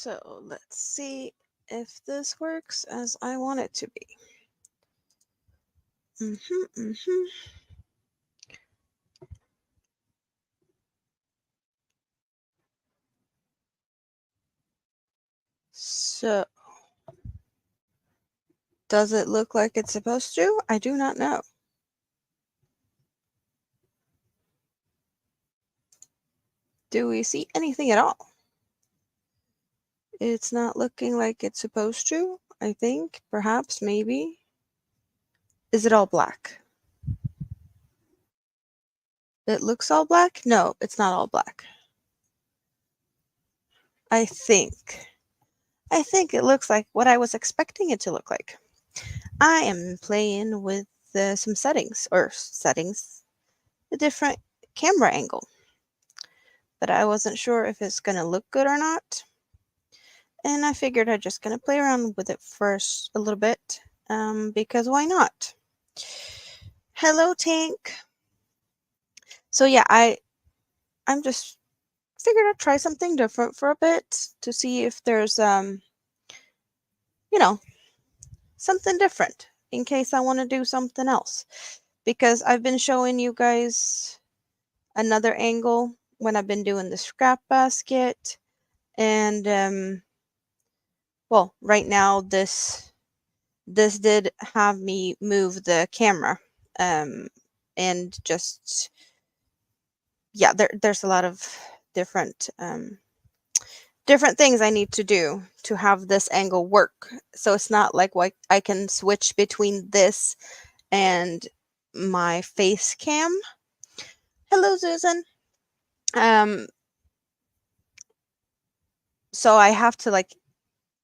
So let's see if this works as I want it to be. So, does it look like it's supposed to? I do not know. Do we see anything at all? It's not looking like it's supposed to, I think. Perhaps, maybe. Is it all black? It looks all black? No, it's not all black. I think it looks like what I was expecting it to look like. I am playing with some settings, a different camera angle. But I wasn't sure if it's going to look good or not. And I figured I'm just going to play around with it first a little bit, because why not? Hello, Tank. So yeah, I'm just figured I'd try something different for a bit to see if there's, something different in case I want to do something else. Because I've been showing you guys another angle when I've been doing the scrap basket. And, well, right now this did have me move the camera. And just, yeah, there's a lot of different things I need to do to have this angle work. So it's not like I can switch between this and my face cam. Hello, Susan. So I have to, like,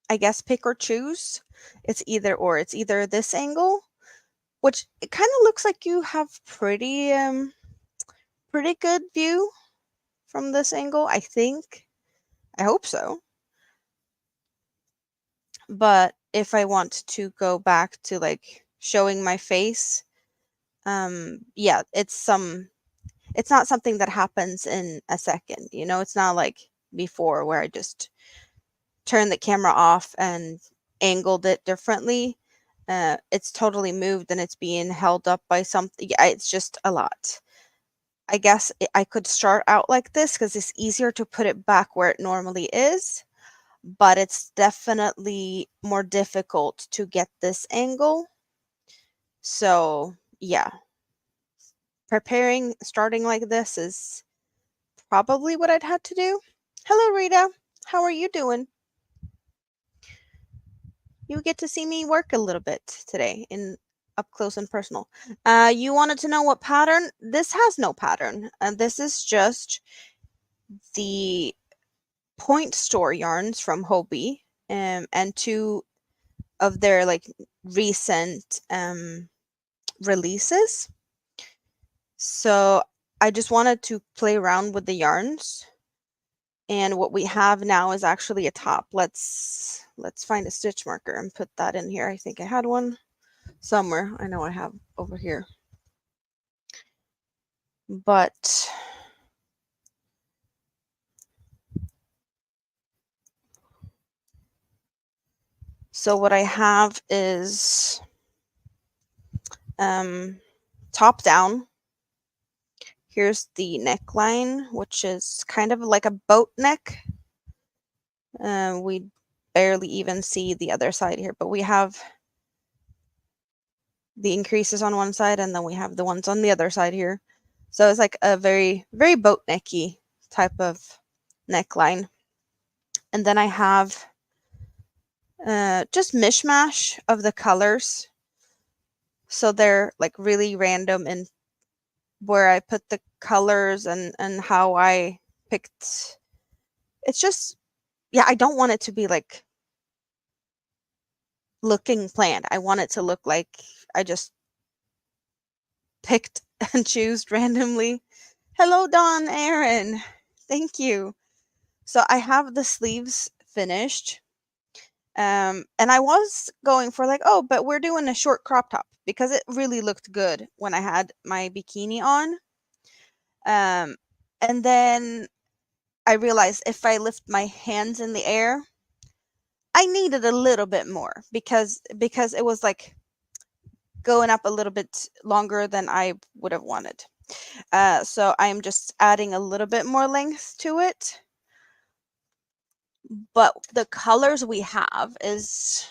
I guess, pick or choose. It's either or. It's either this angle, which it kind of looks like you have pretty good view from this angle, I think. I hope so. But if I want to go back to, like, showing my face, yeah, it's not something that happens in a second, it's not like before where I just turned the camera off and angled it differently. It's totally moved and it's being held up by something. Yeah, it's just a lot. I guess I could start out like this because it's easier to put it back where it normally is, but it's definitely more difficult to get this angle. So yeah, starting like this is probably what I'd had to do. Hello, Rita. How are you doing? You get to see me work a little bit today in up close and personal. You wanted to know what pattern? This has no pattern. And this is just the point store yarns from Hobie, and two of their, like, recent releases. So I just wanted to play around with the yarns. And what we have now is actually a top. Let's find a stitch marker and put that in here. I think I had one somewhere. I know I have over here. But so what I have is top down. Here's the neckline, which is kind of like a boat neck. We barely even see the other side here, but we have the increases on one side and then we have the ones on the other side here. So it's like a very, very boat necky type of neckline. And then I have just mishmash of the colors. So they're, like, really random in where I put the colors and how I picked. It's just, yeah, I don't want it to be, like, looking planned. I want it to look like I just picked and choose randomly. Hello, Dawn Aaron. Thank you. So I have the sleeves finished. And I was going for, like, oh, but we're doing a short crop top because it really looked good when I had my bikini on. And then I realized if I lift my hands in the air, I needed a little bit more because it was like going up a little bit longer than I would have wanted. So I'm just adding a little bit more length to it. But the colors we have is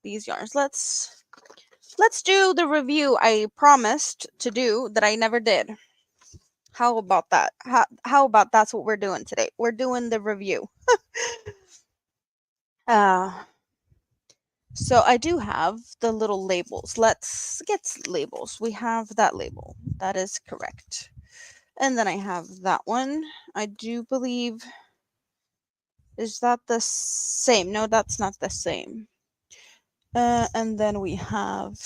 these yarns. Let's do the review I promised to do that I never did. How about that? How about that's what we're doing today? We're doing the review. So I do have the little labels. Let's get labels. We have that label. That is correct. And then I have that one. I do believe, is that the same? No, that's not the same. And then we have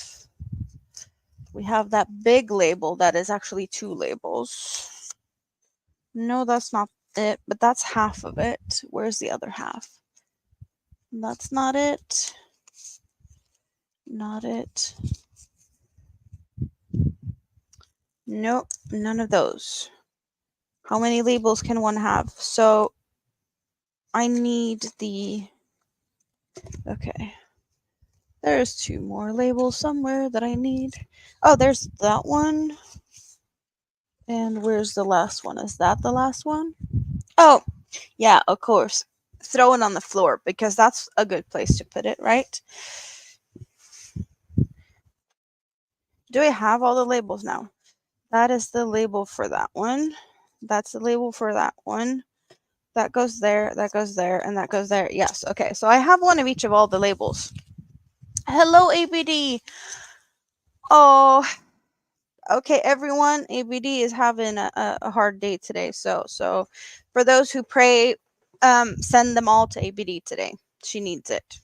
that big label that is actually 2 labels. No, that's not it, but that's half of it. Where's the other half? That's not it. Not it. Nope, none of those. How many labels can one have? So I need the, okay. There's 2 more labels somewhere that I need. Oh, there's that one. And where's the last one? Is that the last one? Oh, yeah, of course. Throw it on the floor because that's a good place to put it, right? Do I have all the labels now? That is the label for that one. That's the label for that one. That goes there, and that goes there. Yes, okay. So I have one of each of all the labels. Hello, ABD. Oh, okay, everyone. ABD is having a hard day today. So for those who pray, send them all to ABD today. She needs it.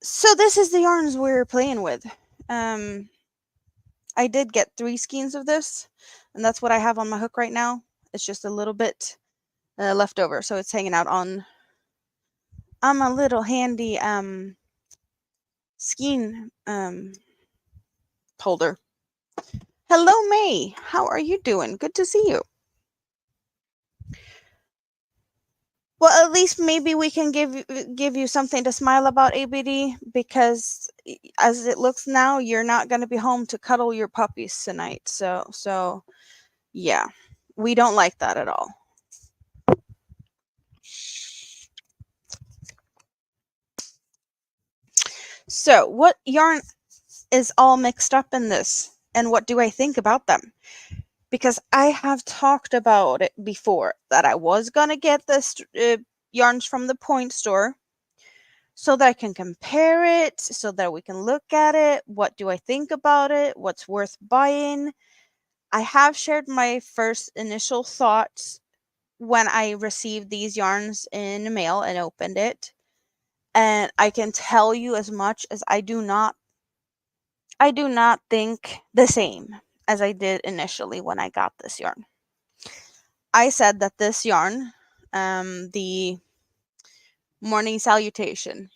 So this is the yarns we're playing with. I did get 3 skeins of this, and that's what I have on my hook right now. It's just a little bit left over, so it's hanging out on a little handy skein holder. Hello, May. How are you doing? Good to see you. Well, at least maybe we can give you something to smile about, ABD, because as it looks now, you're not going to be home to cuddle your puppies tonight. So yeah, we don't like that at all. So what yarn is all mixed up in this, and what do I think about them? Because I have talked about it before that I was going to get this yarns from the point store so that I can compare it, so that we can look at it. What do I think about it? What's worth buying? I have shared my first initial thoughts when I received these yarns in the mail and opened it. And I can tell you as much as I do not think the same as I did initially when I got this yarn. I said that this yarn, the Morning Salutation,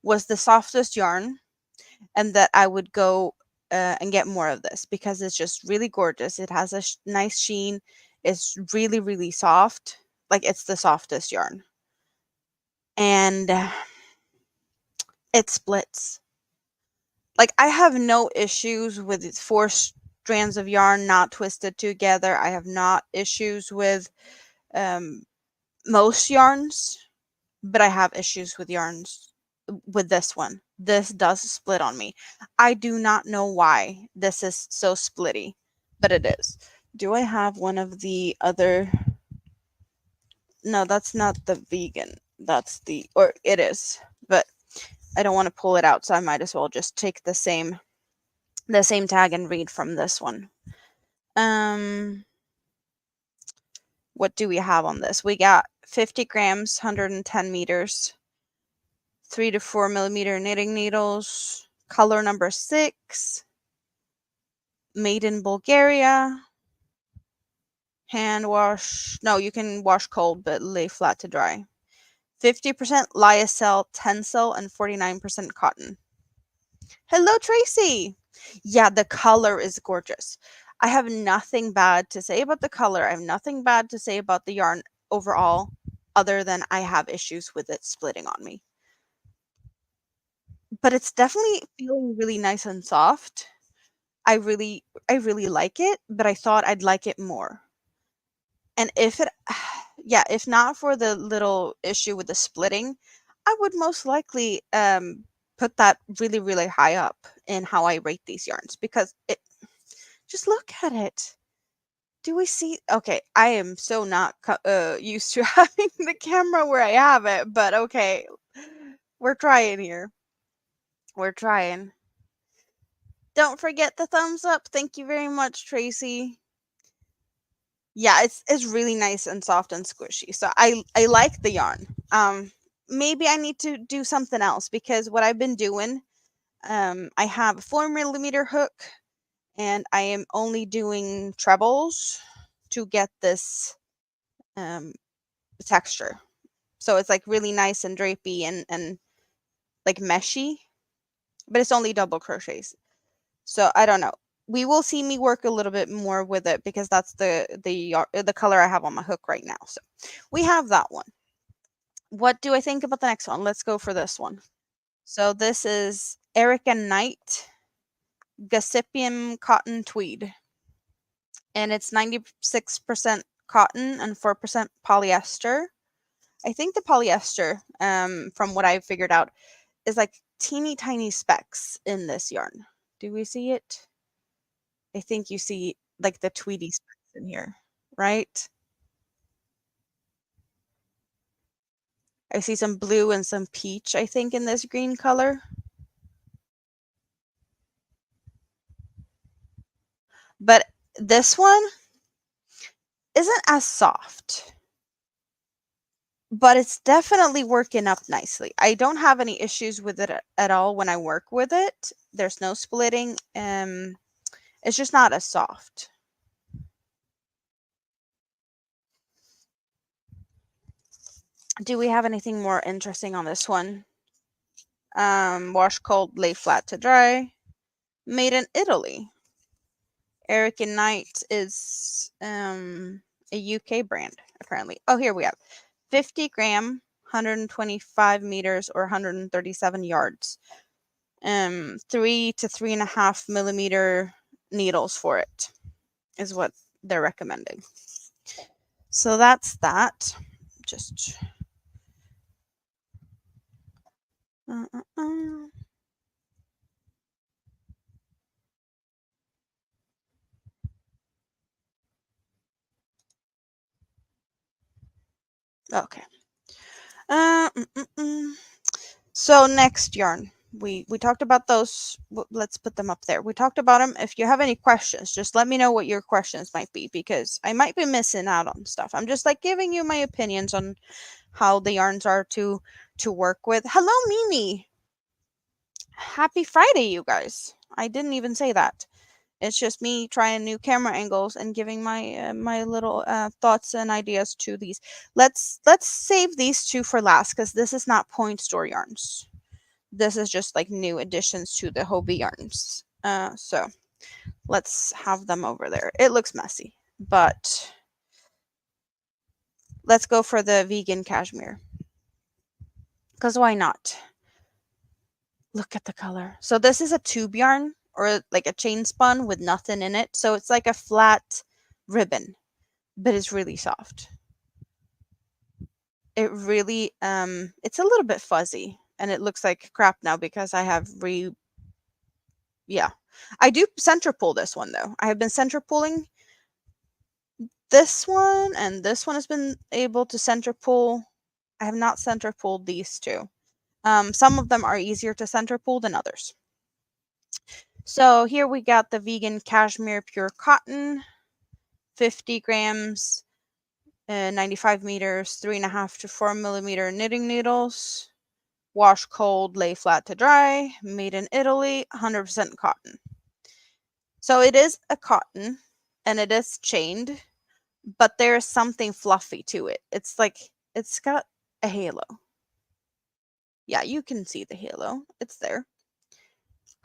was the softest yarn, and that I would go and get more of this because it's just really gorgeous. It has a nice sheen. It's really, really soft. Like, it's the softest yarn. And it splits. Like, I have no issues with 4 strands of yarn not twisted together. I have not issues with most yarns, but I have issues with yarns with this one. This does split on me. I do not know why this is so splitty, but it is. Do I have one of the other? No, that's not the vegan. That's the, or it is, but I don't want to pull it out, so I might as well just take the same tag and read from this one. What do we have on this? We got 50 grams, 110 meters, 3 to 4 millimeter knitting needles, color number 6, made in Bulgaria, hand wash. No, you can wash cold, but lay flat to dry. 50% lyocell, tencel, and 49% cotton. Hello, Tracy. Yeah, the color is gorgeous. I have nothing bad to say about the color. I have nothing bad to say about the yarn overall. other than I have issues with it splitting on me. But it's definitely feeling really nice and soft. I really like it, but I thought I'd like it more. And if it yeah, if not for the little issue with the splitting, I would most likely put that really, really high up in how I rate these yarns because it just look at it. Do we see? Okay, I am so not used to having the camera where I have it, but okay, we're trying here. We're trying. Don't forget the thumbs up. Thank you very much, Tracy. Yeah, it's really nice and soft and squishy. So I like the yarn. Maybe I need to do something else because what I've been doing, I have a 4mm hook and I am only doing trebles to get this um texture. So it's like really nice and drapey and like meshy, but it's only double crochets. So I don't know. We will see me work a little bit more with it because that's the color I have on my hook right now. So we have that one. What do I think about the next one? Let's go for this one. So this is Erica Knight Gossypium Cotton Tweed. And it's 96% cotton and 4% polyester. I think the polyester, from what I figured out, is like teeny tiny specks in this yarn. Do we see it? I think you see like the tweedy specks in here, right? I see some blue and some peach, I think, in this green color. But this one isn't as soft, but it's definitely working up nicely. I don't have any issues with it at all when I work with it. There's no splitting. It's just not as soft. Do we have anything more interesting on this one? Wash cold, lay flat to dry. Made in Italy. Eric and Knight is a UK brand, apparently. Oh, here we have 50 gram, 125 meters, or 137 yards. 3 to 3.5mm needles for it is what they're recommending. So that's that. Just okay. So next yarn. We talked about those. Let's put them up there. We talked about them. If you have any questions, just let me know what your questions might be because I might be missing out on stuff. I'm just like giving you my opinions on how the yarns are to work with. Hello, Mimi. Happy Friday, you guys. I didn't even say that. It's just me trying new camera angles and giving my little thoughts and ideas to these. Let's save these two for last because this is not point store yarns. This is just like new additions to the Hobie yarns. So let's have them over there. It looks messy, but let's go for the vegan cashmere. Because why not? Look at the color. So this is a tube yarn or like a chain spun with nothing in it. So it's like a flat ribbon, but it's really soft. It really it's a little bit fuzzy and it looks like crap now because I have yeah. I do center pull this one though. I have been center pulling this one and this one has been able to center pull. I have not center pulled these two. Some of them are easier to center pull than others. So here we got the vegan cashmere pure cotton, 50 grams, 95 meters, 3.5 to 4mm knitting needles, wash cold, lay flat to dry, made in Italy, 100% cotton. So it is a cotton and it is chained, but there is something fluffy to it. It's like it's got a halo. Yeah, you can see the halo. It's there.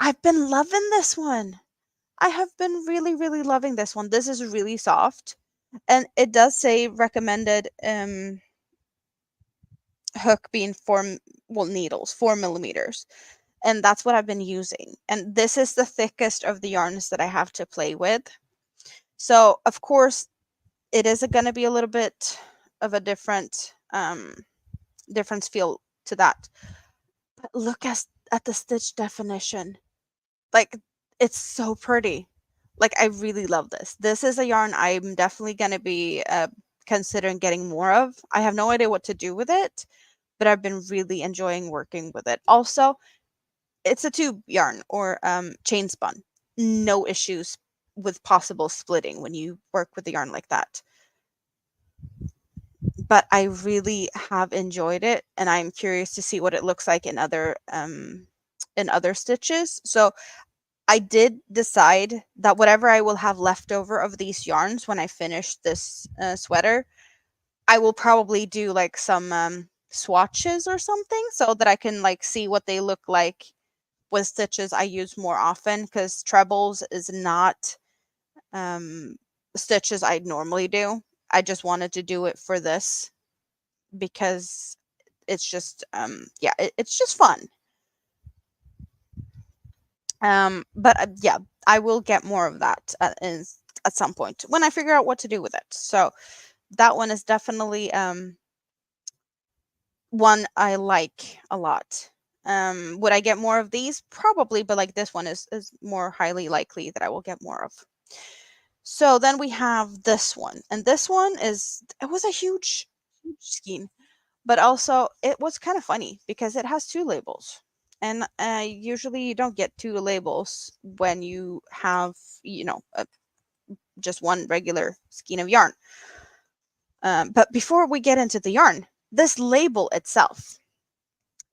I've been loving this one. I have been really, really loving this one. This is really soft. And it does say recommended hook being needles, 4 millimeters. And that's what I've been using. And this is the thickest of the yarns that I have to play with. So of course it is going to be a little bit of a difference feel to that. But look at the stitch definition. Like, it's so pretty. Like, I really love this. This is a yarn I'm definitely going to be considering getting more of. I have no idea what to do with it, but I've been really enjoying working with it. Also, it's a tube yarn or chain spun. No issues with possible splitting when you work with the yarn like that. But I really have enjoyed it, and I'm curious to see what it looks like in other stitches. So I did decide that whatever I will have left over of these yarns when I finish this sweater, I will probably do like some swatches or something so that I can like see what they look like with stitches I use more often, because trebles is not um, stitches I normally do. I just wanted to do it for this because it's just yeah, it's just fun. But yeah, I will get more of that at some point when I figure out what to do with it. So that one is definitely one I like a lot. Would I get more of these? Probably, but like this one is more highly likely that I will get more of. So then we have this one, and this one it was a huge skein, but also it was kind of funny because it has two labels. And usually you don't get two labels when you have, just one regular skein of yarn. But before we get into the yarn, this label itself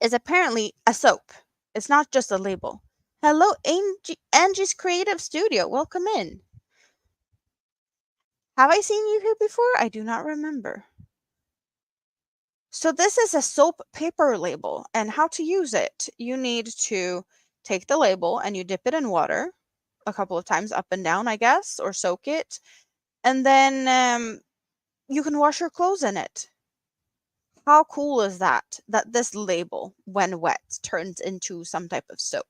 is apparently a soap. It's not just a label. Hello, Angie's Creative Studio. Welcome in. Have I seen you here before? I do not remember. So this is a soap paper label, and how to use it. You need to take the label and you dip it in water a couple of times up and down, I guess, or soak it. And then you can wash your clothes in it. How cool is that? That this label, when wet, turns into some type of soap.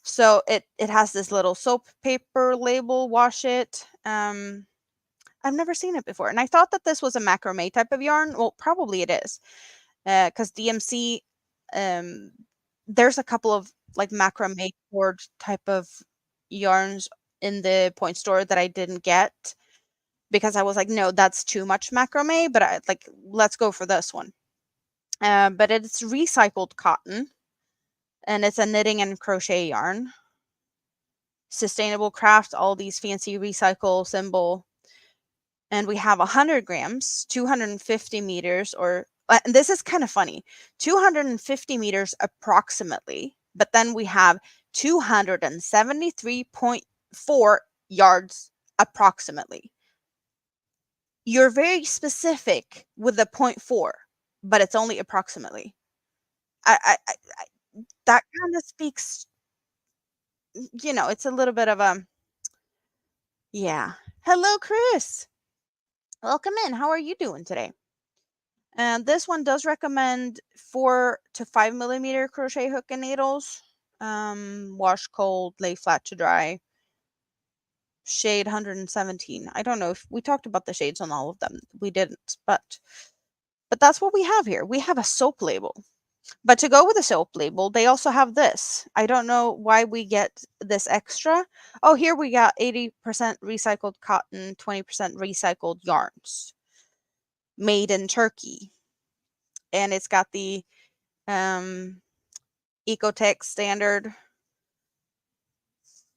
So it has this little soap paper label, wash it. I've never seen it before. And I thought that this was a macrame type of yarn. Well, probably it is. Because DMC, um, there's a couple of like macrame cord type of yarns in the point store that I didn't get because I was like, no, that's too much macrame, but I like, let's go for this one. But it's recycled cotton and it's a knitting and crochet yarn. Sustainable craft, all these fancy recycle symbol. And we have 100 grams, 250 meters, or and this is kind of funny, 250 meters approximately, but then we have 273.4 yards approximately. You're very specific with the 0.4, but it's only approximately. That kind of speaks, it's a little bit of a, yeah. Hello, Chris. Welcome in. How are you doing today? And this one does recommend 4 to 5 millimeter crochet hook and needles. Wash cold, lay flat to dry. Shade 117. I don't know if we talked about the shades on all of them. We didn't, but that's what we have here. We have a soap label. But to go with the soap label, they also have this. I don't know why we get this extra. Oh, here we got 80% recycled cotton, 20% recycled yarns. Made in Turkey. And it's got the Ecotech standard.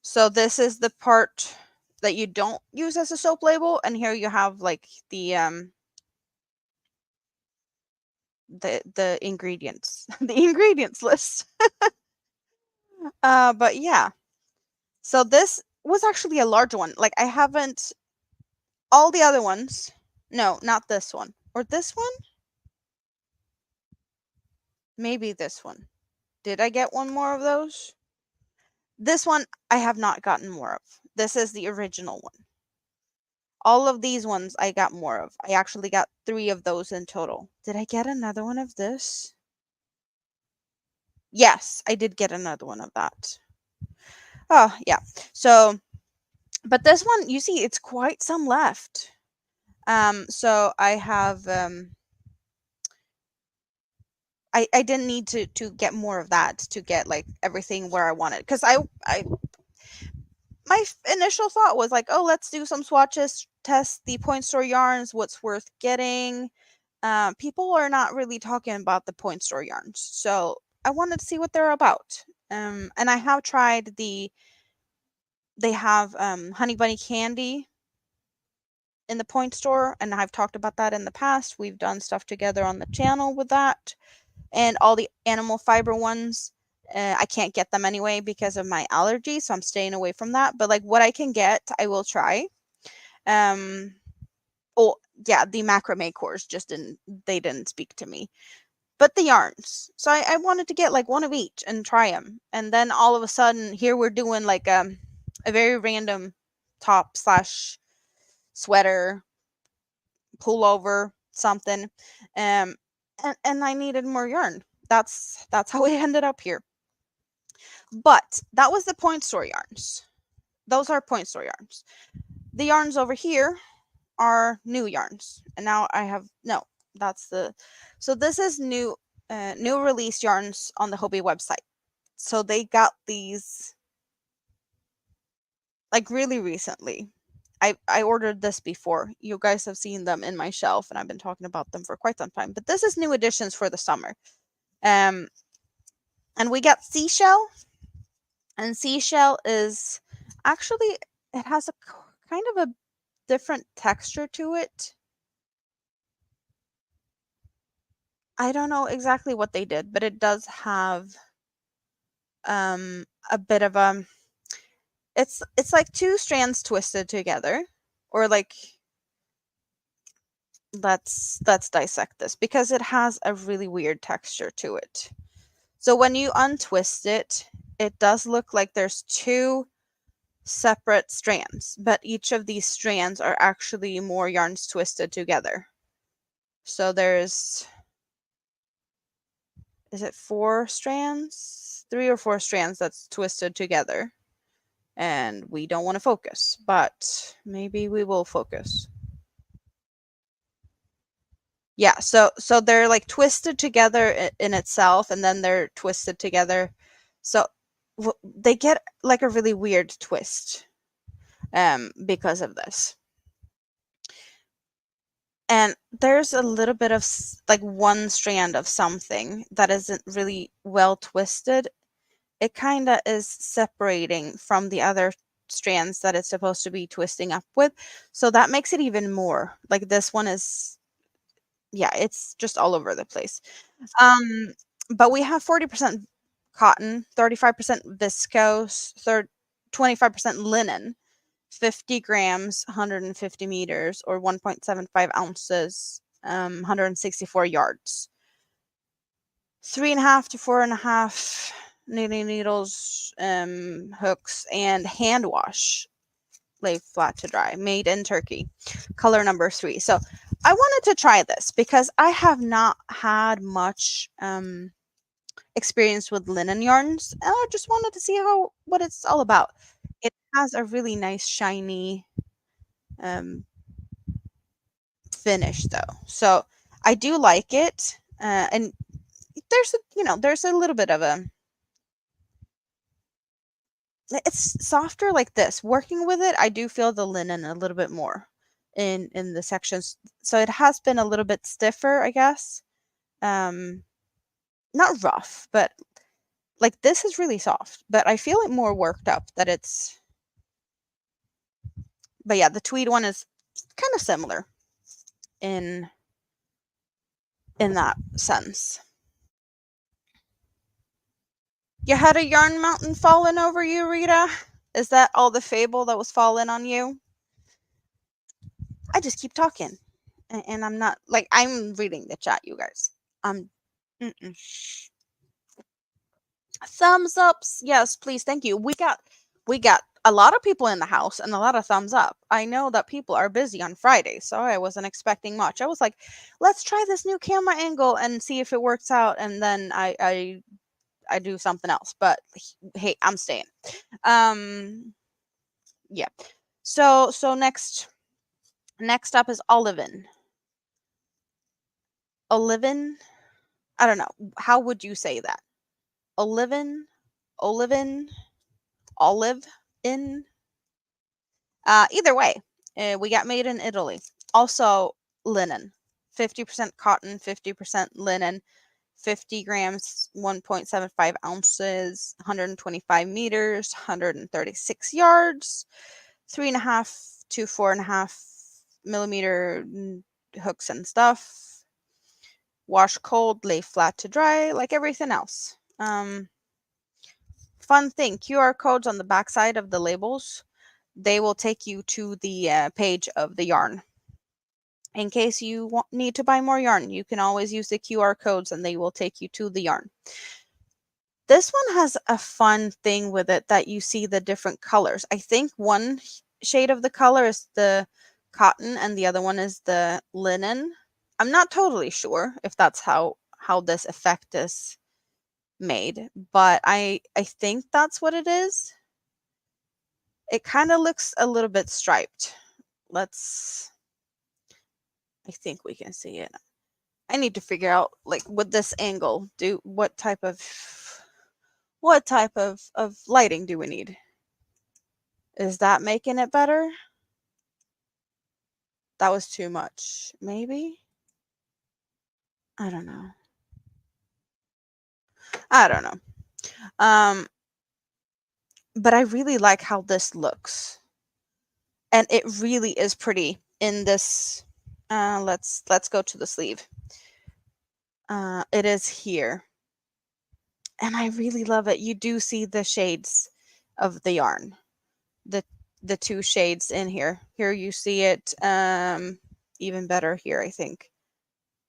So this is the part that you don't use as a soap label, and here you have like the ingredients, the ingredients list. But yeah. So this was actually a large one. Like I haven't all the other ones. No, not this one. Or this one? Maybe this one. Did I get one more of those? This one I have not gotten more of. This is the original one. All of these ones I got more of. I actually got 3 of those in total. Did I get another one of this? Yes, I did get another one of that. Oh, yeah. So, but this one, you see, it's quite some left. So I have, I didn't need to get more of that to get like everything where I wanted. Because my initial thought was like, oh, let's do some swatches, test the point store yarns, what's worth getting. People are not really talking about the point store yarns, so I wanted to see what they're about. And I have tried they have honey bunny candy in the point store, and I've talked about that in the past. We've done stuff together on the channel with that, and all the animal fiber ones. I can't get them anyway because of my allergy, so I'm staying away from that. But like what I can get, I will try. Um, oh yeah, the macrame cores just didn't speak to me. But the yarns. So I wanted to get like one of each and try them. And then all of a sudden, here we're doing like a very random top slash sweater, pullover, something. And I needed more yarn. That's how it ended up here. But that was the point store yarns. Those are point store yarns. The yarns over here are new yarns. And now I have no, that's the so this is new release yarns on the Hobie website. So they got these like really recently. I ordered this before. You guys have seen them in my shelf and I've been talking about them for quite some time. But this is new additions for the summer. Um and we got seashell, and seashell is actually it has a kind of a different texture to it. I don't know exactly what they did, but it does have a bit of a it's like two strands twisted together, or like let's dissect this because it has a really weird texture to it. So when you untwist it, it does look like there's two separate strands, but each of these strands are actually more yarns twisted together. So there's, is it 4 strands? 3 or 4 strands that's twisted together. And we don't want to focus, but maybe we will focus. Yeah, so they're like twisted together in itself, and then they're twisted together. So they get like a really weird twist because of this. And there's a little bit of like one strand of something that isn't really well twisted. It kind of is separating from the other strands that it's supposed to be twisting up with. So that makes it even more like this one is, yeah, it's just all over the place. But we have 40% cotton, 35% viscose, 25% linen, 50 grams, 150 meters, or 1.75 ounces, 164 yards. 3.5 to 4.5 knitting needles, hooks, and hand wash. Lay flat to dry. Made in Turkey. Color number 3. So I wanted to try this because I have not had much experience with linen yarns, and I just wanted to see what it's all about. It has a really nice shiny um, finish though, so I do like it. And there's a little bit of a it's softer like this. Working with it, I do feel the linen a little bit more in the sections. So it has been a little bit stiffer, I guess. Um, not rough, but like this is really soft. But I feel it more worked up. But yeah, the tweed one is kind of similar in that sense. You had a yarn mountain falling over you, Rita? Is that all the fable that was falling on you? I just keep talking. And I'm not like I'm reading the chat, you guys. Mm-mm. Thumbs ups, yes, please, thank you. We got a lot of people in the house and a lot of thumbs up. I know that people are busy on Friday, so I wasn't expecting much. I was like, let's try this new camera angle and see if it works out, and then I do something else. But hey, I'm staying. Um, yeah. So next up is Olivin. Olivin. I don't know. How would you say that? Olivin, Olivin, Olive in. Either way, we got made in Italy. Also, linen. 50% cotton, 50% linen, 50 grams, 1.75 ounces, 125 meters, 136 yards, 3.5 to 4.5 millimeter hooks and stuff. Wash cold, lay flat to dry, like everything else. Fun thing, QR codes on the backside of the labels, they will take you to the page of the yarn. In case you need to buy more yarn, you can always use the QR codes and they will take you to the yarn. This one has a fun thing with it that you see the different colors. I think one shade of the color is the cotton and the other one is the linen. I'm not totally sure if that's how this effect is made, but I think that's what it is. It kind of looks a little bit striped. Let's I think we can see it. I need to figure out like with this angle, do what type of lighting do we need? Is that making it better? That was too much. Maybe? I don't know. I don't know. But I really like how this looks. And it really is pretty in this. Let's go to the sleeve. It is here. And I really love it. You do see the shades of the yarn. The the two shades in here. Here you see it even better here, I think.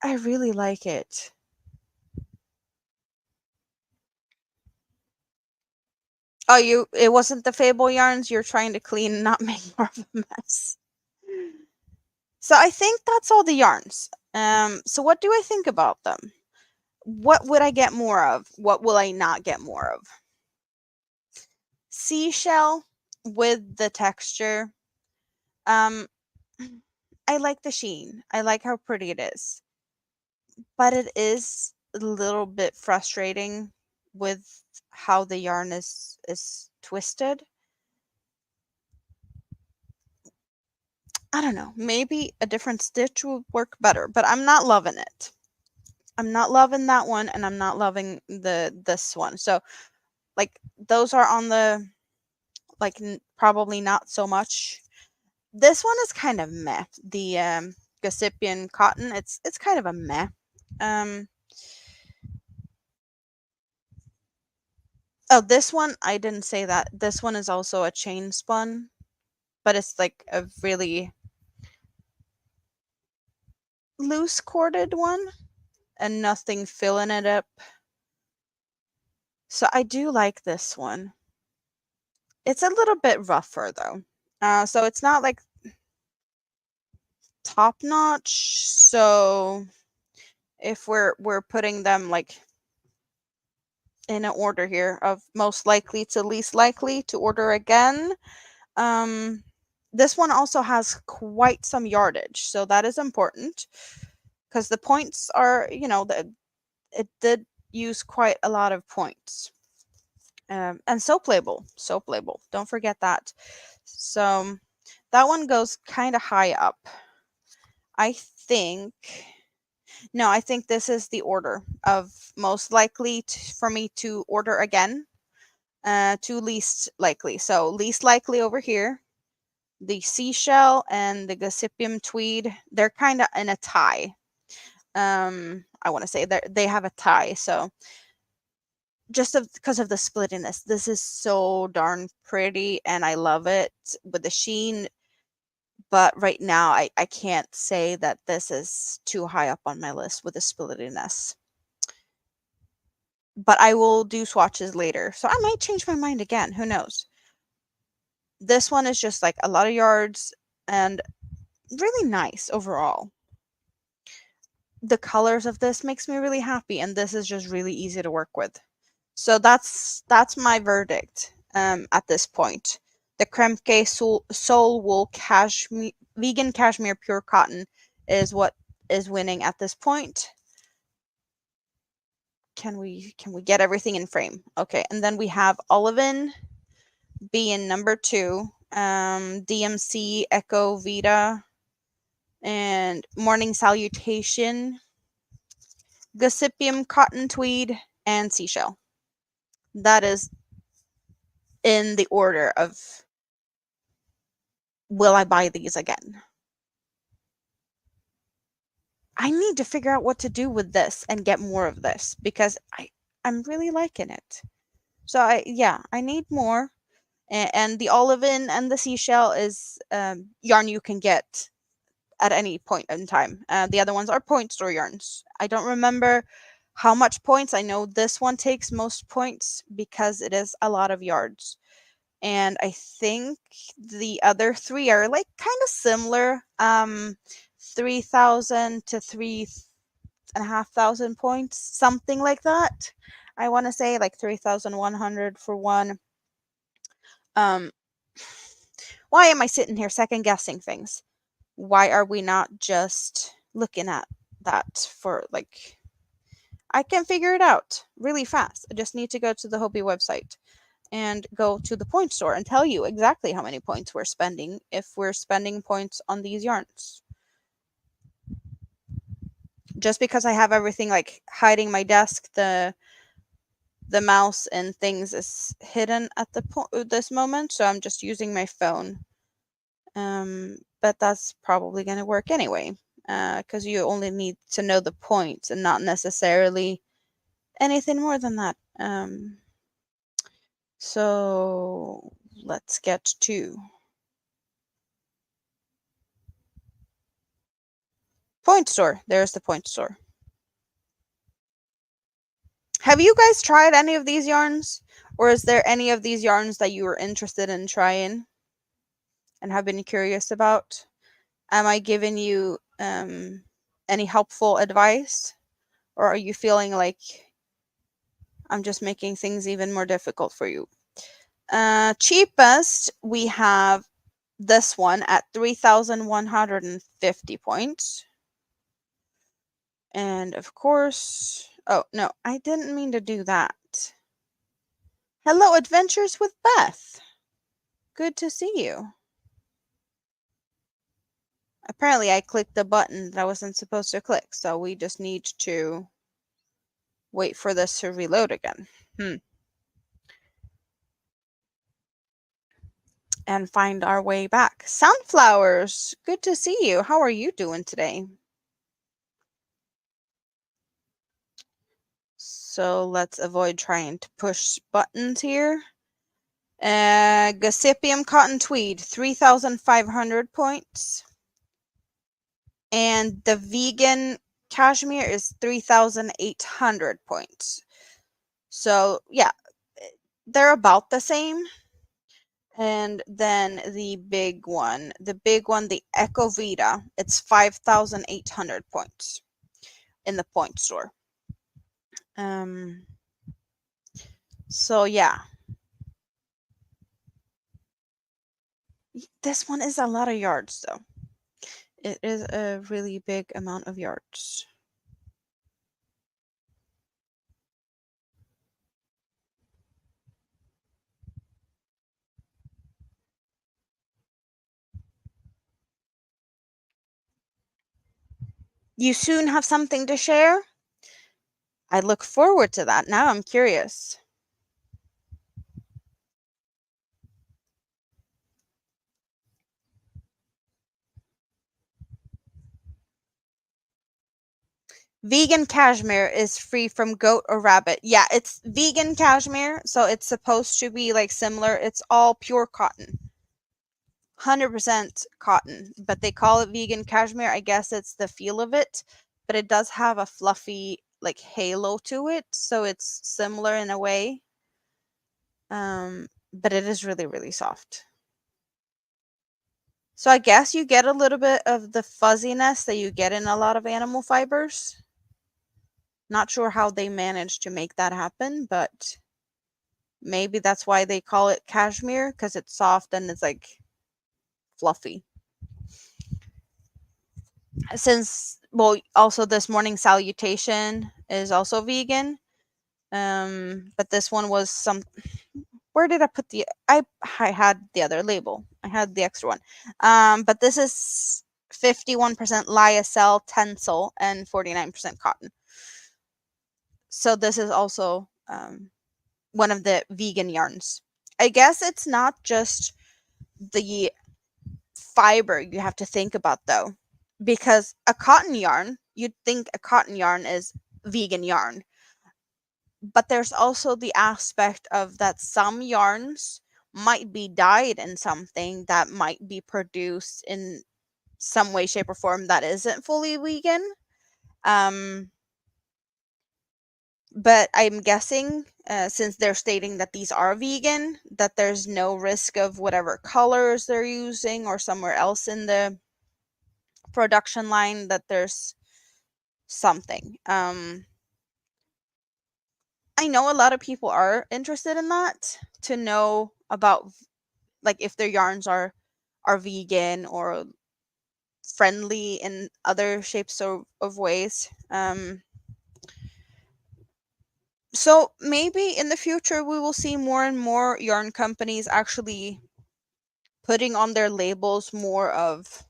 I really like it. Oh, it wasn't the Fable yarns you're trying to clean and not make more of a mess. So I think that's all the yarns. So what do I think about them? What would I get more of? What will I not get more of? Seashell with the texture. Um, I like the sheen. I like how pretty it is. But it is a little bit frustrating with how the yarn is twisted. I don't know. Maybe a different stitch would work better, but I'm not loving it. I'm not loving that one and I'm not loving this one. So like those are on the like probably not so much. This one is kind of meh. The Gossipian cotton, it's kind of a meh. Um oh, this one I didn't say that. This one is also a chain spun, but it's like a really loose corded one and nothing filling it up. So I do like this one. It's a little bit rougher though. So it's not like top notch. So if we're putting them like in an order here of most likely to least likely to order again, um, this one also has quite some yardage, so that is important because the points are, it did use quite a lot of points. And soap label. Don't forget that. So that one goes kind of high up. I think No, I think this is the order of most likely for me to order again, to least likely. So least likely over here, the seashell and the Gossipium tweed, they're kind of in a tie. I want to say that they have a tie. So just because of the splittiness, this is so darn pretty and I love it with the sheen. But right now, I can't say that this is too high up on my list with the splittiness. But I will do swatches later. So I might change my mind again. Who knows? This one is just like a lot of yards and really nice overall. The colors of this makes me really happy, and this is just really easy to work with. So that's my verdict at this point. The Kremke Soul Wool Cashmere Vegan Cashmere Pure Cotton is what is winning at this point. Can we get everything in frame? Okay, and then we have Olivin being number 2, DMC Echo Vita, and Morning Salutation, Gossypium Cotton Tweed, and Seashell. That is in the order of will I buy these again? I need to figure out what to do with this and get more of this because I'm really liking it. So I need more. And the Olivin and the Seashell is yarn you can get at any point in time. The other ones are point store yarns. I don't remember how much points. I know this one takes most points because it is a lot of yards. And I think the other 3 are like kind of similar. 3,000 to 3,500 points, something like that. I want to say like 3,100 for one. Um, why am I sitting here second guessing things? Why are we not just looking at that for like I can figure it out really fast. I just need to go to the Hobie website and go to the point store and tell you exactly how many points we're spending if we're spending points on these yarns. Just because I have everything like hiding my desk, the mouse and things is hidden at this moment, so I'm just using my phone. But that's probably going to work anyway, because you only need to know the points and not necessarily anything more than that. So let's get to point store. There's the point store. Have you guys tried any of these yarns? Or is there any of these yarns that you were interested in trying and have been curious about? Am I giving you any helpful advice? Or are you feeling like I'm just making things even more difficult for you? Cheapest, we have this one at 3,150 points. And of course, oh no, I didn't mean to do that. Hello, Adventures with Beth. Good to see you. Apparently, I clicked the button that I wasn't supposed to click, so we just need to wait for this to reload again. And find our way back. Sunflowers, good to see you. How are you doing today? So let's avoid trying to push buttons here. Gossypium Cotton Tweed, 3,500 points. And the Vegan Cashmere is 3,800 points. So yeah, they're about the same. And then the big one, the Echo Vita, it's 5,800 points in the point store. So yeah. This one is a lot of yards though. It is a really big amount of yards. You soon have something to share? I look forward to that. Now I'm curious. Vegan cashmere is free from goat or rabbit. Yeah, it's vegan cashmere, so it's supposed to be like similar. It's all pure cotton. 100% cotton, but they call it vegan cashmere. I guess it's the feel of it, but it does have a fluffy like halo to it, so it's similar in a way. But it is really, really soft. So I guess you get a little bit of the fuzziness that you get in a lot of animal fibers. Not sure how they managed to make that happen, but maybe that's why they call it cashmere, because it's soft and it's like fluffy. Since, well, also this morning salutation is also vegan. But this one was some, where did I put I had the other label. I had the extra one. But this is 51% lyocell tencel and 49% cotton. So this is also one of the vegan yarns. I guess it's not just the fiber you have to think about though, because a cotton yarn, you'd think a cotton yarn is vegan yarn, but there's also the aspect of that some yarns might be dyed in something that might be produced in some way, shape, or form that isn't fully vegan. Um, but I'm guessing, since they're stating that these are vegan, that there's no risk of whatever colors they're using or somewhere else in the production line that there's something. I know a lot of people are interested in that, to know about like if their yarns are vegan or friendly in other shapes of ways. So maybe in the future we will see more and more yarn companies actually putting on their labels more of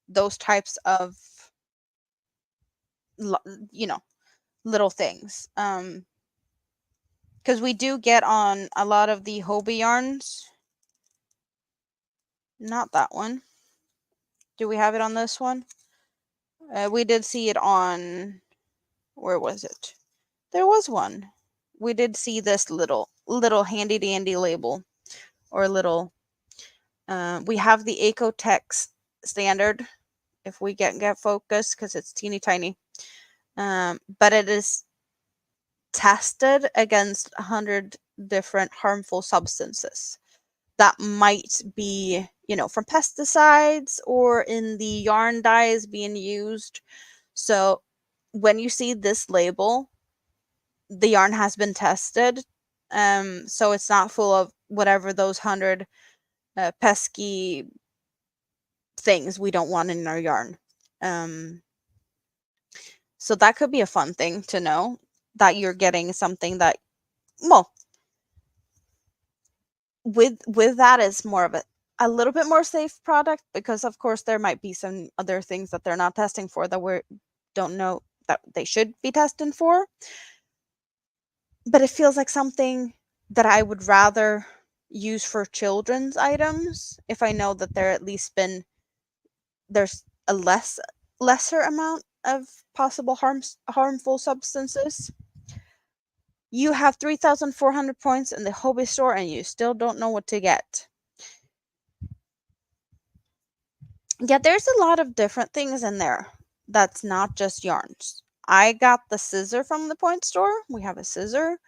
those types of you know, little things. Because we do get on a lot of the Hobie yarns. Not that one. Do we have it on this one? We did see it on, where was it? There was one. We did see this little handy dandy label, or little. We have the Ecotex standard. If we get focused, because it's teeny tiny. But it is tested against 100 different harmful substances that might be, from pesticides or in the yarn dyes being used. So when you see this label, the yarn has been tested. So it's not full of whatever those 100 pesky things we don't want in our yarn. So that could be a fun thing to know, that you're getting something that, well, with that is more of a little bit more safe product, because of course there might be some other things that they're not testing for that we don't know that they should be testing for. But it feels like something that I would rather use for children's items if I know that there at least there's a lesser amount of possible harmful substances. You have 3,400 points in the Hobby store and you still don't know what to get. Yeah, there's a lot of different things in there that's not just yarns. I got the scissor from the point store. We have a scissor.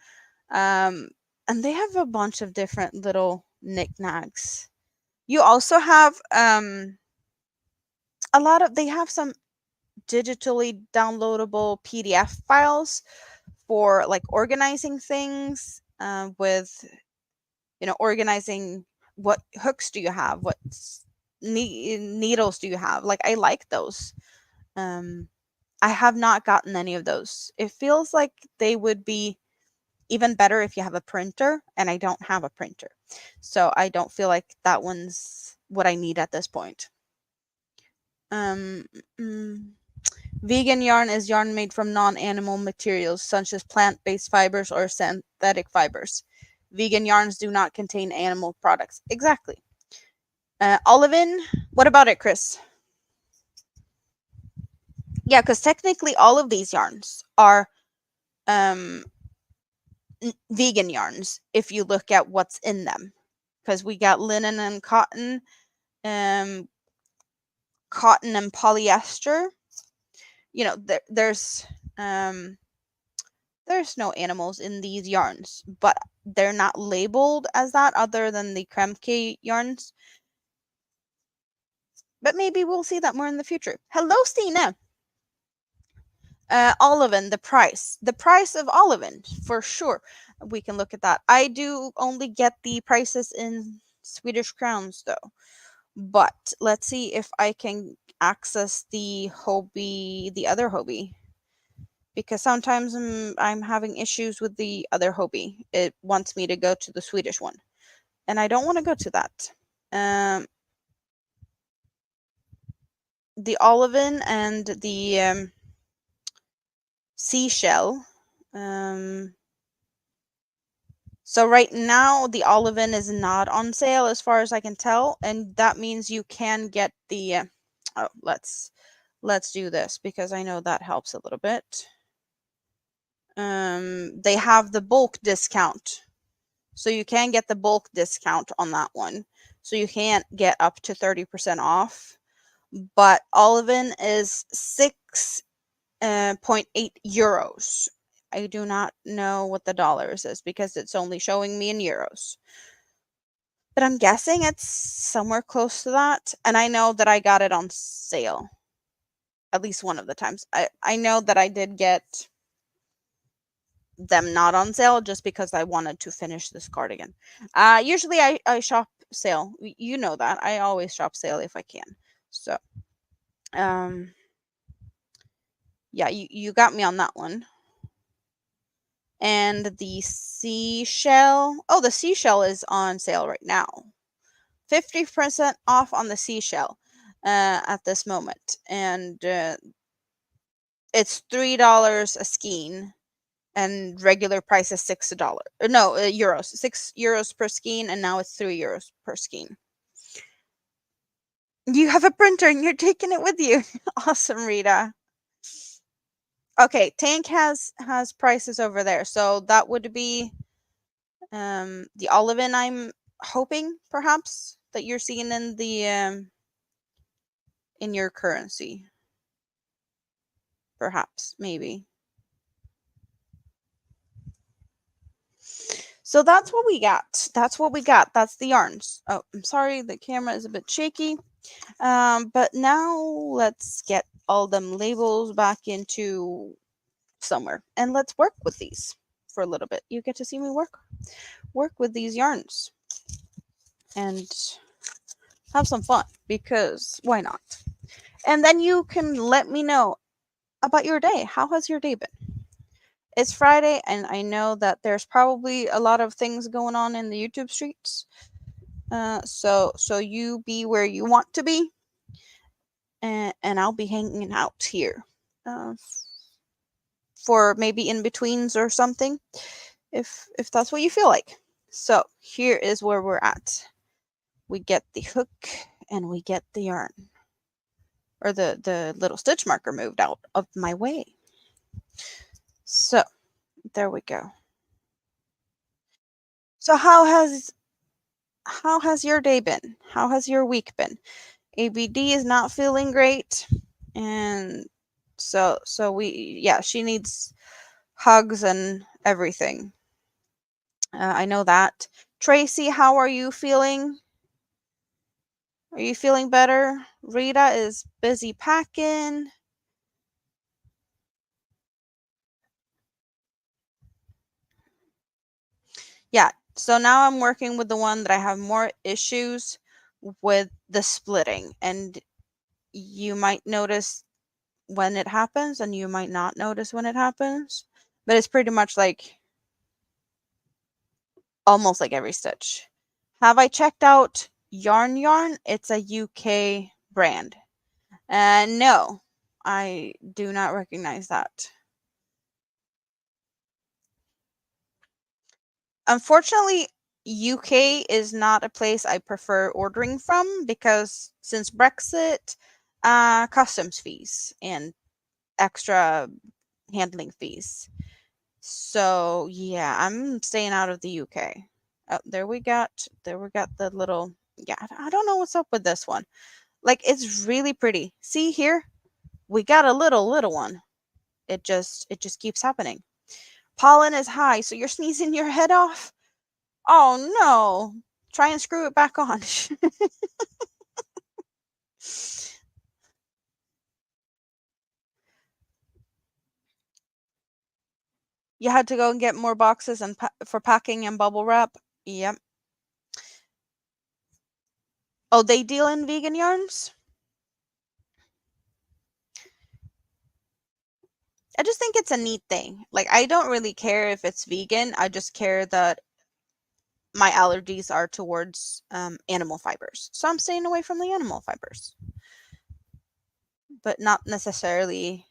And they have a bunch of different little knickknacks. You also have they have some digitally downloadable PDF files for like organizing things, with organizing what hooks do you have, what needles do you have. Like, I like those. I have not gotten any of those. It feels like they would be even better if you have a printer, and I don't have a printer. So I don't feel like that one's what I need at this point. Um, mm, Vegan yarn is yarn made from non-animal materials, such as plant-based fibers or synthetic fibers. Vegan yarns do not contain animal products. Exactly. Olivin, what about it, Chris? Yeah, because technically all of these yarns are um, vegan yarns if you look at what's in them. Because we got linen and cotton, um, cotton and polyester. Um, there's no animals in these yarns, but they're not labeled as that, other than the Kremke yarns. But maybe we'll see that more in the future. Hello, Stina. Oliven, the price of Oliven, for sure. We can look at that. I do only get the prices in Swedish crowns though. But let's see if I can access the other hobby. Because sometimes I'm having issues with the other hobby. It wants me to go to the Swedish one. And I don't want to go to that. The Oliven and the seashell. So right now the Oliven is not on sale as far as I can tell, and that means you can get the oh, let's do this because I know that helps a little bit. They have the bulk discount. So you can get the bulk discount on that one. So you can't get up to 30% off. But Oliven is 6.8 euros. I do not know what the dollars is because it's only showing me in euros. But I'm guessing it's somewhere close to that. And I know that I got it on sale. At least one of the times. I know that I did get them not on sale just because I wanted to finish this cardigan. Usually I shop sale. You know that. I always shop sale if I can. So, yeah, you got me on that one. And the seashell. Oh, the seashell is on sale right now. 50% off on the seashell at this moment. And it's $3 a skein. And regular price is $6. No, euros. €6 per skein, and now it's €3 per skein. You have a printer and you're taking it with you. Awesome, Rita. Okay, Tank has prices over there, so that would be the Oliven. I'm hoping perhaps that you're seeing in the in your currency. Perhaps, maybe. So that's what we got. That's what we got. That's the yarns. Oh, I'm sorry, the camera is a bit shaky. But now let's get all them labels back into somewhere and let's work with these for a little bit. You get to see me work with these yarns and have some fun because why not? And then you can let me know about your day. How has your day been? It's Friday, and I know that there's probably a lot of things going on in the YouTube streets. So you be where you want to be, and I'll be hanging out here for maybe in betweens or something, if that's what you feel like. So here is where we're at. We get the hook and we get the yarn, or the little stitch marker moved out of my way. So there we go. So how has your day been? How has your week been? ABD is not feeling great, and so she needs hugs and everything. I know that. Tracy, how are you feeling? Are you feeling better? Rita is busy packing. Yeah, so now I'm working with the one that I have more issues with the splitting, and you might notice when it happens and you might not notice when it happens, but it's pretty much like almost like every stitch. Have I checked out Yarn Yarn? It's a UK brand. No, I do not recognize that. Unfortunately, UK is not a place I prefer ordering from because since Brexit, customs fees and extra handling fees. So yeah, I'm staying out of the UK. Oh, there we got the little, yeah, I don't know what's up with this one. Like, it's really pretty. See here? We got a little one. It just keeps happening. Pollen is high, so you're sneezing your head off? Oh no. Try and screw it back on. You had to go and get more boxes and for packing and bubble wrap? Yep. Oh, they deal in vegan yarns? I just think it's a neat thing. Like, I don't really care if it's vegan. I just care that my allergies are towards animal fibers. So I'm staying away from the animal fibers. But not necessarily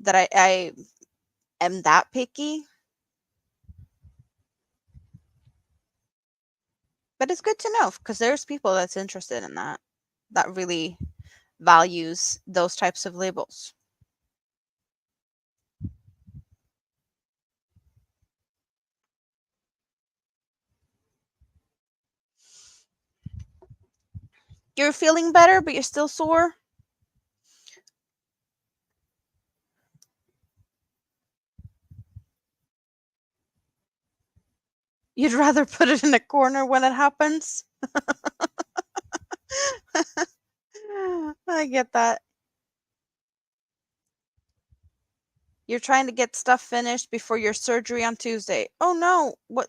that I am that picky. But it's good to know because there's people that's interested in that, that really values those types of labels. You're feeling better, but you're still sore? You'd rather put it in a corner when it happens? I get that. You're trying to get stuff finished before your surgery on Tuesday. Oh no. What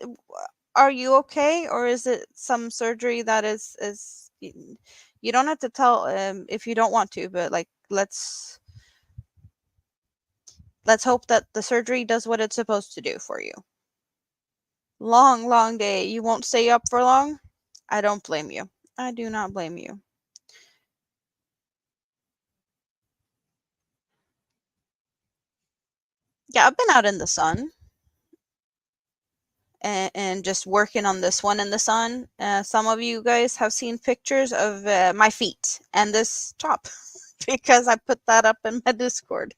are you okay, or is it some surgery that is you don't have to tell if you don't want to, but like let's hope that the surgery does what it's supposed to do for you. Long, long day. You won't stay up for long? I don't blame you. I do not blame you. Yeah, I've been out in the sun and just working on this one in the sun. Some of you guys have seen pictures of my feet and this top because I put that up in my Discord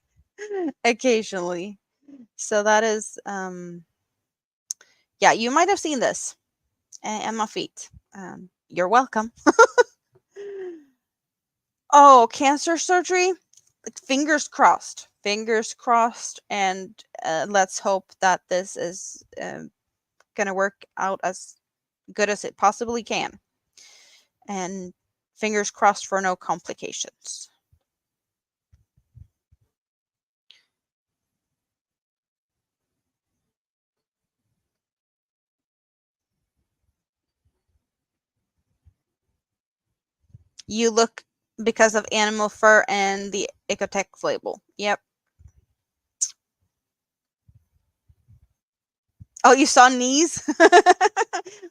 occasionally. So that is, yeah, you might have seen this and my feet. You're welcome. Oh, cancer surgery? Fingers crossed. Fingers crossed. And let's hope that this is going to work out as good as it possibly can. And fingers crossed for no complications. You look because of animal fur and the Ecotex label. Yep. Oh, you saw knees?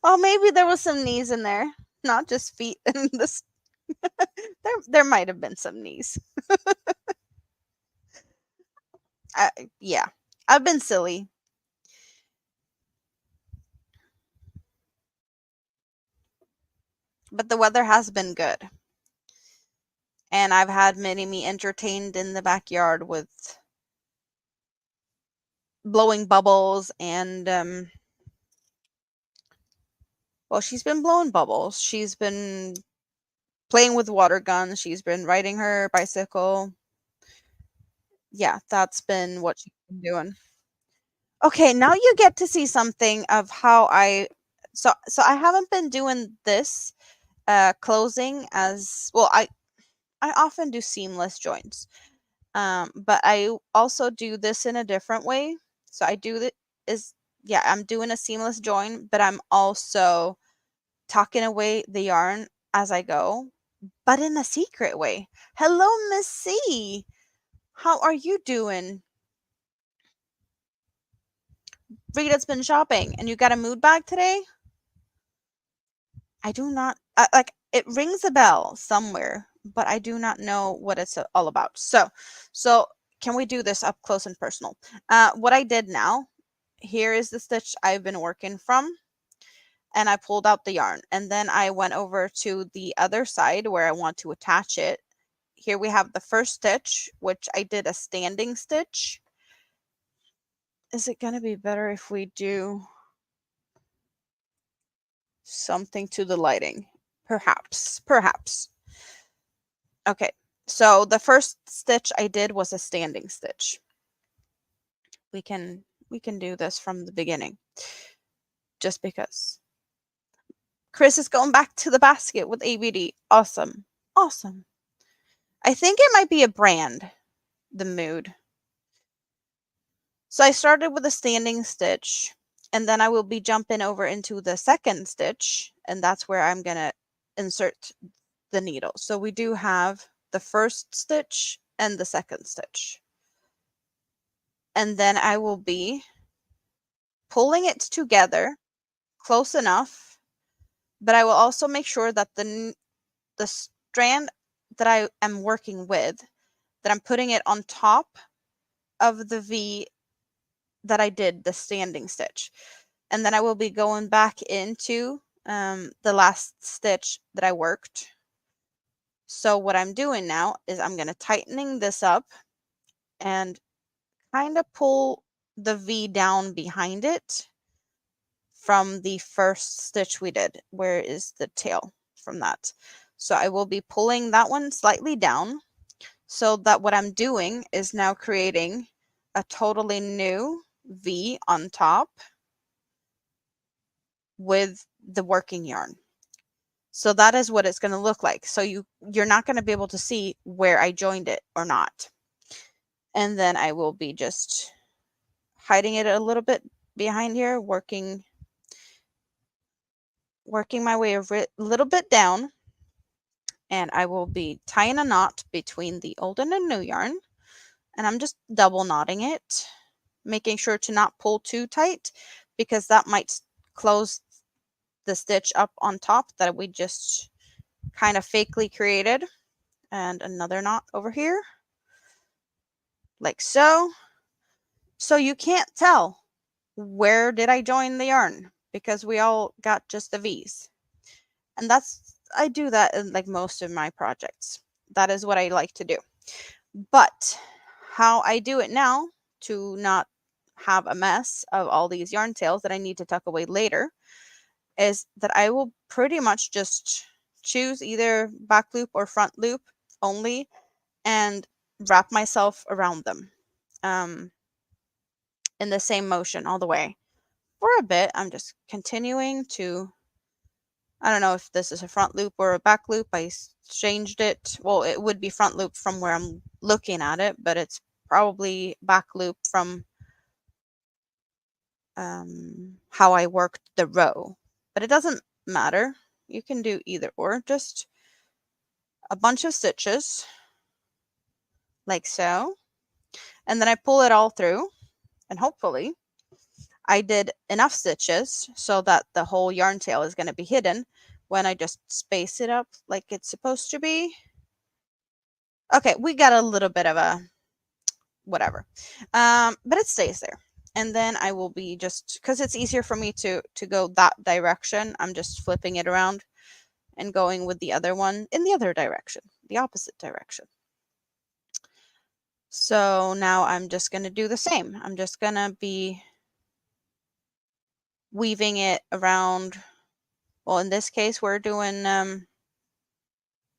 Well, maybe there was some knees in there, not just feet. And this, there might have been some knees. Yeah, I've been silly, but the weather has been good, and I've had Mini Me entertained in the backyard with blowing bubbles and well, she's been blowing bubbles. She's been playing with water guns. She's been riding her bicycle. Yeah, that's been what she's been doing. Okay, now you get to see something of how so I haven't been doing this closing as well. I often do seamless joints. But I also do this in a different way. So I do that is yeah, I'm doing a seamless join, but I'm also tucking away the yarn as I go, but in a secret way. Hello, Miss C. How are you doing? Rita's been shopping and you got a mood bag today? I do not like it rings a bell somewhere, but I do not know what it's all about. So can we do this up close and personal? What I did now, here is the stitch I've been working from, and I pulled out the yarn, and then I went over to the other side where I want to attach it. Here we have the first stitch, which I did a standing stitch. Is it going to be better if we do something to the lighting? Perhaps. Okay, so the first stitch I did was a standing stitch. We can do this from the beginning, just because. Chris is going back to the basket with ABD. Awesome. Awesome. I think it might be a brand, the mood. So I started with a standing stitch, and then I will be jumping over into the second stitch, and that's where I'm going to insert the needle. So we do have the first stitch and the second stitch. And then I will be pulling it together close enough, but I will also make sure that the strand that I am working with, that I'm putting it on top of the V that I did the standing stitch. And then I will be going back into the last stitch that I worked. So what I'm doing now is I'm going to tightening this up and kind of pull the V down behind it from the first stitch we did. Where is the tail from that? So I will be pulling that one slightly down, so that what I'm doing is now creating a totally new V on top with the working yarn. So that is what it's going to look like. So you're not going to be able to see where I joined it or not. And then I will be just hiding it a little bit behind here, working my way a little bit down, and I will be tying a knot between the old and the new yarn, and I'm just double knotting it, making sure to not pull too tight because that might close the stitch up on top that we just kind of fakely created. And another knot over here, like so. So you can't tell where did I join the yarn because we all got just the V's. And I do that in like most of my projects. That is what I like to do. But how I do it now to not have a mess of all these yarn tails that I need to tuck away later is that I will pretty much just choose either back loop or front loop only and wrap myself around them in the same motion all the way. For a bit, I'm just continuing to, I don't know if this is a front loop or a back loop. I changed it. Well, it would be front loop from where I'm looking at it, but it's probably back loop from how I worked the row. But it doesn't matter. You can do either or. Just a bunch of stitches like so. And then I pull it all through, and hopefully I did enough stitches so that the whole yarn tail is going to be hidden when I just space it up like it's supposed to be. Okay, we got a little bit of a whatever, but it stays there. And then I will be just, because it's easier for me to go that direction, I'm just flipping it around and going with the other one in the other direction, the opposite direction. So now I'm just going to do the same. I'm just going to be weaving it around. Well, in this case, we're doing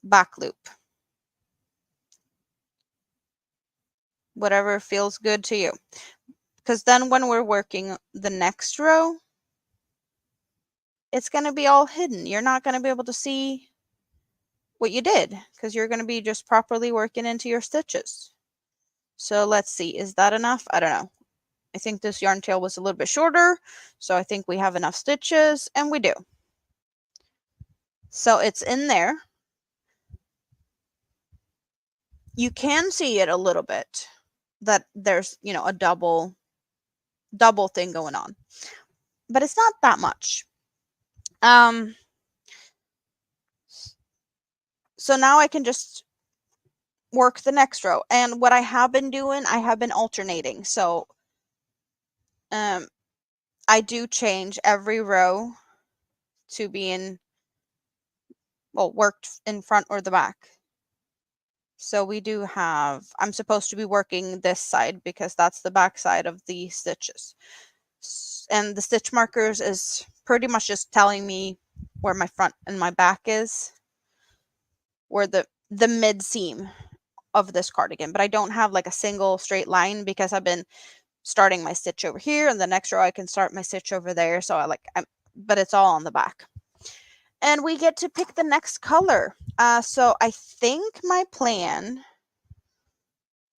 back loop. Whatever feels good to you. Because then when we're working the next row, it's going to be all hidden. You're not going to be able to see what you did because you're going to be just properly working into your stitches. So let's see, is that enough? I don't know. I think this yarn tail was a little bit shorter, so I think we have enough stitches, and we do. So it's in there. You can see it a little bit, that there's, a double thing going on, but it's not that much. So now I can just work the next row. And what I have been doing, I have been alternating. So I do change every row to being, worked in front or the back. So we do have, I'm supposed to be working this side because that's the back side of the stitches. And the stitch markers is pretty much just telling me where my front and my back is, or the mid seam of this cardigan. But I don't have like a single straight line because I've been starting my stitch over here, and the next row I can start my stitch over there. So but it's all on the back. And we get to pick the next color. So I think my plan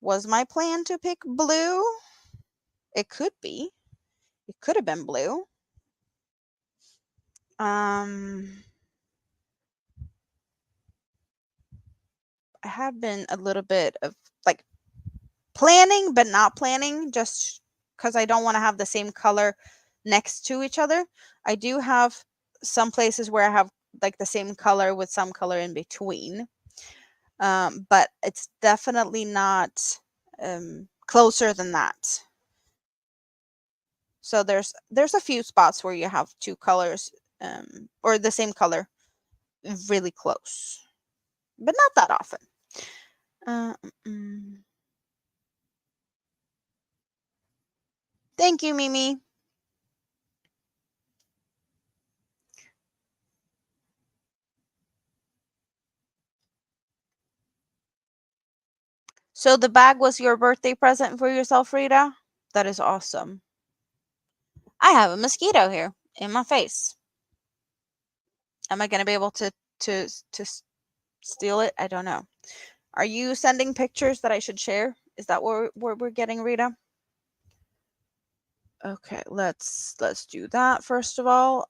to pick blue. It could be. It could have been blue. I have been a little bit of like planning, but not planning, just because I don't want to have the same color next to each other. I do have some places where I have like the same color with some color in between. But it's definitely not closer than that. So there's a few spots where you have two colors or the same color really close, but not that often. Thank you, Mimi. So the bag was your birthday present for yourself, Rita? That is awesome. I have a mosquito here in my face. Am I going to be able to steal it? I don't know. Are you sending pictures that I should share? Is that what we're getting, Rita? Okay, let's do that first of all.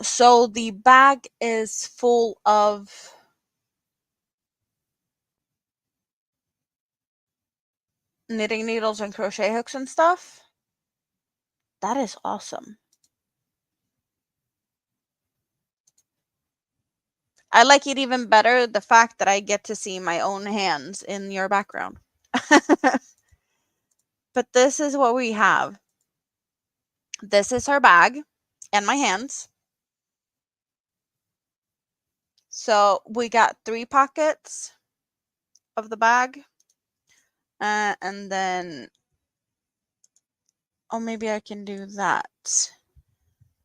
So the bag is full of knitting needles and crochet hooks and stuff. That is awesome. I like it even better the fact that I get to see my own hands in your background. But this is what we have. This is her bag and my hands. So we got 3 pockets of the bag. And then, oh, maybe I can do that.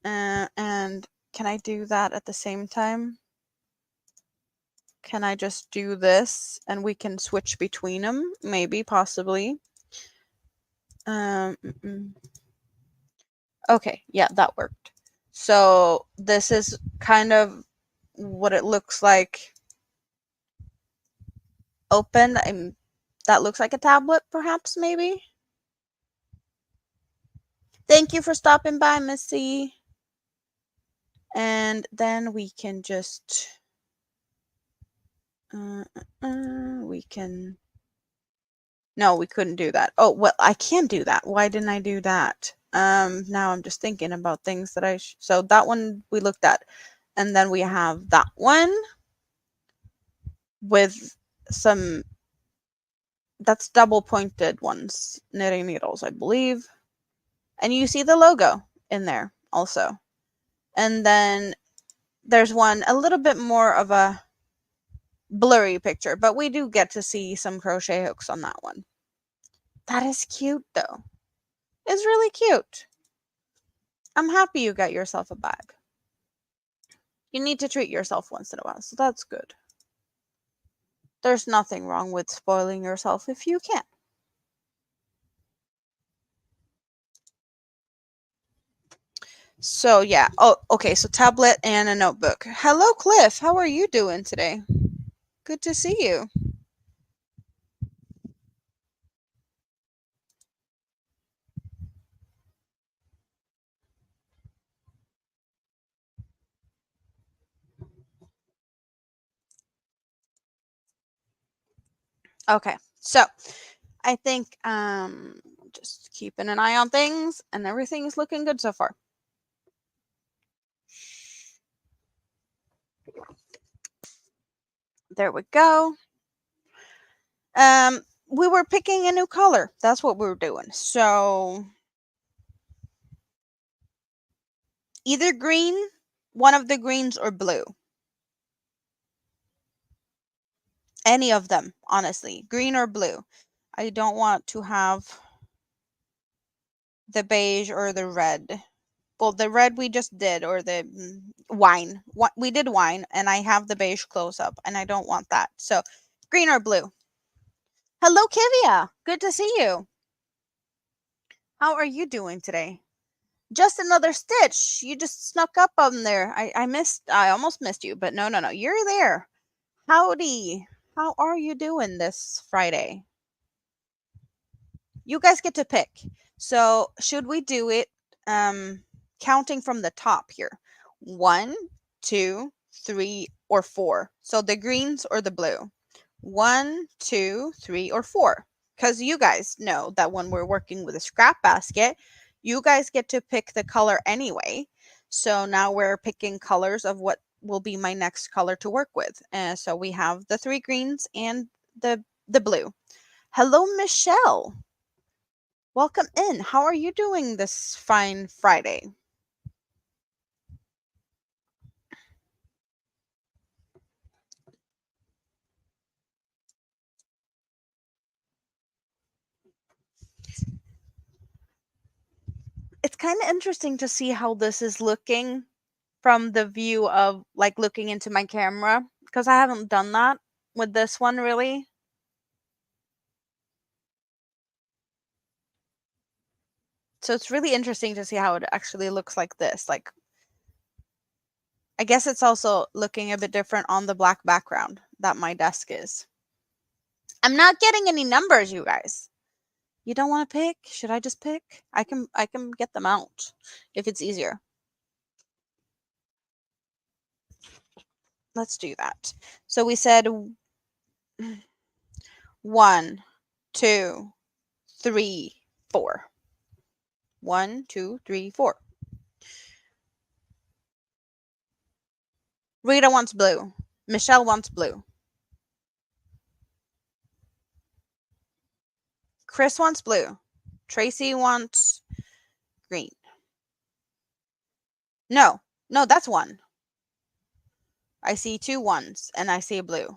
And can I do that at the same time? Can I just do this and we can switch between them? Maybe, possibly. Okay, yeah, that worked. So this is kind of what it looks like open. That looks like a tablet, perhaps, maybe. Thank you for stopping by, Missy. And then we can just we can. No, we couldn't do that. Oh, well, I can do that. Why didn't I do that? Now I'm just thinking about things that so that one we looked at. And then we have that one with some, that's double pointed ones, knitting needles, I believe. And you see the logo in there also. And then there's one a little bit more of a blurry picture, but we do get to see some crochet hooks on that one. That is cute though. It's really cute. I'm happy you got yourself a bag. You need to treat yourself once in a while, so that's good. There's nothing wrong with spoiling yourself if you can. So yeah. Oh, okay. So tablet and a notebook. Hello, Cliff. How are you doing today? Good to see you. Okay. So I think just keeping an eye on things and everything is looking good so far. There we go. We were picking a new color. That's what we were doing. So either green, one of the greens, or blue. Any of them, honestly. Green or blue. I don't want to have the beige or the red. Well, the red we just did, or the wine. We did wine, and I have the beige close up, and I don't want that. So green or blue. Hello, Kivia. Good to see you. How are you doing today? Just another stitch. You just snuck up on there. I almost missed you, but no. You're there. Howdy. How are you doing this Friday? You guys get to pick. So should we do it counting from the top here? 1, 2, 3, or 4. So the greens or the blue. 1, 2, 3, or 4. Because you guys know that when we're working with a scrap basket, you guys get to pick the color anyway. So now we're picking colors of what will be my next color to work with. So we have the 3 greens and the blue. Hello, Michelle. Welcome in. How are you doing this fine Friday? It's kind of interesting to see how this is looking from the view of like looking into my camera because I haven't done that with this one really. So it's really interesting to see how it actually looks like this. Like, I guess it's also looking a bit different on the black background that my desk is. I'm not getting any numbers, you guys. You don't want to pick? Should I just pick? I can get them out if it's easier. Let's do that. So we said 1, 2, 3, 4. 1, 2, 3, 4. Rita wants blue. Michelle wants blue. Chris wants blue. Tracy wants green. No, no, that's 1. I see 2 ones and I see blue.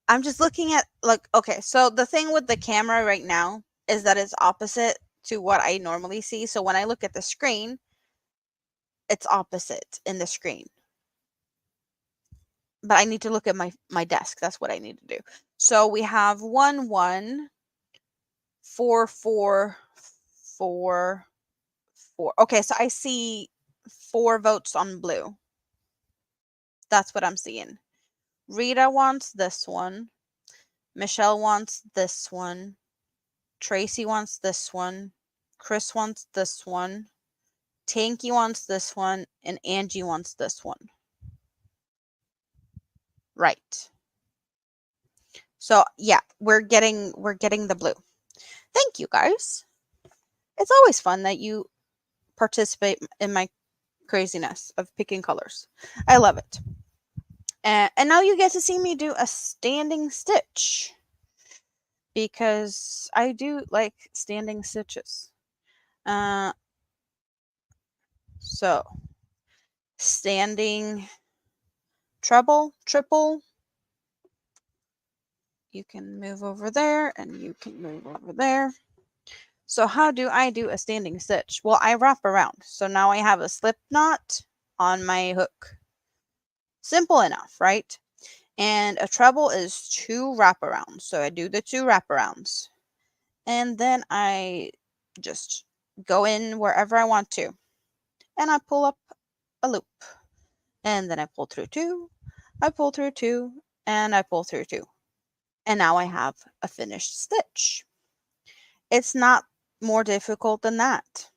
I'm just looking at, like, okay, so the thing with the camera right now is that it's opposite to what I normally see. So when I look at the screen, it's opposite in the screen. But I need to look at my desk. That's what I need to do. So we have 1, 1, 4, 4, 4, 4. Okay, so I see 4 votes on blue. That's what I'm seeing. Rita wants this one. Michelle wants this one. Tracy wants this one. Chris wants this one. Tanky wants this one. And Angie wants this one. Right. So yeah, we're getting the blue. Thank you guys. It's always fun that you participate in my craziness of picking colors. I love it. And now you get to see me do a standing stitch because I do like standing stitches. So standing treble, triple. You can move over there and you can move over there. So how do I do a standing stitch? Well, I wrap around. So now I have a slip knot on my hook. Simple enough, right? And a treble is 2 wraparounds. So I do the 2 wraparounds. And then I just go in wherever I want to. And I pull up a loop. And then I pull through 2. I pull through 2. And I pull through 2. And now I have a finished stitch. It's not more difficult than that.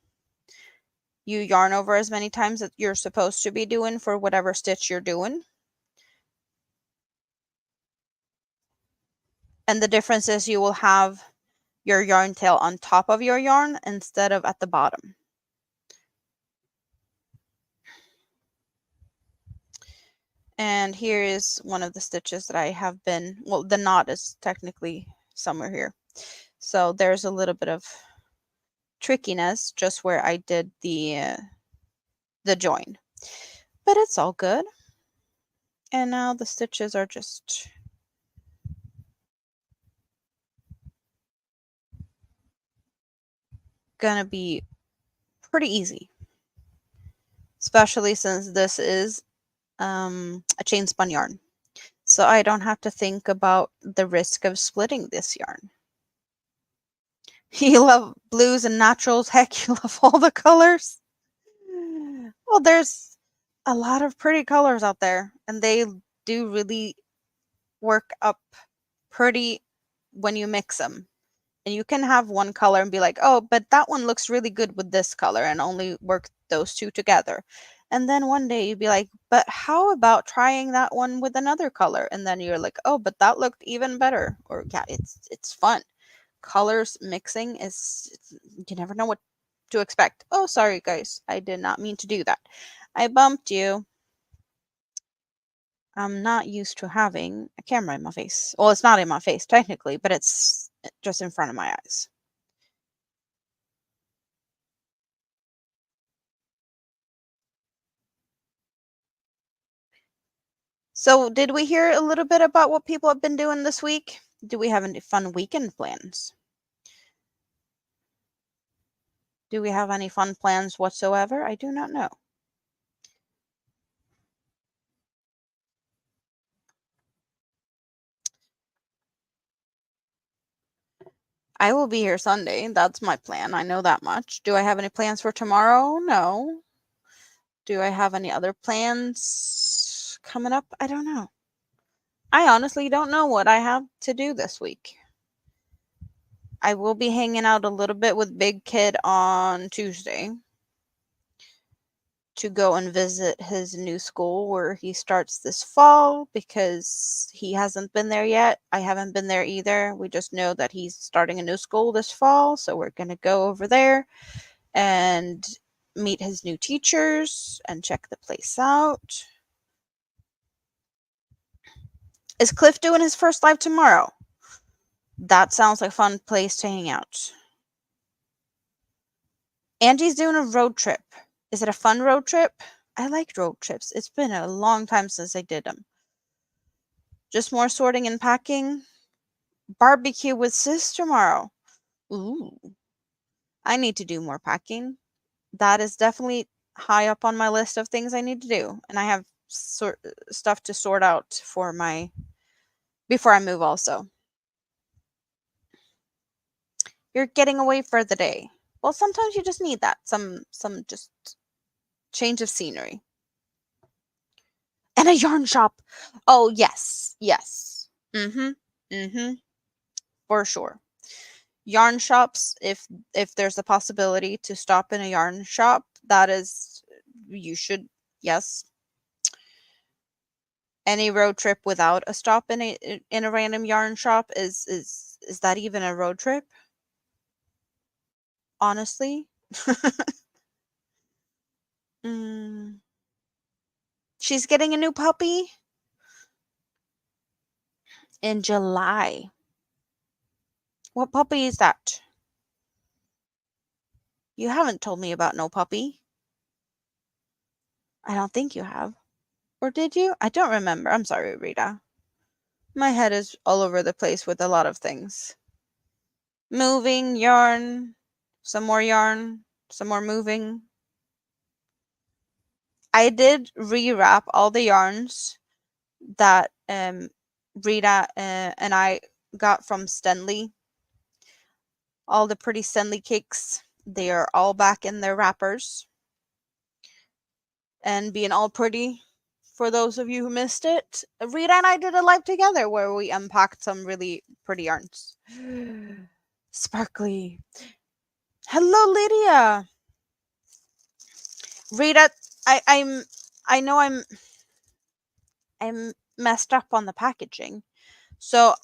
You yarn over as many times that you're supposed to be doing for whatever stitch you're doing. And the difference is you will have your yarn tail on top of your yarn instead of at the bottom. And here is one of the stitches that I have been, well, the knot is technically somewhere here. So there's a little bit of trickiness just where I did the join. But it's all good. And now the stitches are just gonna be pretty easy. Especially since this is a chain spun yarn. So I don't have to think about the risk of splitting this yarn. You love blues and naturals. Heck, you love all the colors. Well, there's a lot of pretty colors out there, and they do really work up pretty when you mix them. And you can have one color and be like, oh, but that one looks really good with this color, and only work those two together. And then one day you'd be like, but how about trying that one with another color? And then you're like, oh, but that looked even better. Or yeah, it's fun. Colors mixing is, you never know what to expect. Oh, sorry guys, I did not mean to do that. I bumped you. I'm not used to having a camera in my face. Well, it's not in my face technically, but it's just in front of my eyes. So, did we hear a little bit about what people have been doing this week? Do we have any fun weekend plans? Do we have any fun plans whatsoever? I do not know. I will be here Sunday. That's my plan. I know that much. Do I have any plans for tomorrow? No. Do I have any other plans coming up? I don't know. I honestly don't know what I have to do this week. I will be hanging out a little bit with Big Kid on Tuesday to go and visit his new school where he starts this fall because he hasn't been there yet. I haven't been there either. We just know that he's starting a new school this fall, so we're going to go over there and meet his new teachers and check the place out. Is Cliff doing his first live tomorrow? That sounds like a fun place to hang out. Angie's doing a road trip. Is it a fun road trip? I like road trips. It's been a long time since I did them. Just more sorting and packing. Barbecue with sis tomorrow. Ooh. I need to do more packing. That is definitely high up on my list of things I need to do. And I have stuff to sort out for my before I move also. You're getting away for the day. Well, sometimes you just need that. Some just change of scenery. And a yarn shop. Oh, yes. Yes. Mhm. Mhm. For sure. Yarn shops, if there's a possibility to stop in a yarn shop, that is, you should, yes. Any road trip without a stop in a random yarn shop is that even a road trip? Honestly? Mm. She's getting a new puppy in July. What puppy is that? You haven't told me about no puppy. I don't think you have. Or did you? I don't remember. I'm sorry, Rita. My head is all over the place with a lot of things. Moving, yarn, some more moving. I did rewrap all the yarns that Rita and I got from Stenley. All the pretty Stenley cakes, they are all back in their wrappers and being all pretty. For those of you who missed it, Rita and I did a live together where we unpacked some really pretty yarns. Sparkly. Hello, Lydia. Rita, I'm I know I'm messed up on the packaging. So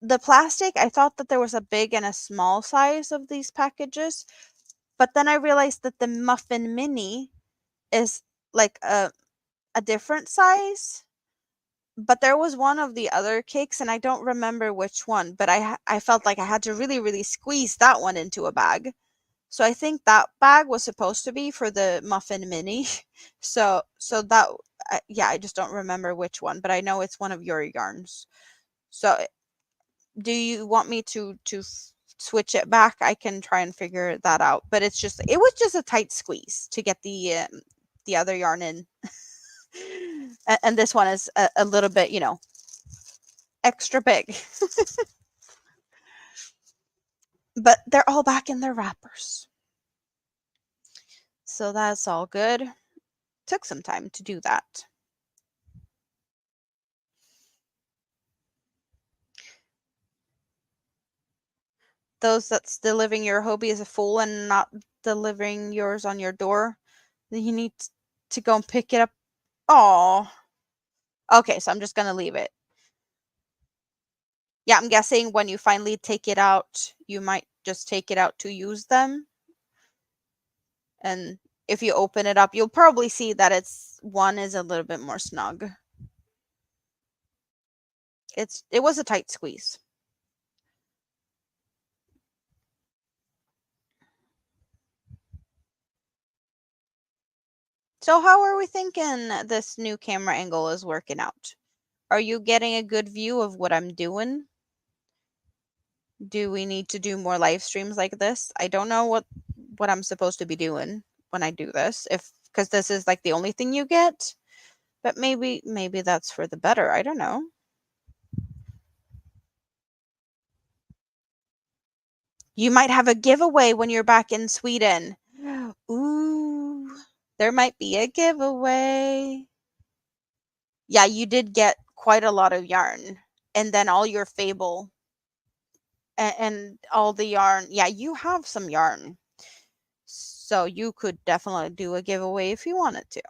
the plastic, I thought that there was a big and a small size of these packages, but then I realized that the muffin mini is like a different size. But there was one of the other cakes and I don't remember which one, but I felt like I had to really squeeze that one into a bag. So I think that bag was supposed to be for the muffin mini. So that yeah, I just don't remember which one, but I know it's one of your yarns. So do you want me to switch it back? I can try and figure that out. But it was just a tight squeeze to get the other yarn in. And this one is a little bit, extra big. But they're all back in their wrappers. So that's all good. Took some time to do that. those that's delivering your hobie is a fool and not delivering yours on your door, then you need to go and pick it up. Oh, okay, so I'm just gonna leave it. Yeah, I'm guessing when you finally take it out, you might just take it out to use them. And if you open it up, you'll probably see that one is a little bit more snug. It was a tight squeeze. So how are we thinking this new camera angle is working out? Are you getting a good view of what I'm doing? Do we need to do more live streams like this? I don't know what I'm supposed to be doing when I do this, if because this is like the only thing you get, but maybe that's for the better. I don't know. You might have a giveaway when you're back in Sweden. Ooh, there might be a giveaway. Yeah, you did get quite a lot of yarn, and then all your fable and all the yarn. Yeah, you have some yarn. So you could definitely do a giveaway if you wanted to.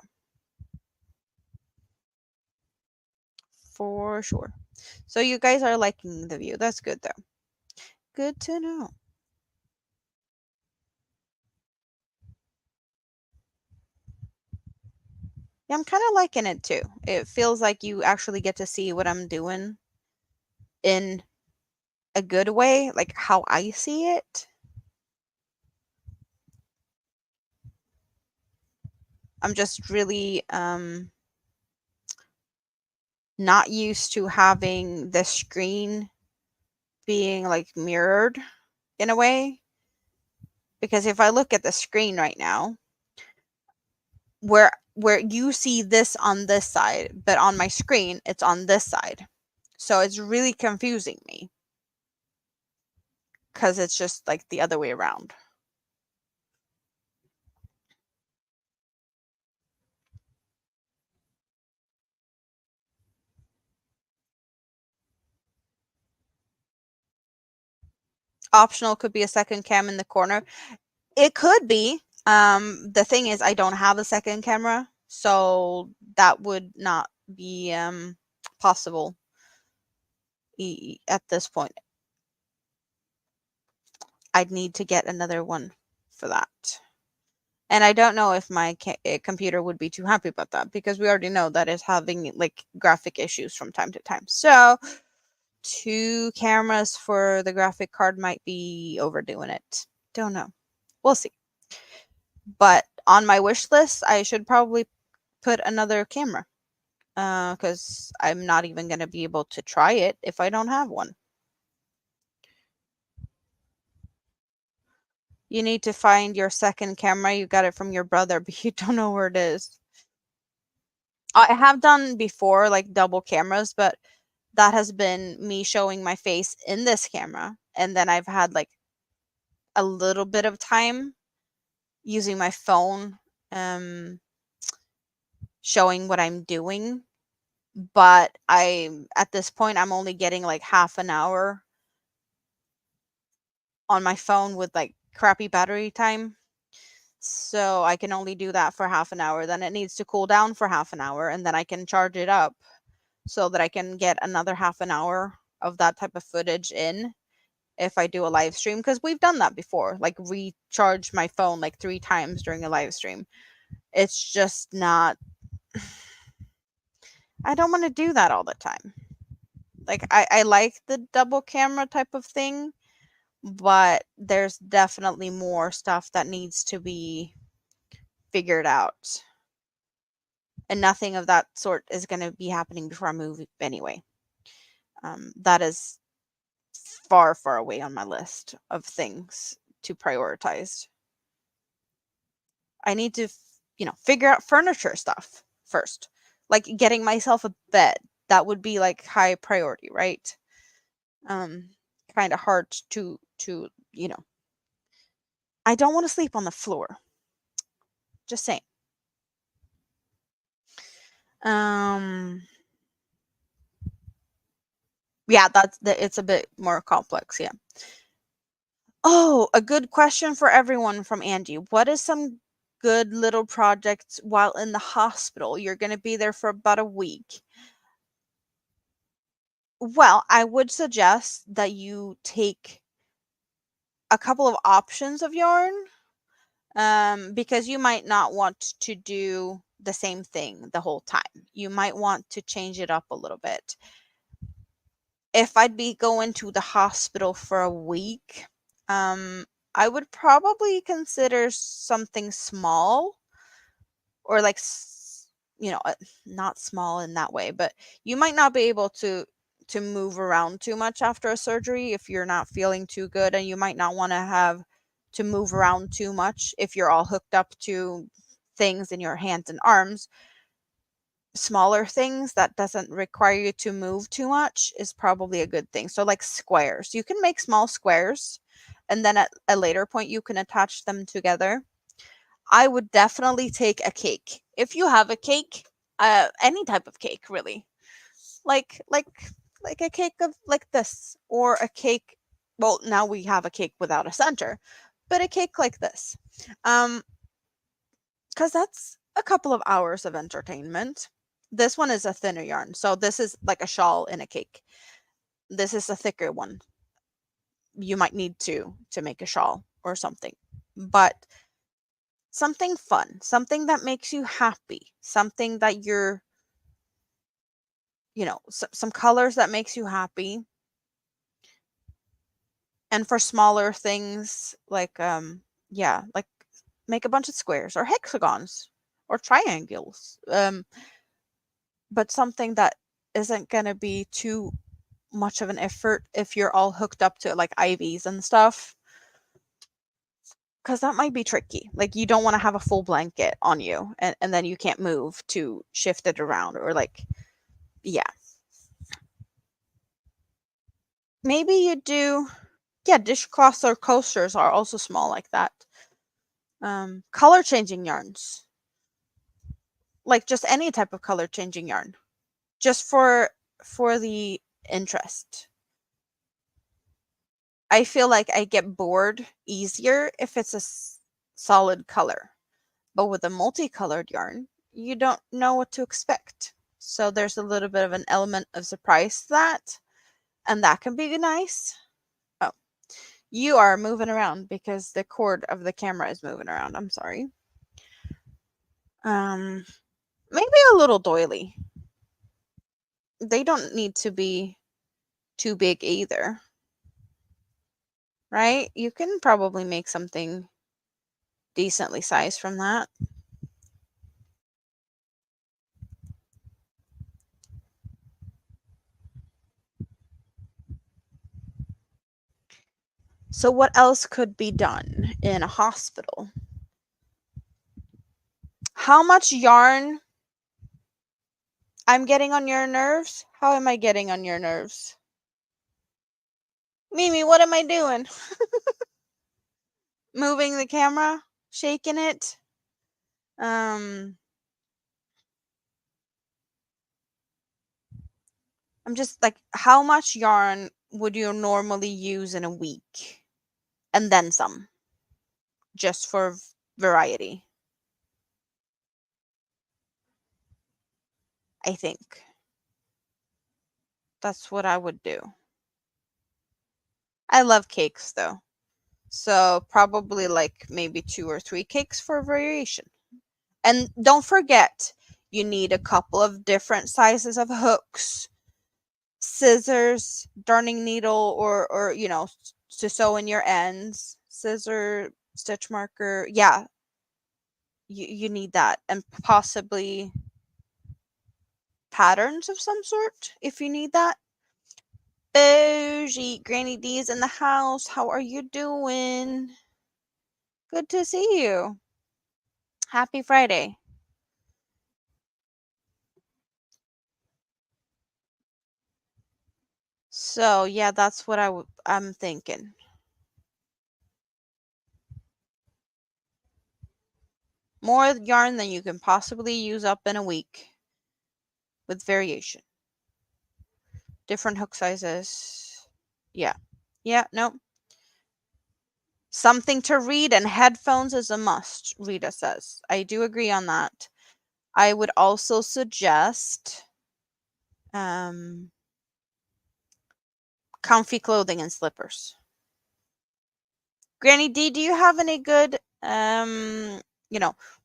For sure. So you guys are liking the view. That's good though. Good to know. Yeah, I'm kind of liking it too. It feels like you actually get to see what I'm doing in a good way, like how I see it. I'm just really not used to having the screen being like mirrored in a way, because if I look at the screen right now, where you see this on this side, but on my screen it's on this side. So it's really confusing me because it's just like the other way around. Optional could be a second cam in the corner. It could be. The thing is I don't have a second camera, so that would not be possible at this point. I'd need to get another one for that. And I don't know if my computer would be too happy about that, because we already know that it's having like graphic issues from time to time. So 2 cameras for the graphic card might be overdoing it. Don't know. We'll see. But on my wish list, I should probably put another camera, because I'm not even going to be able to try it if I don't have one. You need to find your second camera. You got it from your brother, but you don't know where it is. I have done before, like double cameras, but that has been me showing my face in this camera. And then I've had like a little bit of time using my phone, showing what I'm doing. But at this point, I'm only getting like half an hour on my phone with like crappy battery time. So I can only do that for half an hour. Then it needs to cool down for half an hour, and then I can charge it up so that I can get another half an hour of that type of footage in if I do a live stream, because we've done that before, like recharge my phone like 3 times during a live stream. It's just not, I don't want to do that all the time. Like I like the double camera type of thing, but there's definitely more stuff that needs to be figured out. And nothing of that sort is going to be happening before I move anyway. That is far, far away on my list of things to prioritize. I need to, figure out furniture stuff first. Like getting myself a bed. That would be like high priority, right? Um, kind of hard to. I don't want to sleep on the floor. Just saying. Um, yeah, it's a bit more complex, yeah. Oh, a good question for everyone from Andy. What is some good little projects while in the hospital? You're going to be there for about a week. Well, I would suggest that you take a couple of options of yarn, because you might not want to do the same thing the whole time. You might want to change it up a little bit. If I'd be going to the hospital for a week, um, I would probably consider something small, or like, not small in that way, but you might not be able to move around too much after a surgery if you're not feeling too good, and you might not want to have to move around too much if you're all hooked up to things in your hands and arms. Smaller things that doesn't require you to move too much is probably a good thing. So like squares, you can make small squares, and then at a later point you can attach them together. I would definitely take a cake. If you have a cake, any type of cake really. Like like like a cake of like this, or a cake, well, now we have a cake without a center, but a cake like this. Um cuz that's a couple of hours of entertainment. This one is a thinner yarn. So this is like a shawl in a cake. This is a thicker one. You might need to make a shawl or something. But something fun, something that makes you happy, something that you're, some colors that makes you happy. And for smaller things, like, yeah, like make a bunch of squares or hexagons or triangles. But something that isn't going to be too much of an effort if you're all hooked up to like IVs and stuff, because that might be tricky. Like, you don't want to have a full blanket on you, and then you can't move to shift it around, or like, yeah. Maybe you do, yeah, dishcloths or coasters are also small like that. Color changing yarns, like just any type of color changing yarn, just for the interest. I feel like I get bored easier if it's a solid color, but with a multicolored yarn, you don't know what to expect. So there's a little bit of an element of surprise to that, and that can be nice. Oh, you are moving around because the cord of the camera is moving around. I'm sorry. Um, Maybe a little doily. They don't need to be too big either, right? You can probably make something decently sized from that. So what else could be done in a hospital? How much yarn I'm getting on your nerves? How am I getting on your nerves? Mimi, what am I doing? Moving the camera? Shaking it? Um, I'm just like, how much yarn would you normally use in a week? And then some, just for variety, I think. That's what I would do. I love cakes though. So probably like maybe 2 or 3 cakes for variation. And don't forget, you need a couple of different sizes of hooks, scissors, darning needle, or to sew in your ends, scissor, stitch marker. Yeah, you need that, and possibly patterns of some sort if you need that. Bougie, Granny D is in the house. How are you doing? Good to see you. Happy Friday. So yeah, that's what I'm thinking. More yarn than you can possibly use up in a week, with variation. Different hook sizes. Yeah. Yeah, no. Something to read, and headphones is a must, Rita says. I do agree on that. I would also suggest comfy clothing and slippers. Granny D, do you have any good,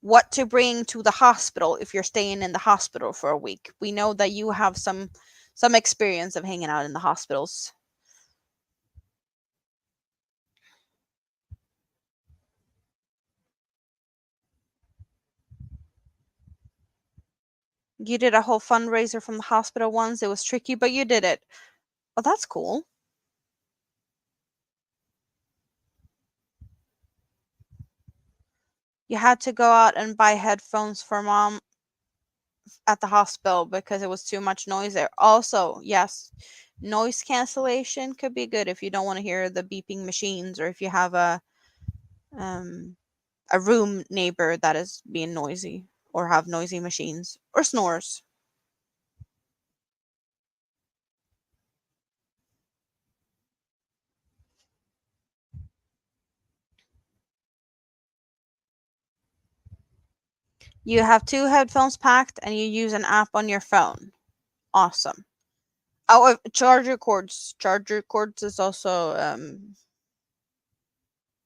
what to bring to the hospital if you're staying in the hospital for a week? We know that you have some experience of hanging out in the hospitals. You did a whole fundraiser from the hospital once. It was tricky, but you did it. Oh, that's cool. You had to go out and buy headphones for mom at the hospital because it was too much noise there. Also, yes, noise cancellation could be good if you don't want to hear the beeping machines, or if you have um a room neighbor that is being noisy, or have noisy machines or snores. You have two headphones packed and you use an app on your phone. Awesome. Oh, charger cords. Charger cords is also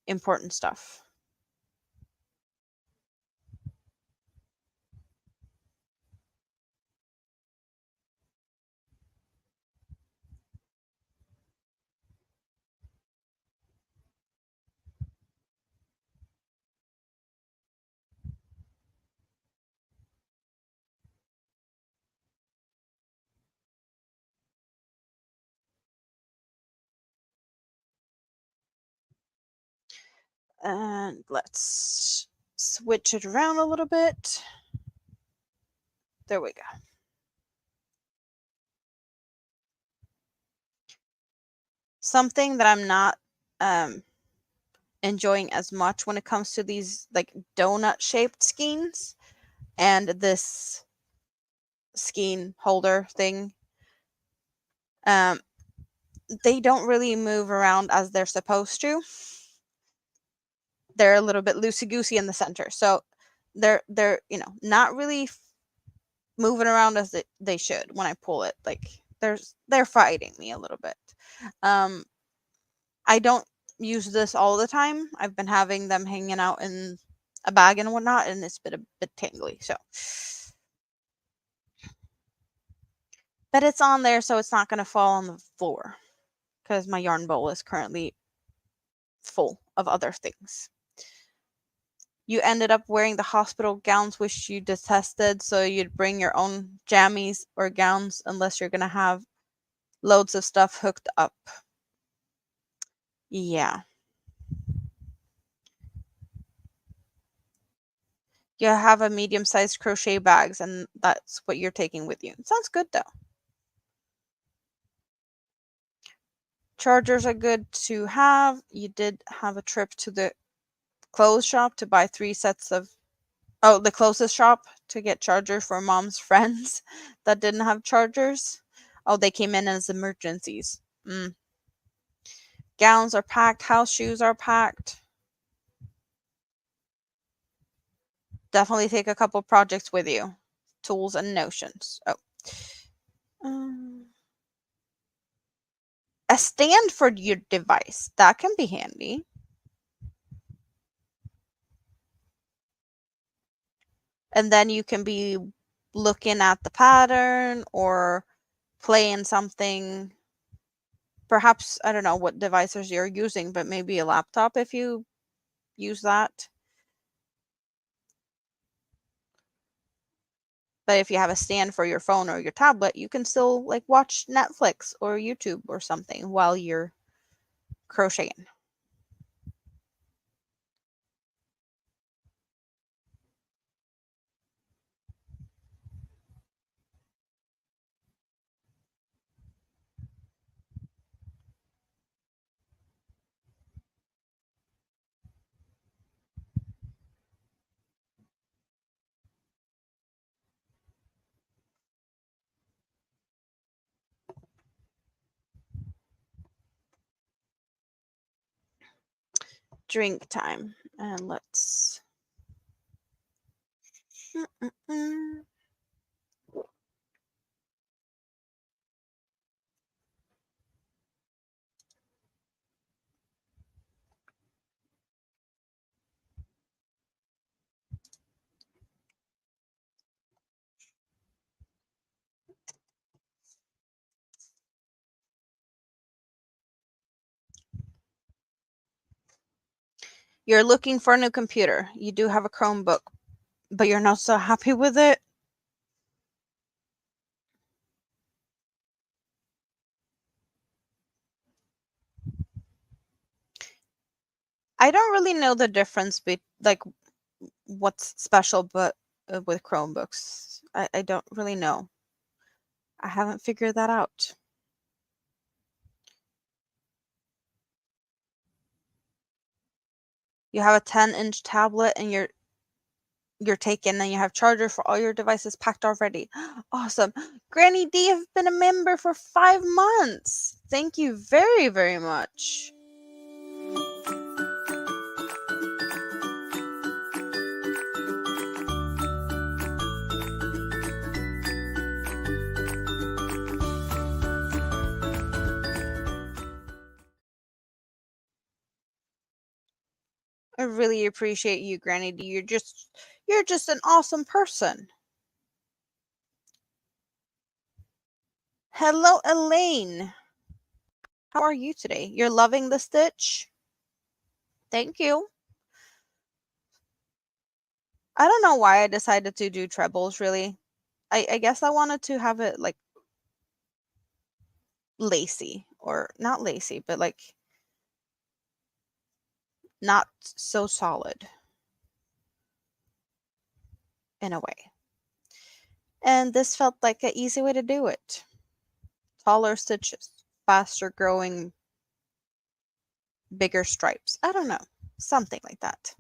important stuff. And let's switch it around a little bit. There we go. Something that I'm not enjoying as much when it comes to these like donut shaped skeins and this skein holder thing. Um, they don't really move around as they're supposed to. They're a little bit loosey goosey in the center, so they're not really moving around as they should when I pull it. Like they're fighting me a little bit. Um, I don't use this all the time. I've been having them hanging out in a bag and whatnot, and it's been a bit tangly. So, but it's on there, so it's not going to fall on the floor because my yarn bowl is currently full of other things. You ended up wearing the hospital gowns which you detested, so you'd bring your own jammies or gowns unless you're going to have loads of stuff hooked up. Yeah. You have a medium-sized crochet bags, and that's what you're taking with you. It sounds good though. Chargers are good to have. You did have a trip to the clothes shop to buy 3 sets of the closest shop to get chargers for mom's friends that didn't have chargers. Oh, they came in as emergencies. Gowns are packed, house shoes are packed. Definitely take a couple projects with you. Tools and notions. Oh. A stand for your device. That can be handy. And then you can be looking at the pattern or playing something. Perhaps, I don't know what devices you're using, but maybe a laptop if you use that. But if you have a stand for your phone or your tablet, you can still like watch Netflix or YouTube or something while you're crocheting. drink time. And let's... You're looking for a new computer. You do have a Chromebook, but you're not so happy with it? I don't really know the difference like what's special but with Chromebooks. I don't really know. I haven't figured that out. You have a 10-inch tablet and you're taken and you have charger for all your devices packed already. Awesome. Granny D, have been a member for 5 months. Thank you very, very much. I really appreciate you, Granny D. You're just an awesome person. Hello, Elaine. How are you today? You're loving the stitch? Thank you. I don't know why I decided to do trebles, really. I guess I wanted to have it, like, lacy. Or not lacy, but, like, not so solid. In a way. And this felt like an easy way to do it. Taller stitches, faster growing, bigger stripes. I don't know. Something like that.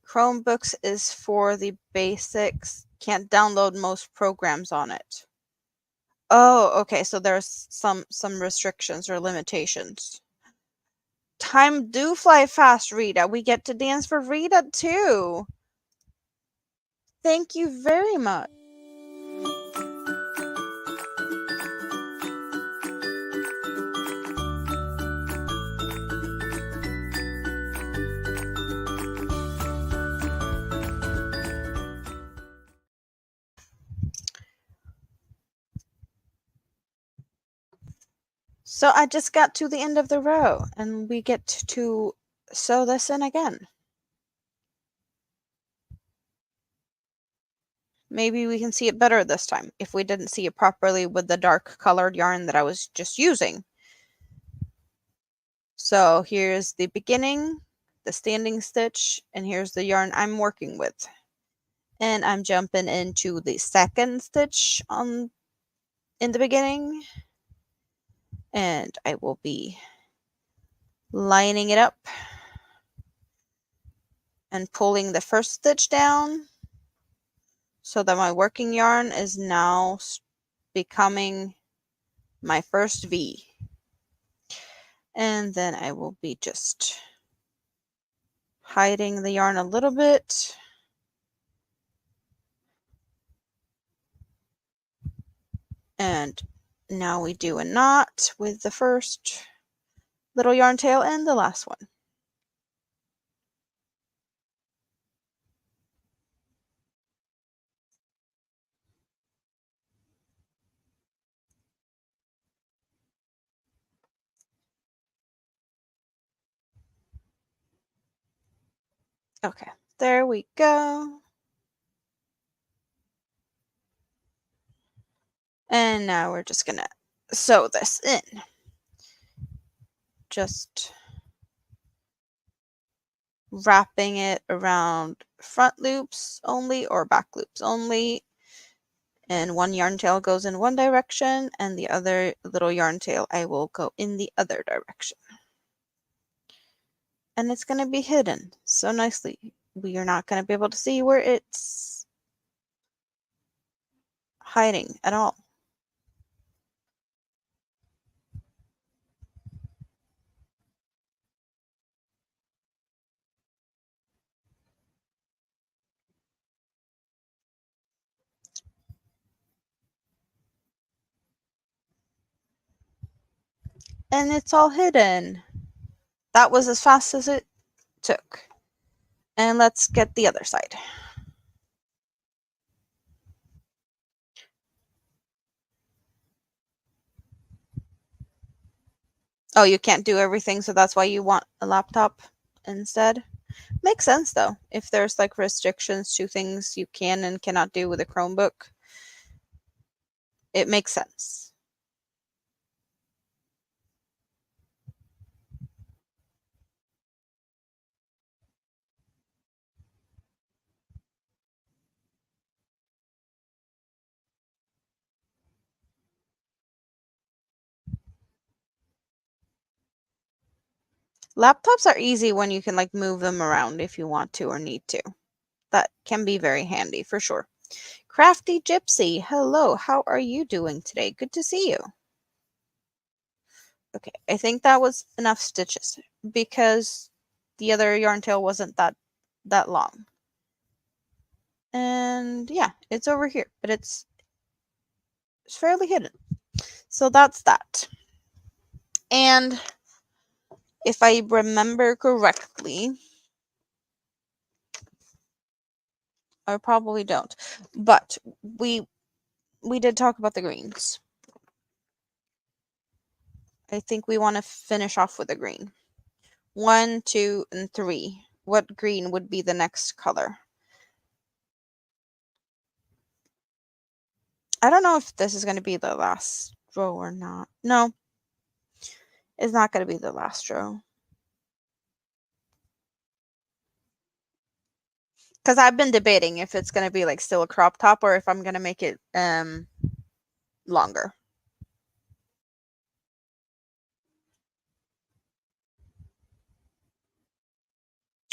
Chromebooks is for the basics. Can't download most programs on it. Oh, okay. So there's some restrictions or limitations. Time do fly fast, Rita. We get to dance for Rita too. Thank you very much. So I just got to the end of the row and we get to sew this in again. Maybe we can see it better this time if we didn't see it properly with the dark colored yarn that I was just using. So here's the beginning, the standing stitch, and here's the yarn I'm working with. And I'm jumping into the second stitch in the beginning. And I will be lining it up and pulling the first stitch down so that my working yarn is now becoming my first V. And then I will be just hiding the yarn a little bit. And now we do a knot with the first little yarn tail and the last one. Okay, there we go. And now we're just gonna sew this in. Just wrapping it around front loops only or back loops only. And one yarn tail goes in one direction and the other little yarn tail I will go in the other direction. And it's going to be hidden so nicely. We are not going to be able to see where it's hiding at all. And it's all hidden. That was as fast as it took. And let's get the other side. Oh, you can't do everything, so that's why you want a laptop instead? Makes sense though. If there's like restrictions to things you can and cannot do with a Chromebook, it makes sense. Laptops are easy when you can like move them around if you want to or need to. That can be very handy for sure. Crafty Gypsy, hello, how are you doing today? Good to see you. Okay, I think that was enough stitches because the other yarn tail wasn't that long. And yeah, it's over here, but it's fairly hidden. So that's that. And if I remember correctly, I probably don't, but we did talk about the greens. I think we want to finish off with a green. 1, 2, and 3. What green would be the next color? I don't know if this is going to be the last row or not. No, it's not going to be the last row. Because I've been debating if it's going to be like still a crop top or if I'm going to make it longer.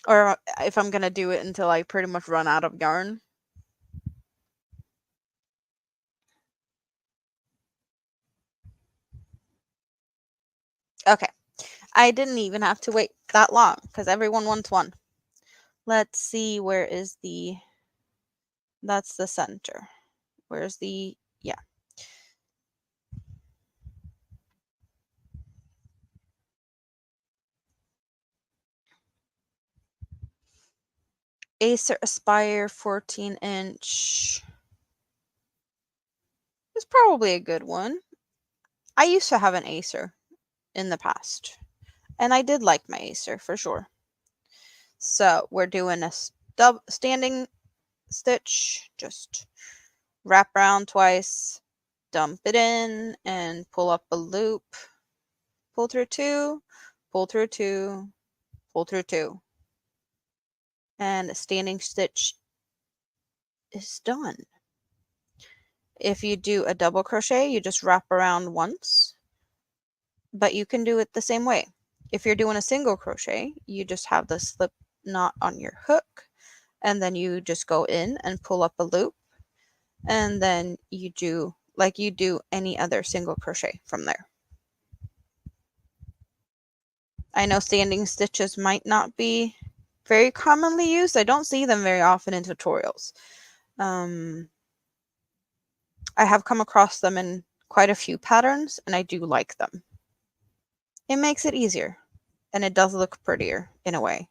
Or if I'm going to do it until I pretty much run out of yarn. Okay. I didn't even have to wait that long because everyone wants one. Let's see, where is the... That's the center. Where's the... Yeah. Acer Aspire 14-inch. It's probably a good one. I used to have an Acer in the past, and I did like my Acer for sure. So we're doing a standing stitch, just wrap around twice, dump it in, and pull up a loop, pull through two, pull through two, pull through two, and a standing stitch is done. If you do a double crochet, you just wrap around once, but you can do it the same way. If you're doing a single crochet, you just have the slip knot on your hook, and then you just go in and pull up a loop, and then you do like you do any other single crochet from there. I know standing stitches might not be very commonly used. I don't see them very often in tutorials. I have come across them in quite a few patterns, and I do like them. It makes it easier, and it does look prettier in a way.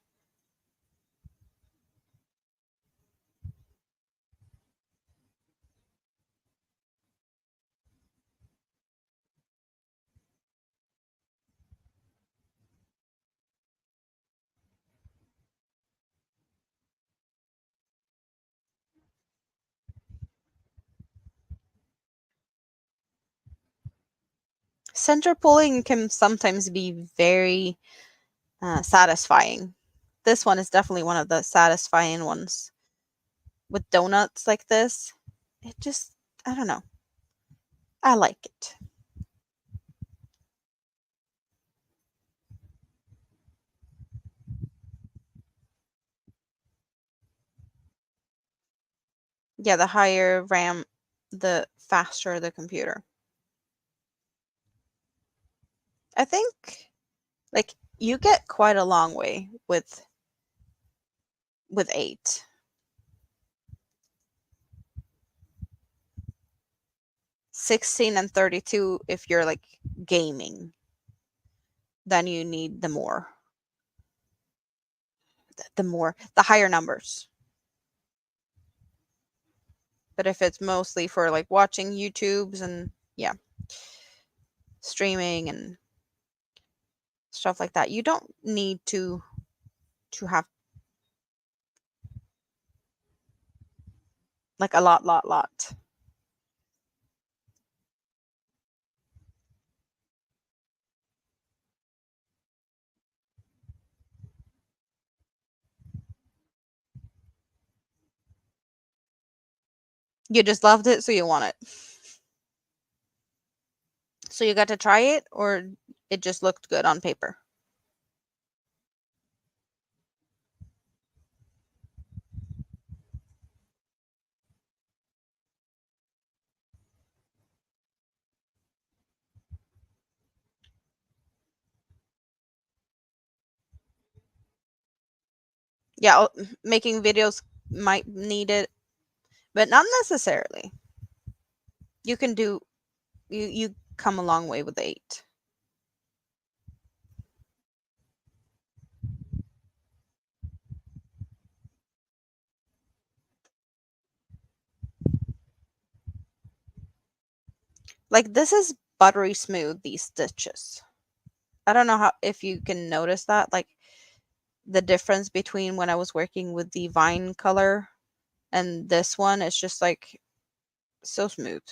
Center pulling can sometimes be very satisfying. This one is definitely one of the satisfying ones. With donuts like this, it just, I don't know. I like it. Yeah, the higher RAM, the faster the computer. I think like you get quite a long way with 8. 16 and 32 if you're like gaming. then you need the higher numbers. But if it's mostly for like watching YouTubes and yeah, streaming and stuff like that, you don't need to have like a lot. You just loved it, so you want it. So you got to try it, or it just looked good on paper? Yeah, making videos might need it, but not necessarily. You can do you come a long way with 8. Like this is buttery smooth, these stitches. I don't know how if you can notice that, like the difference between when I was working with the vine color and this one. It's just like so smooth.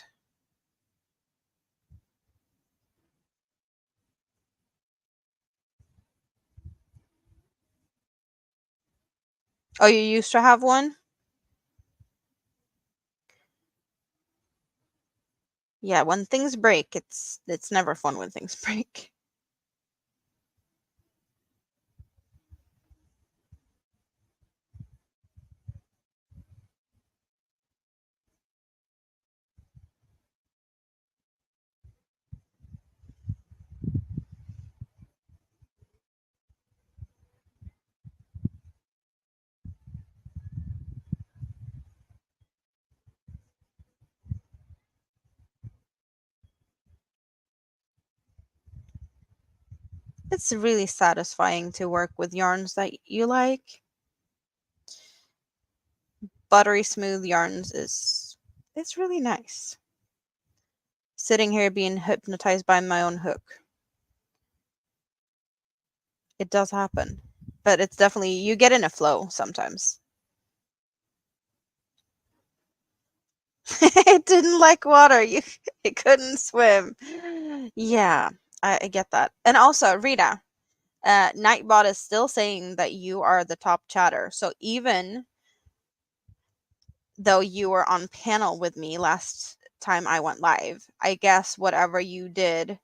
Oh, you used to have one? Yeah, when things break, it's never fun when things break. It's really satisfying to work with yarns that you like. Buttery smooth yarns is it's really nice. Sitting here being hypnotized by my own hook. It does happen. But it's definitely you get in a flow sometimes. It didn't like water. It couldn't swim. Yeah, I get that. And also, Rita, Nightbot is still saying that you are the top chatter. So even though you were on panel with me last time I went live, I guess whatever you did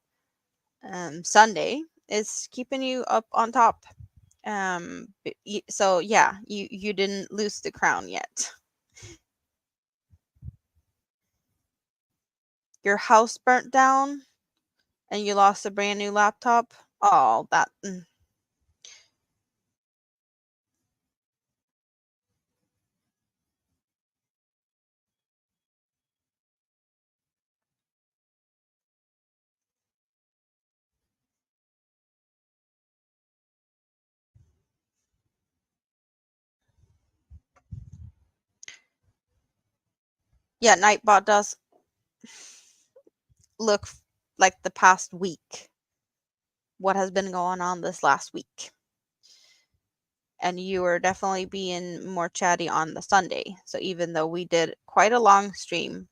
Sunday is keeping you up on top. So yeah, you didn't lose the crown yet. Your house burnt down and you lost a brand new laptop. Oh, that. Yeah, Nightbot does look like the past week. What has been going on this last week? And you were definitely being more chatty on the Sunday. So even though we did quite a long stream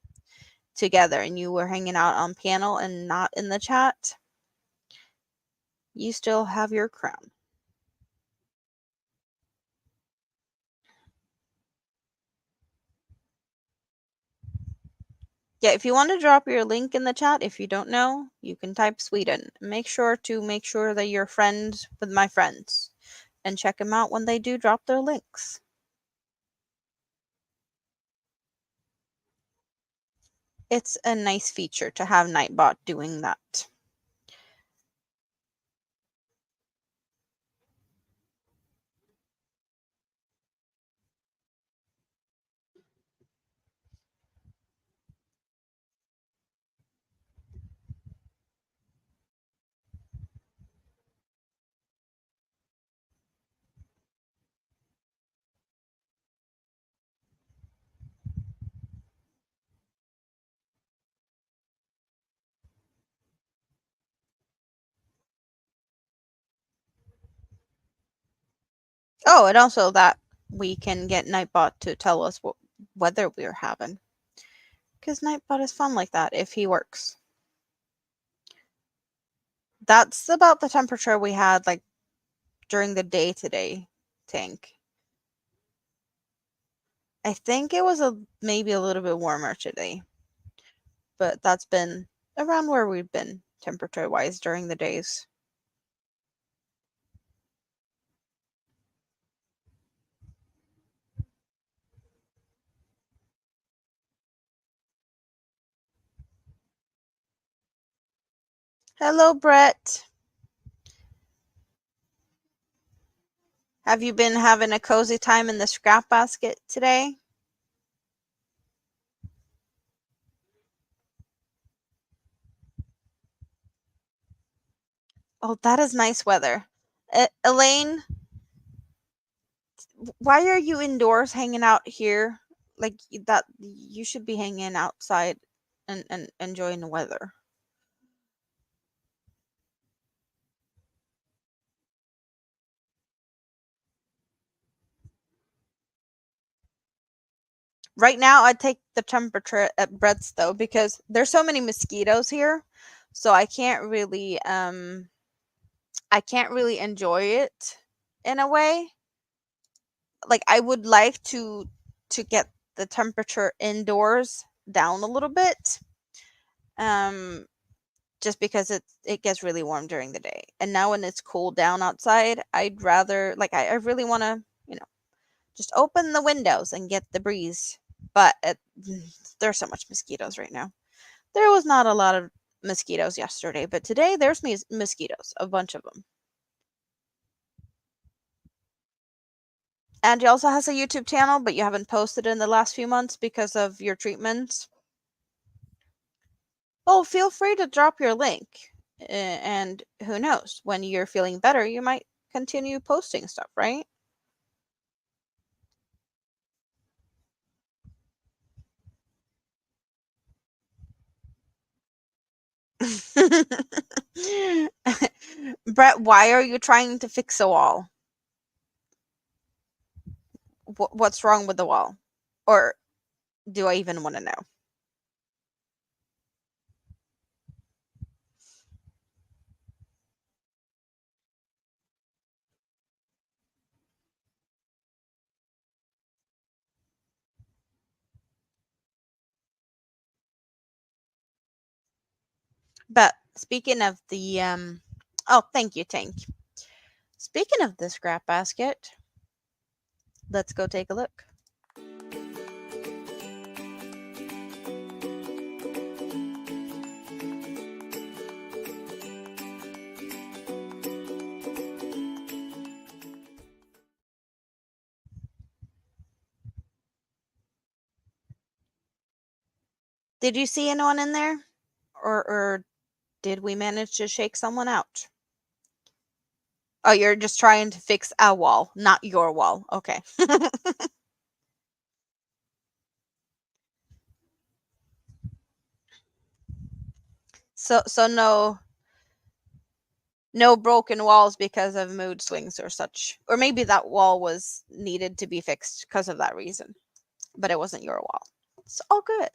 together and you were hanging out on panel and not in the chat, you still have your crown. Yeah, if you want to drop your link in the chat, if you don't know, you can type Sweden. Make sure that you're friends with my friends and check them out when they do drop their links. It's a nice feature to have Nightbot doing that. Oh, and also that we can get Nightbot to tell us what weather we're having. Because Nightbot is fun like that if he works. That's about the temperature we had like during the day today, Tank. I think it was maybe a little bit warmer today, but that's been around where we've been temperature wise during the days. Hello, Brett. Have you been having a cozy time in the scrap basket today? Oh, that is nice weather. Elaine, why are you indoors hanging out here? Like that, you should be hanging outside and enjoying the weather. Right now, I'd take the temperature at Brett's though because there's so many mosquitoes here, so I can't really enjoy it in a way. Like I would like to get the temperature indoors down a little bit. Um just because it gets really warm during the day. And now when it's cooled down outside, I'd rather like I really want to, just open the windows and get the breeze. But there's so much mosquitoes right now. There was not a lot of mosquitoes yesterday, but today there's mosquitoes, a bunch of them. And you also has a YouTube channel, but you haven't posted in the last few months because of your treatments. Oh, feel free to drop your link. And who knows, when you're feeling better, you might continue posting stuff, right? Brett, why are you trying to fix a wall? What's wrong with the wall? Or do I even want to know? But speaking of the oh, thank you, Tank. Speaking of the scrap basket, let's go take a look. Did you see anyone in there? Or did we manage to shake someone out? Oh, you're just trying to fix a wall, not your wall. Okay. So no broken walls because of mood swings or such. Or maybe that wall was needed to be fixed because of that reason, but it wasn't your wall. It's all good.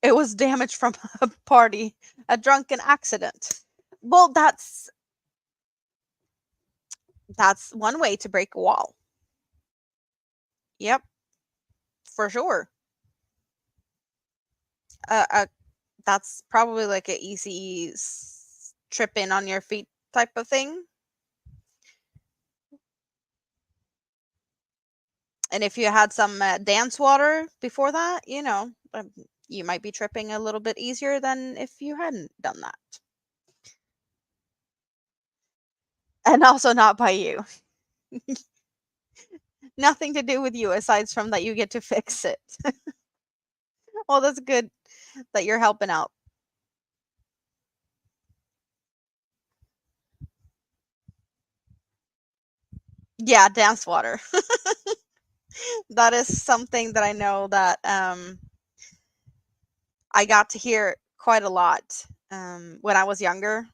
It was damage from a party, a drunken accident. Well, that's one way to break a wall. Yep, for sure. Uh, that's probably like a easy trip in on your feet type of thing. And if you had some dance water before that, you might be tripping a little bit easier than if you hadn't done that. And also not by you. Nothing to do with you aside from that you get to fix it. Well, that's good that you're helping out. Yeah, dance water. That is something that I know that I got to hear quite a lot when I was younger.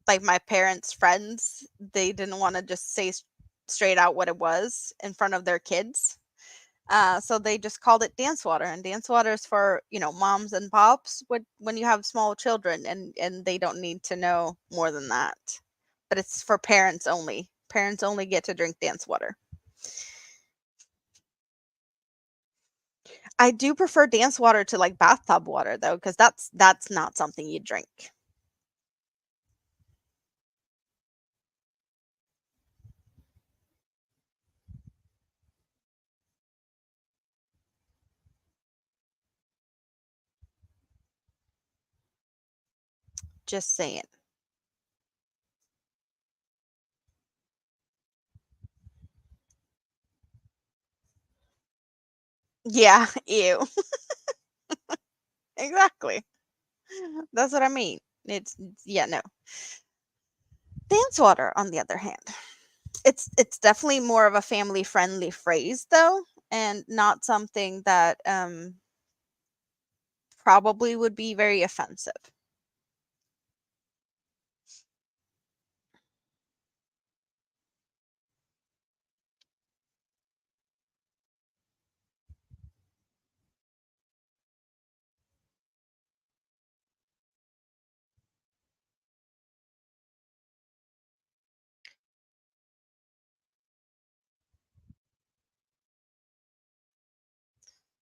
Like my parents' friends, they didn't want to just say straight out what it was in front of their kids. So they just called it dance water, and dance water is for moms and pops when you have small children, and they don't need to know more than that. But it's for parents only. Parents only get to drink dance water. I do prefer dance water to like bathtub water though, because that's not something you drink. Just saying. Yeah, ew. Exactly. That's what I mean. Yeah, no. Dance water, on the other hand, it's definitely more of a family friendly phrase though, and not something that probably would be very offensive.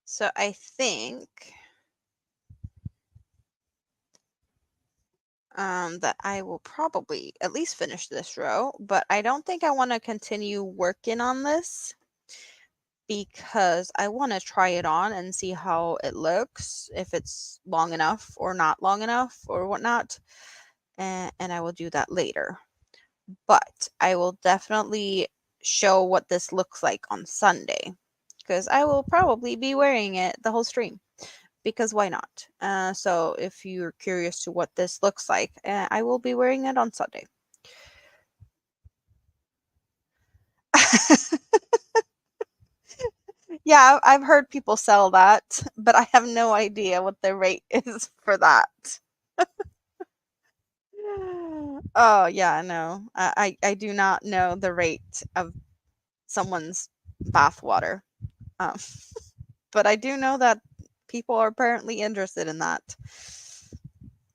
So I think that I will probably at least finish this row, but I don't think I want to continue working on this because I want to try it on and see how it looks, if it's long enough or not long enough or whatnot. And I will do that later. But I will definitely show what this looks like on Sunday because I will probably be wearing it the whole stream because why not? So if you're curious to what this looks like, I will be wearing it on Sunday. Yeah, I've heard people sell that, but I have no idea what the rate is for that. Oh yeah, no, I do not know the rate of someone's bath water, um, but I do know that people are apparently interested in that.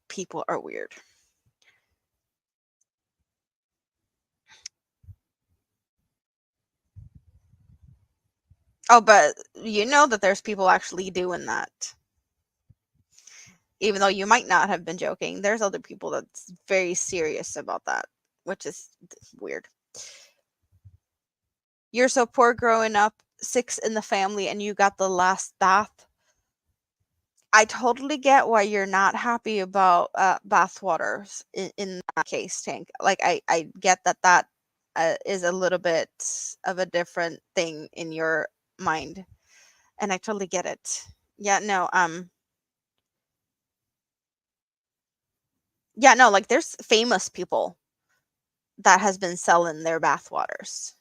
People are weird. Oh, but you know that there's people actually doing that. Even though you might not have been joking, there's other people that's very serious about that, which is weird. You're so poor growing up, six in the family, and you got the last bath. I totally get why you're not happy about bath waters in that case, Tank. Like I get that is a little bit of a different thing in your mind, and I totally get it. Yeah, no, yeah, no, like there's famous people that has been selling their bath waters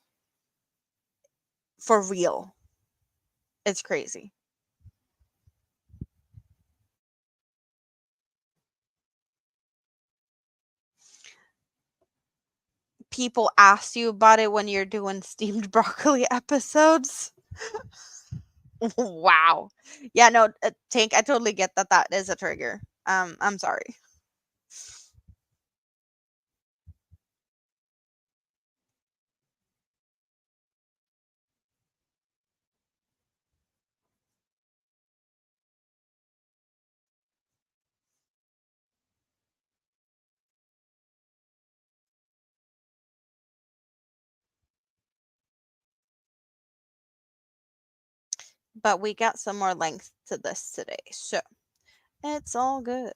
for real. It's crazy. People ask you about it when you're doing steamed broccoli episodes. Wow. Yeah, no, Tank, I totally get that that is a trigger. I'm sorry. But we got some more length to this today, so it's all good.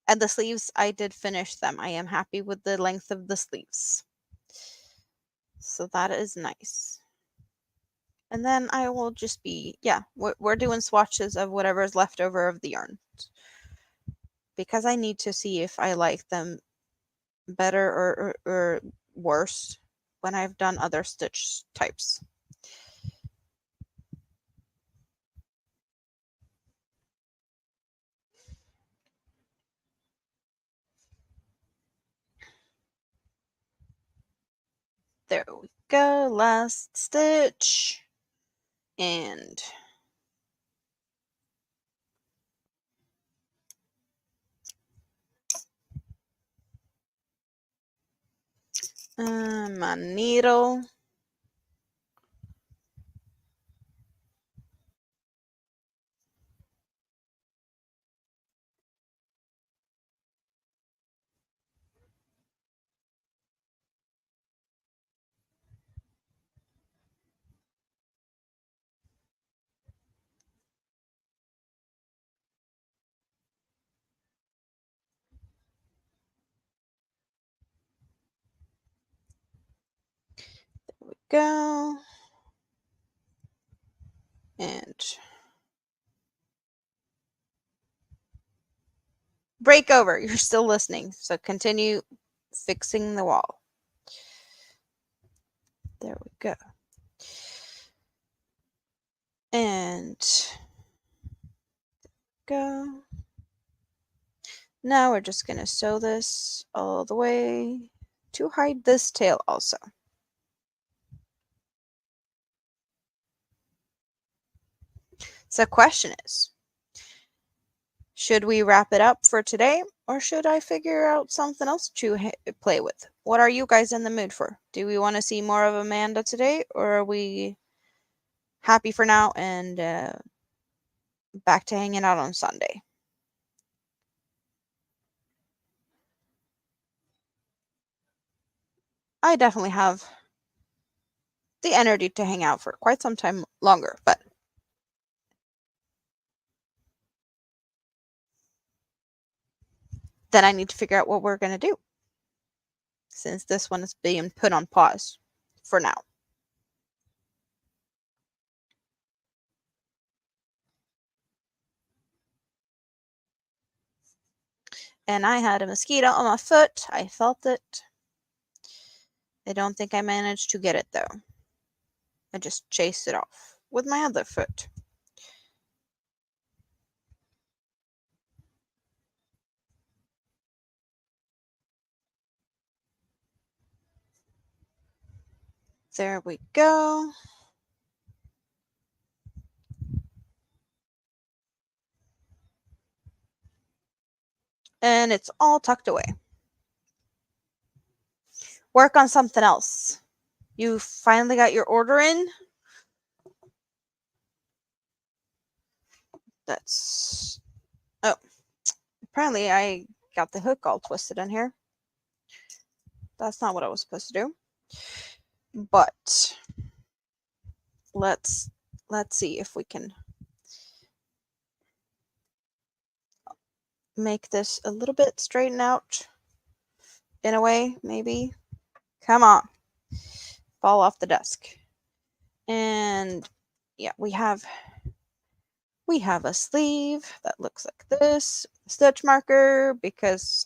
And the sleeves, I did finish them. I am happy with the length of the sleeves. So that is nice. And then I will just be, yeah, we're doing swatches of whatever is left over of the yarn because I need to see if I like them better or worse. when I've done other stitch types. There we go, last stitch, and my needle. There we go. And break over. You're still listening, so continue fixing the wall. There we go. And go. Now we're just going to sew this all the way to hide this tail also. So the question is, should we wrap it up for today, or should I figure out something else to play with? What are you guys in the mood for? Do we want to see more of Amanda today, or are we happy for now and back to hanging out on Sunday? I definitely have the energy to hang out for quite some time longer, but then I need to figure out what we're going to do, since this one is being put on pause for now. And I had a mosquito on my foot. I felt it. I don't think I managed to get it though. I just chased it off with my other foot. There we go. And it's all tucked away. Work on something else. You finally got your order in? That's... Oh. Apparently I got the hook all twisted in here. That's not what I was supposed to do. But let's see if we can make this a little bit straighten out in a way, maybe. Come on. Fall off the desk. And yeah, we have a sleeve that looks like this, stitch marker, because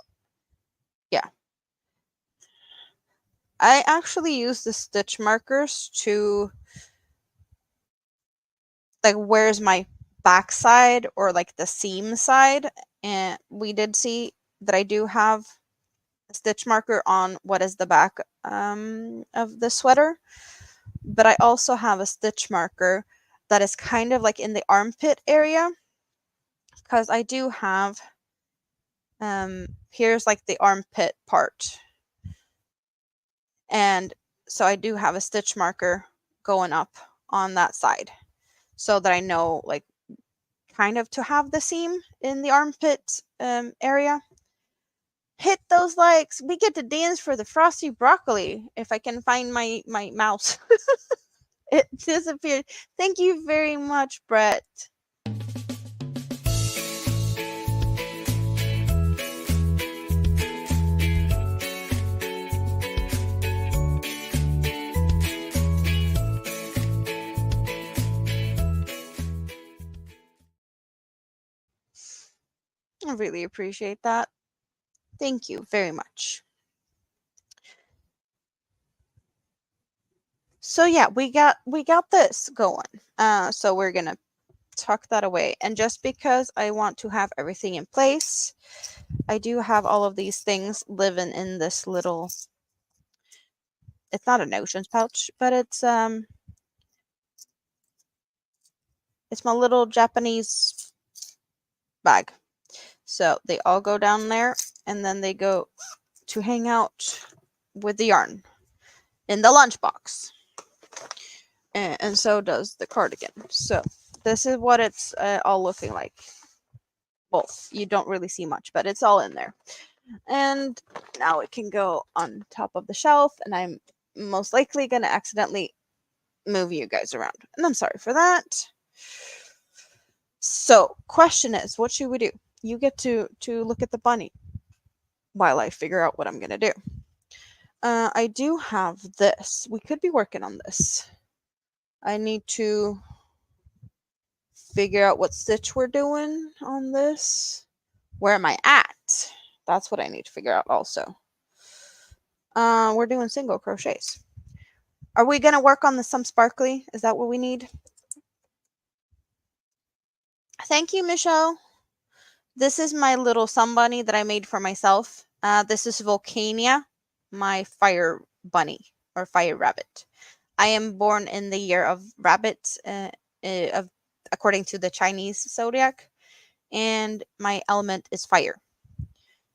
yeah, I actually use the stitch markers to, like, where's my back side or like the seam side, and we did see that I do have a stitch marker on what is the back of the sweater, but I also have a stitch marker that is kind of like in the armpit area, because I do have here's like the armpit part, and so I do have a stitch marker going up on that side, so that I know, like, kind of to have the seam in the armpit area. Hit those likes. We get to dance for the frosty broccoli. If I can find my mouse. It disappeared. Thank you very much, Brett. I really appreciate that. Thank you very much. So yeah, we got this going. So we're gonna tuck that away. And just because I want to have everything in place, I do have all of these things living in this little, it's not a notions pouch, but it's my little Japanese bag. So they all go down there, and then they go to hang out with the yarn in the lunchbox. And so does the cardigan. So this is what it's all looking like. Well, you don't really see much, but it's all in there. And now it can go on top of the shelf, and I'm most likely going to accidentally move you guys around. And I'm sorry for that. So, question is, what should we do? You get to look at the bunny while I figure out what I'm going to do. I do have this. We could be working on this. I need to figure out what stitch we're doing on this. Where am I at? That's what I need to figure out also. We're doing single crochets. Are we going to work on the some sparkly? Is that what we need? Thank you, Michelle. This is my little sun bunny that I made for myself. This is Volcania, my fire bunny or fire rabbit. I am born in the year of rabbit, of according to the Chinese zodiac, and my element is fire.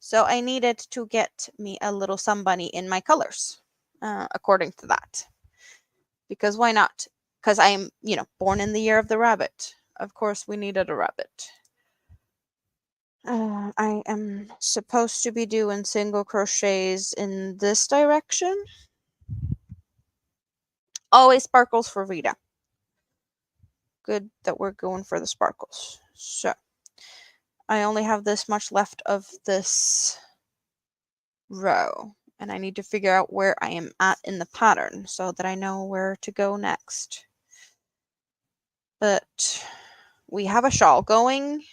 So I needed to get me a little sun bunny in my colors, according to that. Because why not? Because I am, born in the year of the rabbit. Of course, we needed a rabbit. I am supposed to be doing single crochets in this direction. Always sparkles for Rita. Good that we're going for the sparkles. So, I only have this much left of this row. And I need to figure out where I am at in the pattern so that I know where to go next. But we have a shawl going,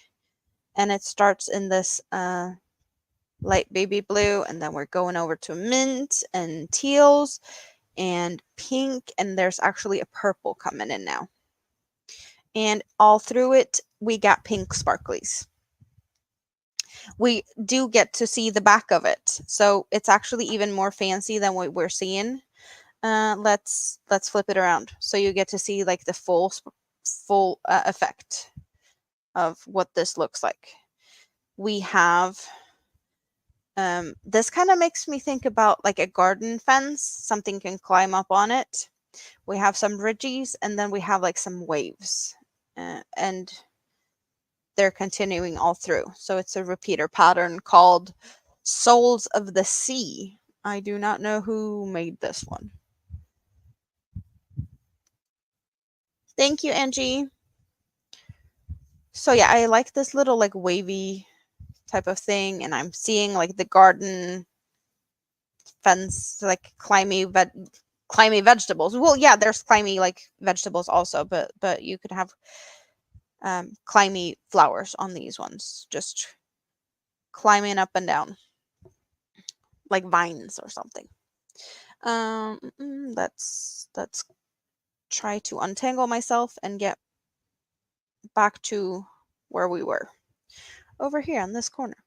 and it starts in this light baby blue, and then we're going over to mint and teals and pink, and there's actually a purple coming in now. And all through it, we got pink sparklies. We do get to see the back of it, so it's actually even more fancy than what we're seeing. Let's flip it around so you get to see like the full effect of what this looks like. We have this kind of makes me think about like a garden fence. Something can climb up on it. We have some ridges, and then we have like some waves, and they're continuing all through. So it's a repeater pattern called Souls of the Sea. I do not know who made this one. Thank you, Angie. So yeah, I like this little like wavy type of thing, and I'm seeing like the garden fence, like climby vegetables. Well, yeah, there's climby like vegetables also, but you could have climby flowers on these ones, just climbing up and down like vines or something. Let's try to untangle myself and get back to where we were, over here on this corner.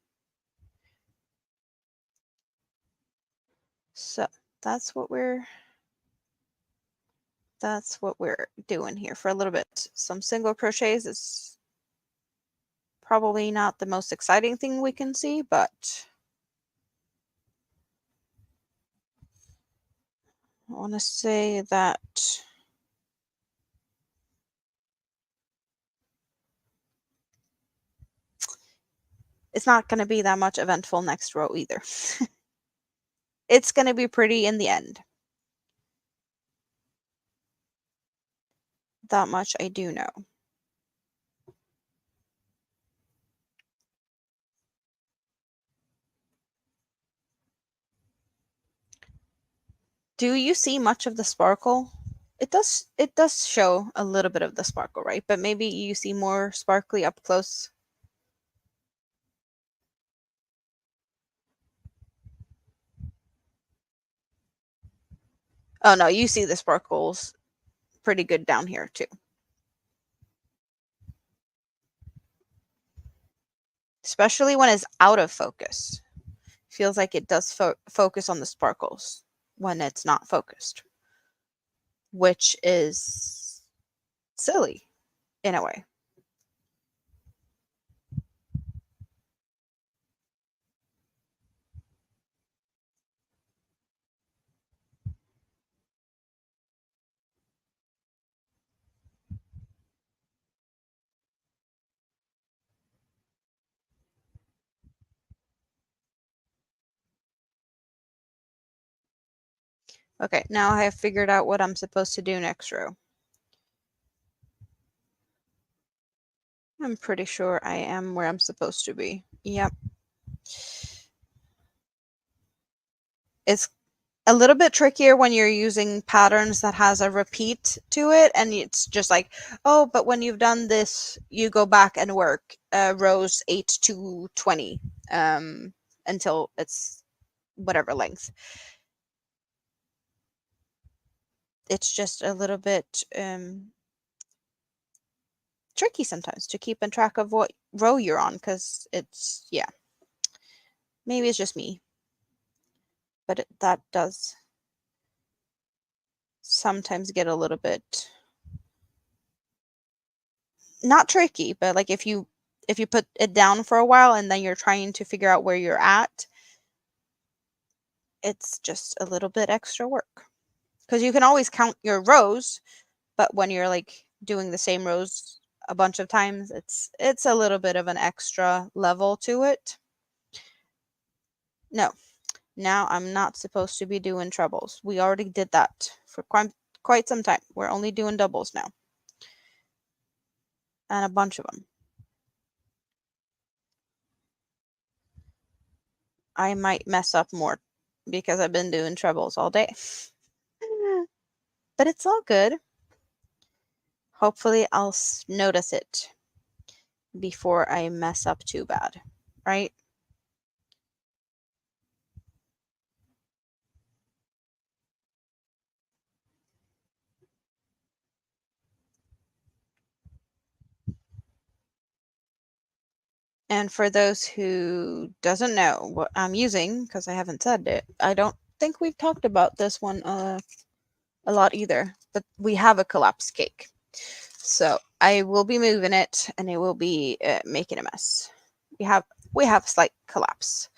So that's what we're doing here for a little bit. Some single crochets is probably not the most exciting thing we can see, but I want to say that it's not going to be that much eventful next row either. It's going to be pretty in the end. That much I do know. Do you see much of the sparkle? It does show a little bit of the sparkle, right? But maybe you see more sparkly up close. Oh no, you see the sparkles pretty good down here too. Especially when it's out of focus. Feels like it does focus on the sparkles when it's not focused, which is silly in a way. Okay, now I have figured out what I'm supposed to do next row. I'm pretty sure I am where I'm supposed to be. Yep. It's a little bit trickier when you're using patterns that has a repeat to it, and it's just like, oh, but when you've done this, you go back and work rows 8 to 20 until it's whatever length. It's just a little bit tricky sometimes to keep in track of what row you're on, because it's, yeah, maybe it's just me, but that does sometimes get a little bit not tricky, but like if you put it down for a while and then you're trying to figure out where you're at, it's just a little bit extra work. Because you can always count your rows, but when you're like doing the same rows a bunch of times, it's a little bit of an extra level to it. No, now I'm not supposed to be doing trebles. We already did that for quite some time. We're only doing doubles now. And a bunch of them. I might mess up more because I've been doing trebles all day. But it's all good. Hopefully I'll notice it before I mess up too bad, right? And for those who doesn't know what I'm using, because I haven't said it, I don't think we've talked about this one a lot either, but we have a collapsed cake. So I will be moving it and it will be making a mess. We have a slight collapse.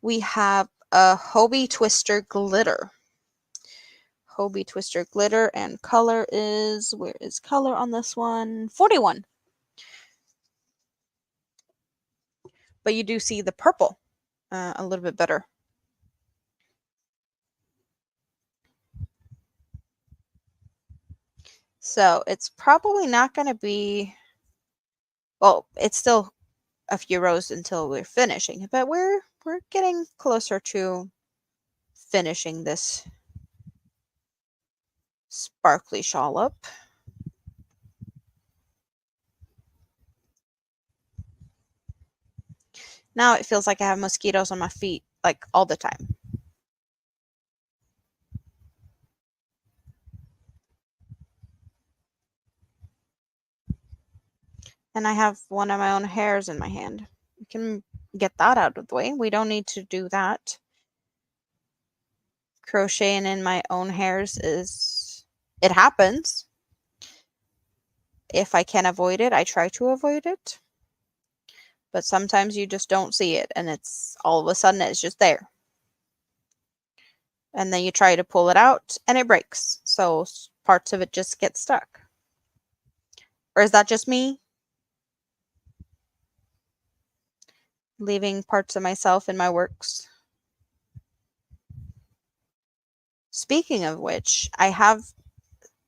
We have a Hobie Twister glitter. Hobie Twister glitter, and color is, where is color on this one? 41. But you do see the purple a little bit better. So it's probably not going to be, well, it's still a few rows until we're finishing, but we're getting closer to finishing this sparkly shawl up. Now it feels like I have mosquitoes on my feet like all the time. And I have one of my own hairs in my hand. We can get that out of the way. We don't need to do that. Crocheting in my own hairs is, it happens. If I can avoid it, I try to avoid it. But sometimes you just don't see it and it's all of a sudden it's just there. And then you try to pull it out and it breaks. So parts of it just get stuck. Or is that just me? Leaving parts of myself in my works. Speaking of which, I have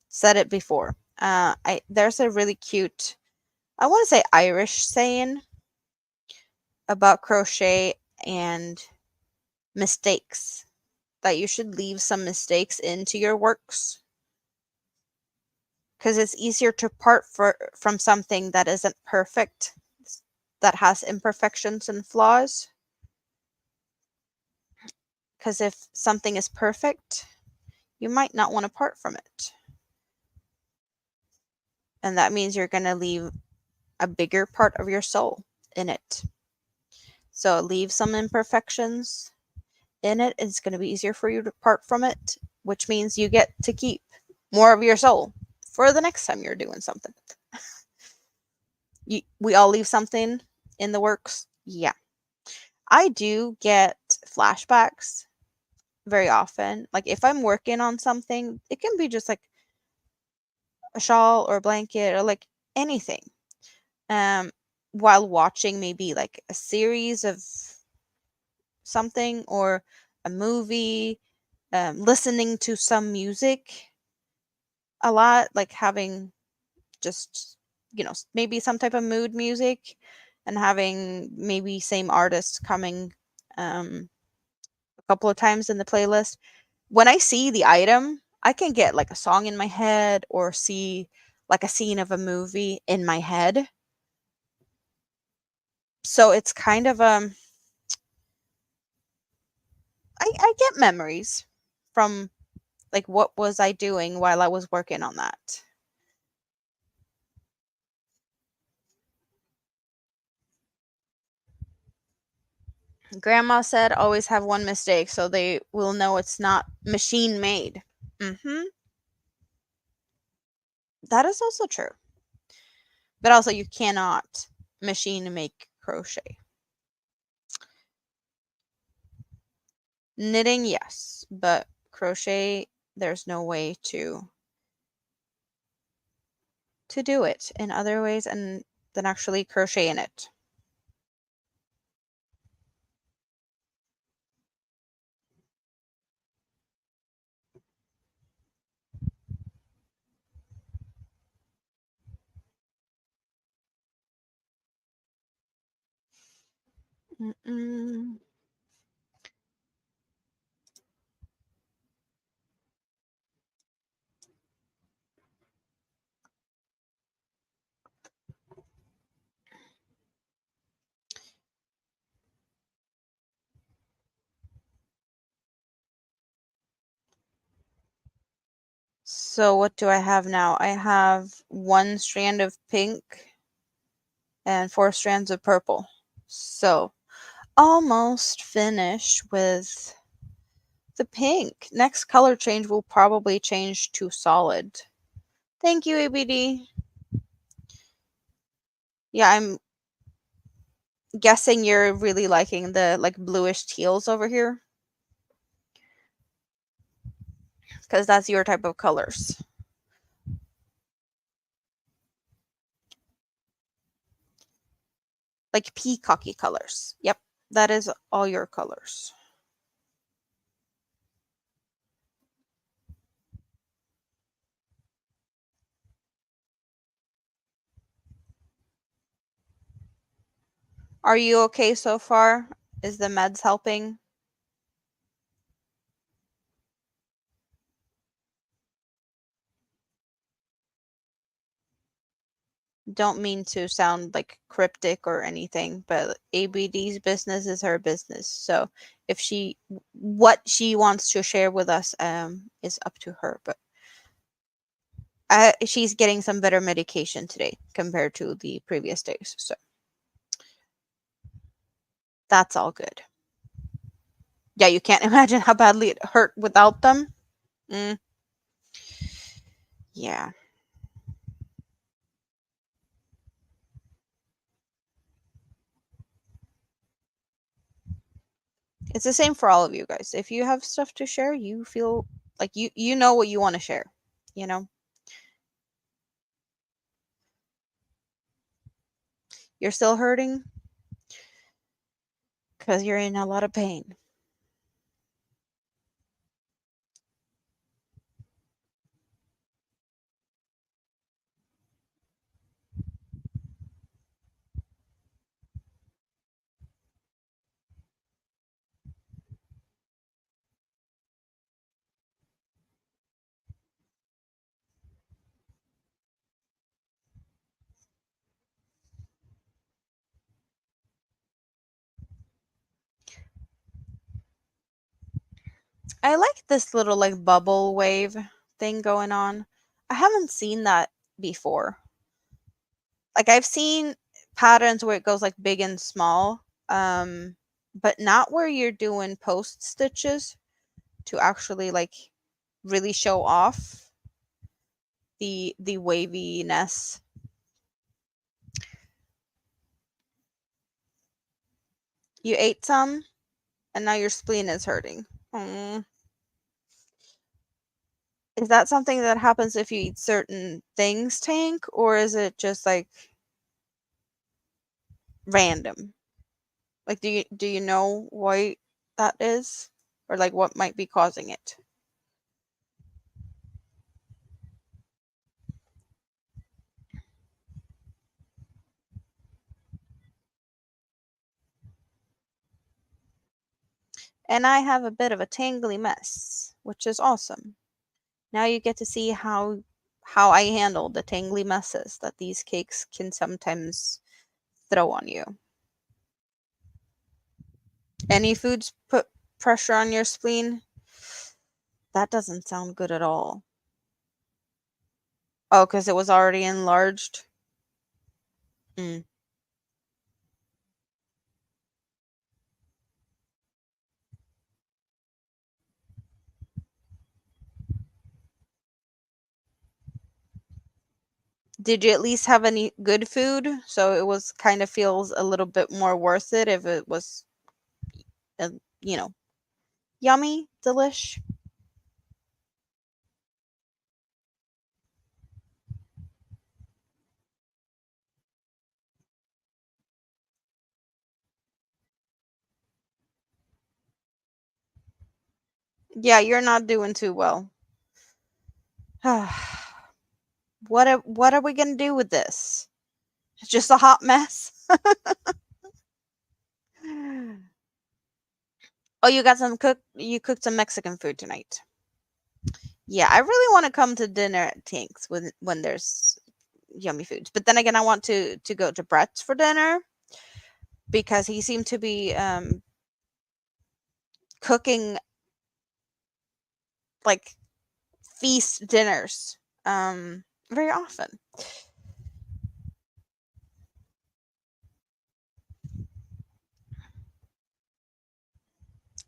said it before. There's a really cute, I want to say Irish saying about crochet and mistakes, that you should leave some mistakes into your works because it's easier to part from something that isn't perfect, that has imperfections and flaws. Because if something is perfect, you might not want to part from it. And that means you're going to leave a bigger part of your soul in it. So leave some imperfections in it. It's going to be easier for you to part from it, which means you get to keep more of your soul for the next time you're doing something. We all leave something in the works. Yeah. I do get flashbacks very often. Like if I'm working on something, it can be just like a shawl or a blanket or like anything. Um, while watching maybe like a series of something or a movie, listening to some music a lot, like having just, maybe some type of mood music and having maybe same artist coming a couple of times in the playlist. When I see the item, I can get like a song in my head or see like a scene of a movie in my head. So it's kind of I get memories from like what was I doing while I was working on that. Grandma said always have one mistake so they will know it's not machine made. Mhm. That is also true. But also you cannot machine make crochet. Knitting, yes, but crochet there's no way to do it in other ways and than actually crochet in it. Mm-mm. So what do I have now? I have one strand of pink and four strands of purple. So almost finished with the pink. Next color change will probably change to solid. Thank you, ABD. Yeah, I'm guessing you're really liking the like bluish teals over here because that's your type of colors. Like peacocky colors. Yep, that is all your colors. Are you okay so far? Is the meds helping? Don't mean to sound like cryptic or anything, but ABD's business is her business. So if what she wants to share with us, is up to her. But she's getting some better medication today compared to the previous days. So that's all good. Yeah, you can't imagine how badly it hurt without them. Mm, yeah. It's the same for all of you guys. If you have stuff to share, you feel like you know what you want to share, you know? You're still hurting because you're in a lot of pain. I like this little like bubble wave thing going on. I haven't seen that before. Like I've seen patterns where it goes like big and small, but not where you're doing post stitches to actually like really show off the waviness. You ate some and now your spleen is hurting. Mm. Is that something that happens if you eat certain things, Tank, or is it just like random? Like do you know why that is? Or like what might be causing it? And I have a bit of a tangly mess, which is awesome. Now you get to see how I handle the tangly messes that these cakes can sometimes throw on you. Any foods put pressure on your spleen? That doesn't sound good at all. Oh, because it was already enlarged? Mm. Did you at least have any good food? So it was kind of feels a little bit more worth it if it was, uh, you know, yummy, delish. Yeah, you're not doing too well. What are we gonna do with this? It's just a hot mess. Oh, you cooked some Mexican food tonight. Yeah, I really want to come to dinner at Tink's when there's yummy foods. But then again, I want to go to Brett's for dinner because he seemed to be cooking like feast dinners very often.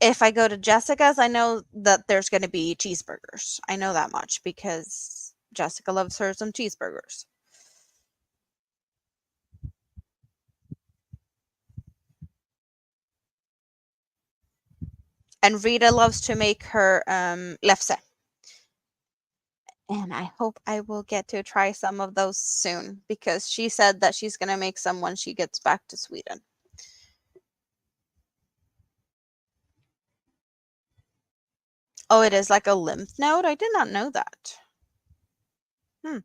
If I go to Jessica's, I know that there's going to be cheeseburgers. I know that much because Jessica loves her some cheeseburgers. And Rita loves to make her lefse. And I hope I will get to try some of those soon because she said that she's going to make some when she gets back to Sweden. Oh, it is like a lymph node? I did not know that. Hmm.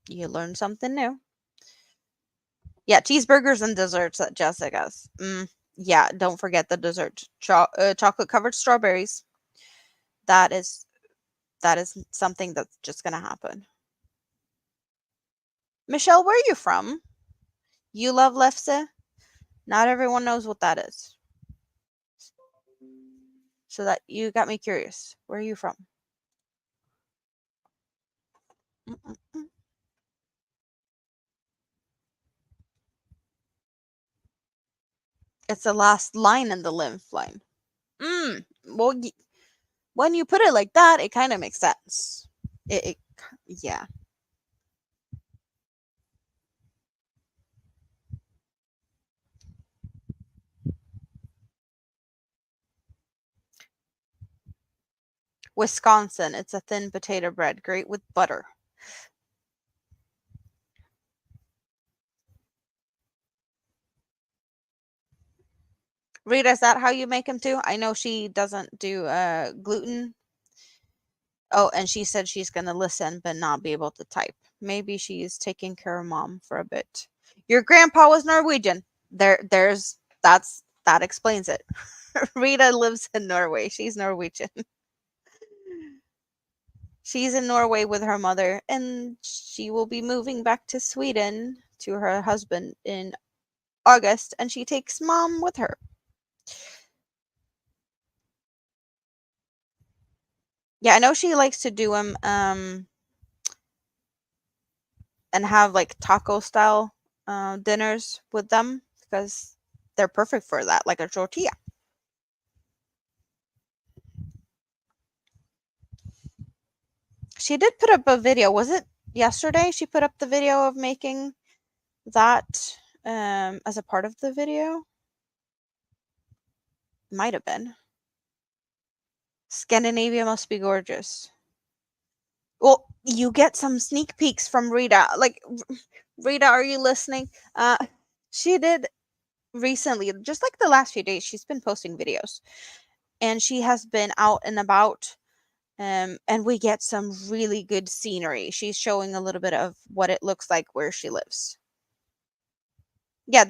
You learned something new. Yeah, cheeseburgers and desserts at Jessica's. Yeah, don't forget the dessert. Chocolate covered strawberries. That is that is something that's just going to happen. Michelle, where are you from? You love lefse? Not everyone knows what that is. So that you got me curious. Where are you from? Mm-mm-mm. It's the last line in the lymph line. Well, when you put it like that, it kind of makes sense. It yeah. Wisconsin, it's a thin potato bread, great with butter. Rita, is that how you make them too? I know she doesn't do gluten. Oh, and she said she's gonna listen but not be able to type. Maybe she's taking care of mom for a bit. Your grandpa was Norwegian. That explains it. Rita lives in Norway. She's Norwegian. She's in Norway with her mother, and she will be moving back to Sweden to her husband in August, and she takes mom with her. Yeah, I know she likes to do them and have like taco style dinners with them because they're perfect for that, like a tortilla. She did put up a video. Was it yesterday? She put up the video of making that as a part of the video. Might have been. Scandinavia must be gorgeous. Well, you get some sneak peeks from Rita. Like, Rita, are you listening? She did recently, just like the last few days, she's been posting videos, and she has been out and about. And we get some really good scenery. She's showing a little bit of what it looks like where she lives. Yeah,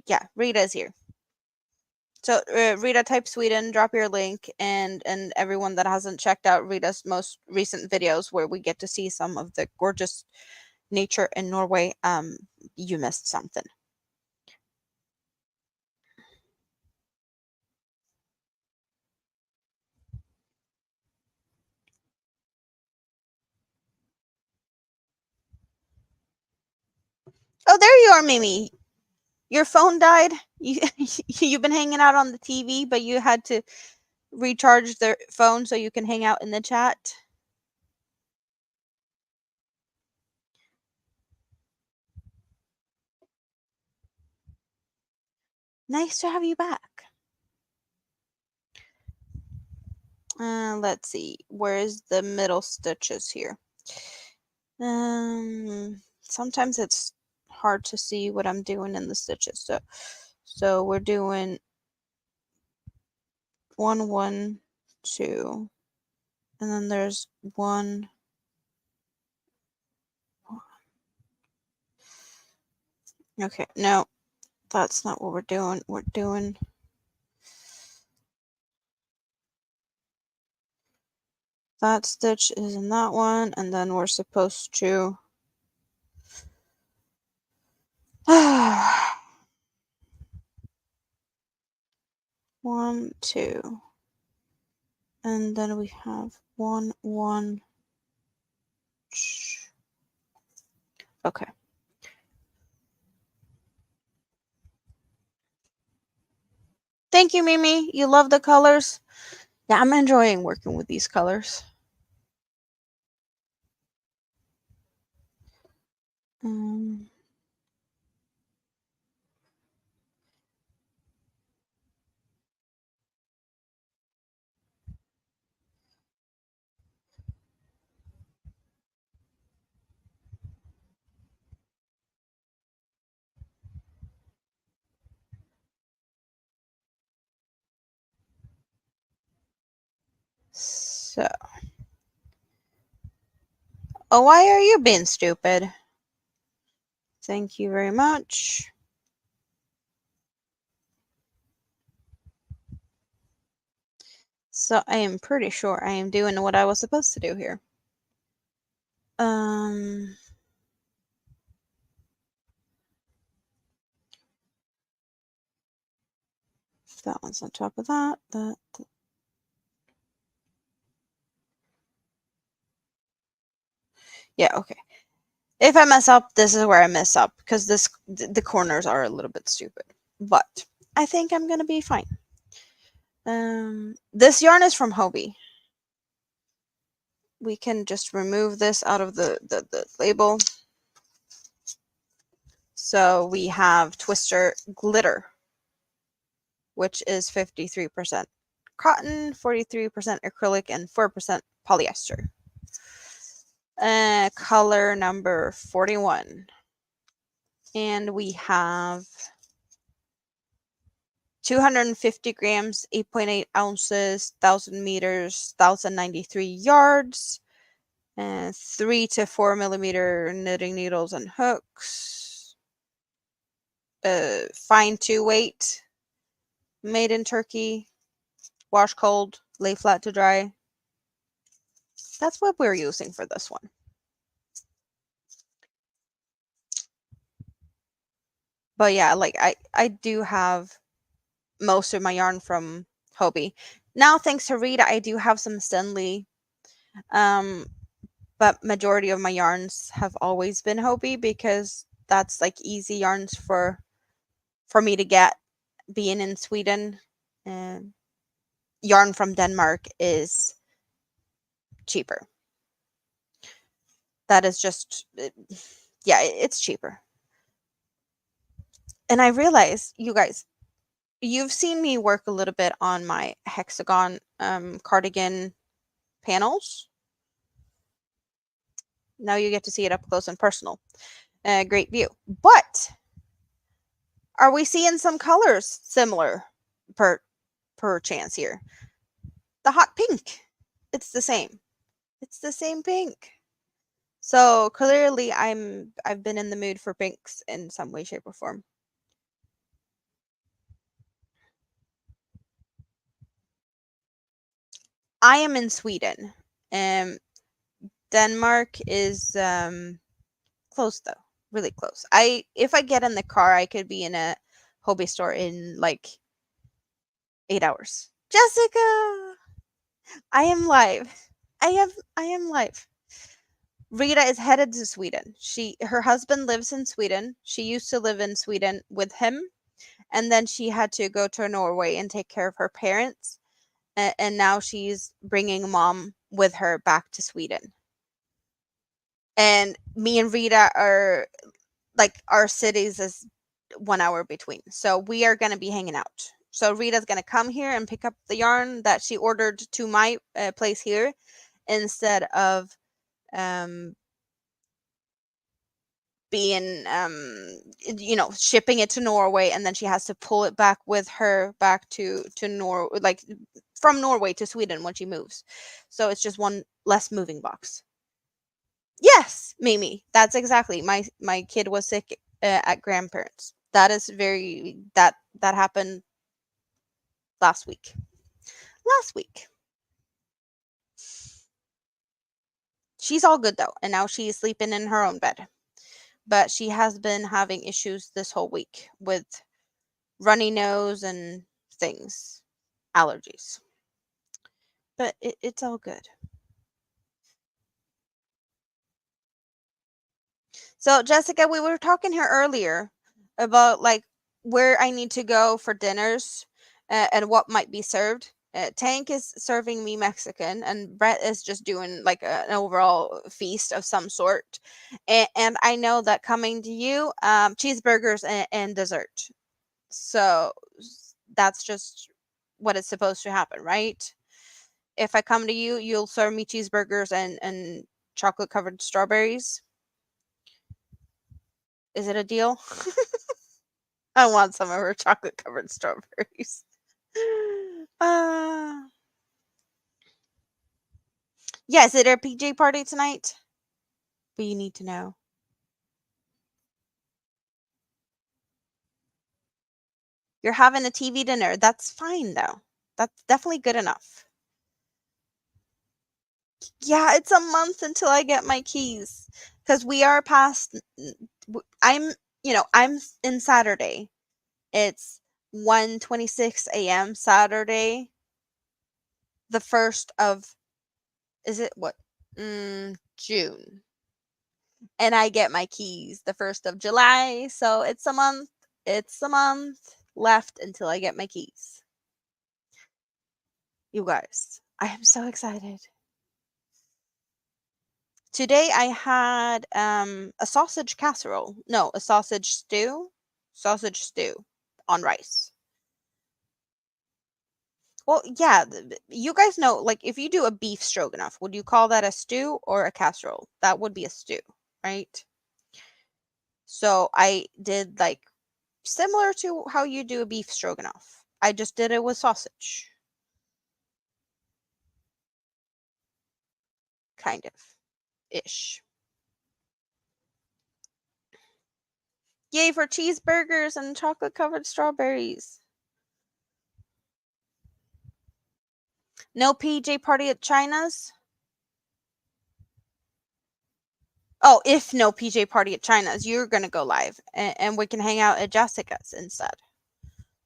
yeah, Rita's here. So Rita, type Sweden, drop your link, and everyone that hasn't checked out Rita's most recent videos where we get to see some of the gorgeous nature in Norway, you missed something. Oh, there you are, Mimi. Your phone died. You you've been hanging out on the TV, but you had to recharge the phone so you can hang out in the chat. Nice to have you back. Let's see. Where's the middle stitches here? Sometimes it's hard to see what I'm doing in the stitches. So we're doing 1, 1, 2, and then there's 1. Okay, no, that's not what we're doing. We're doing that stitch is in that one, and then we're supposed to 1, 2, and then we have 1, 1. Okay. Thank you, Mimi. You love the colors. Yeah, I'm enjoying working with these colors. Um, so, oh, why are you being stupid? Thank you very much. So I am pretty sure I am doing what I was supposed to do here. That one's on top of that. Yeah, okay. If I mess up, this is where I mess up because the corners are a little bit stupid. But I think I'm gonna be fine. This yarn is from Hobie. We can just remove this out of the label. So we have Twister Glitter, which is 53% cotton, 43% acrylic, and 4% polyester. Color number 41. And we have 250 grams, 8.8 ounces, 1,000 meters, 1,093 yards, and 3 to 4 millimeter knitting needles and hooks. Fine 2 weight, made in Turkey, wash cold, lay flat to dry. That's what we're using for this one. But yeah, like I do have most of my yarn from Hobie. Now, thanks to Rita, I do have some Stanley Um, but majority of my yarns have always been Hobie because that's like easy yarns for me to get being in Sweden. And yarn from Denmark is cheaper. That is just yeah, it's cheaper. And I realize, you guys, you've seen me work a little bit on my hexagon cardigan panels. Now you get to see it up close and personal. Great view. But are we seeing some colors similar per chance here? The hot pink. It's the same. It's the same pink. So clearly I've been in the mood for pinks in some way, shape, or form. I am in Sweden. Um Denmark is close though. Really close. If I get in the car I could be in a Hobie store in like 8 hours. Jessica, I am live. I am live. Rita is headed to Sweden. Her husband lives in Sweden. She used to live in Sweden with him, and then she had to go to Norway and take care of her parents. And now she's bringing mom with her back to Sweden. And me and Rita are like our cities is 1 hour between, so we are going to be hanging out. So Rita's going to come here and pick up the yarn that she ordered to my place here instead of um being shipping it to Norway, and then she has to pull it back with her back to like from Norway to Sweden when she moves. So it's just one less moving box. Yes, Mimi, that's exactly. My kid was sick at grandparents. That is very that happened last week. Last week. She's all good though, and now she's sleeping in her own bed. But she has been having issues this whole week with runny nose and things, allergies. But it's all good. So, Jessica, we were talking here earlier about like where I need to go for dinners and what might be served. Tank is serving me Mexican, and Brett is just doing like an overall feast of some sort. And I know that coming to you, cheeseburgers and dessert. So that's just what is supposed to happen, right? If I come to you, you'll serve me cheeseburgers and chocolate covered strawberries. Is it a deal? I want some of her chocolate covered strawberries. Uh, yeah, is it our PJ party tonight? But you need to know. You're having a TV dinner. That's fine though. That's definitely good enough. Yeah, it's a month until I get my keys because we are past. I'm, I'm in Saturday. It's 1:26 a.m. Saturday, the first of is it what? June. And I get my keys the 1st of July, so it's a month. It's a month left until I get my keys. You guys, I am so excited. Today I had a sausage casserole. No, a sausage stew. Sausage stew on rice. Well, yeah, you guys know, like, if you do a beef stroganoff, would you call that a stew or a casserole? That would be a stew, right? So I did like similar to how you do a beef stroganoff. I just did it with sausage. Kind of ish. Yay for cheeseburgers and chocolate covered strawberries. No PJ party at China's? Oh, if no PJ party at China's, you're going to go live and we can hang out at Jessica's instead.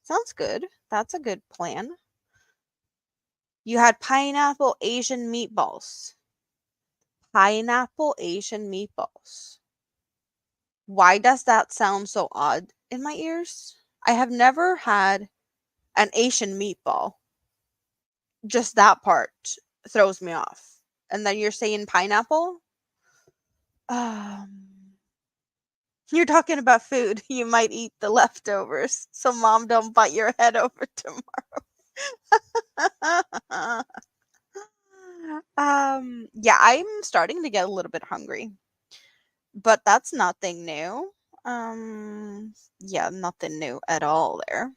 Sounds good. That's a good plan. You had pineapple Asian meatballs. Pineapple Asian meatballs. Why does that sound so odd in my ears? I have never had an Asian meatball. Just that part throws me off. And then you're saying pineapple? Um, you're talking about food. You might eat the leftovers, so mom don't bite your head over tomorrow. Yeah, I'm starting to get a little bit hungry, but that's nothing new. Yeah, nothing new at all there.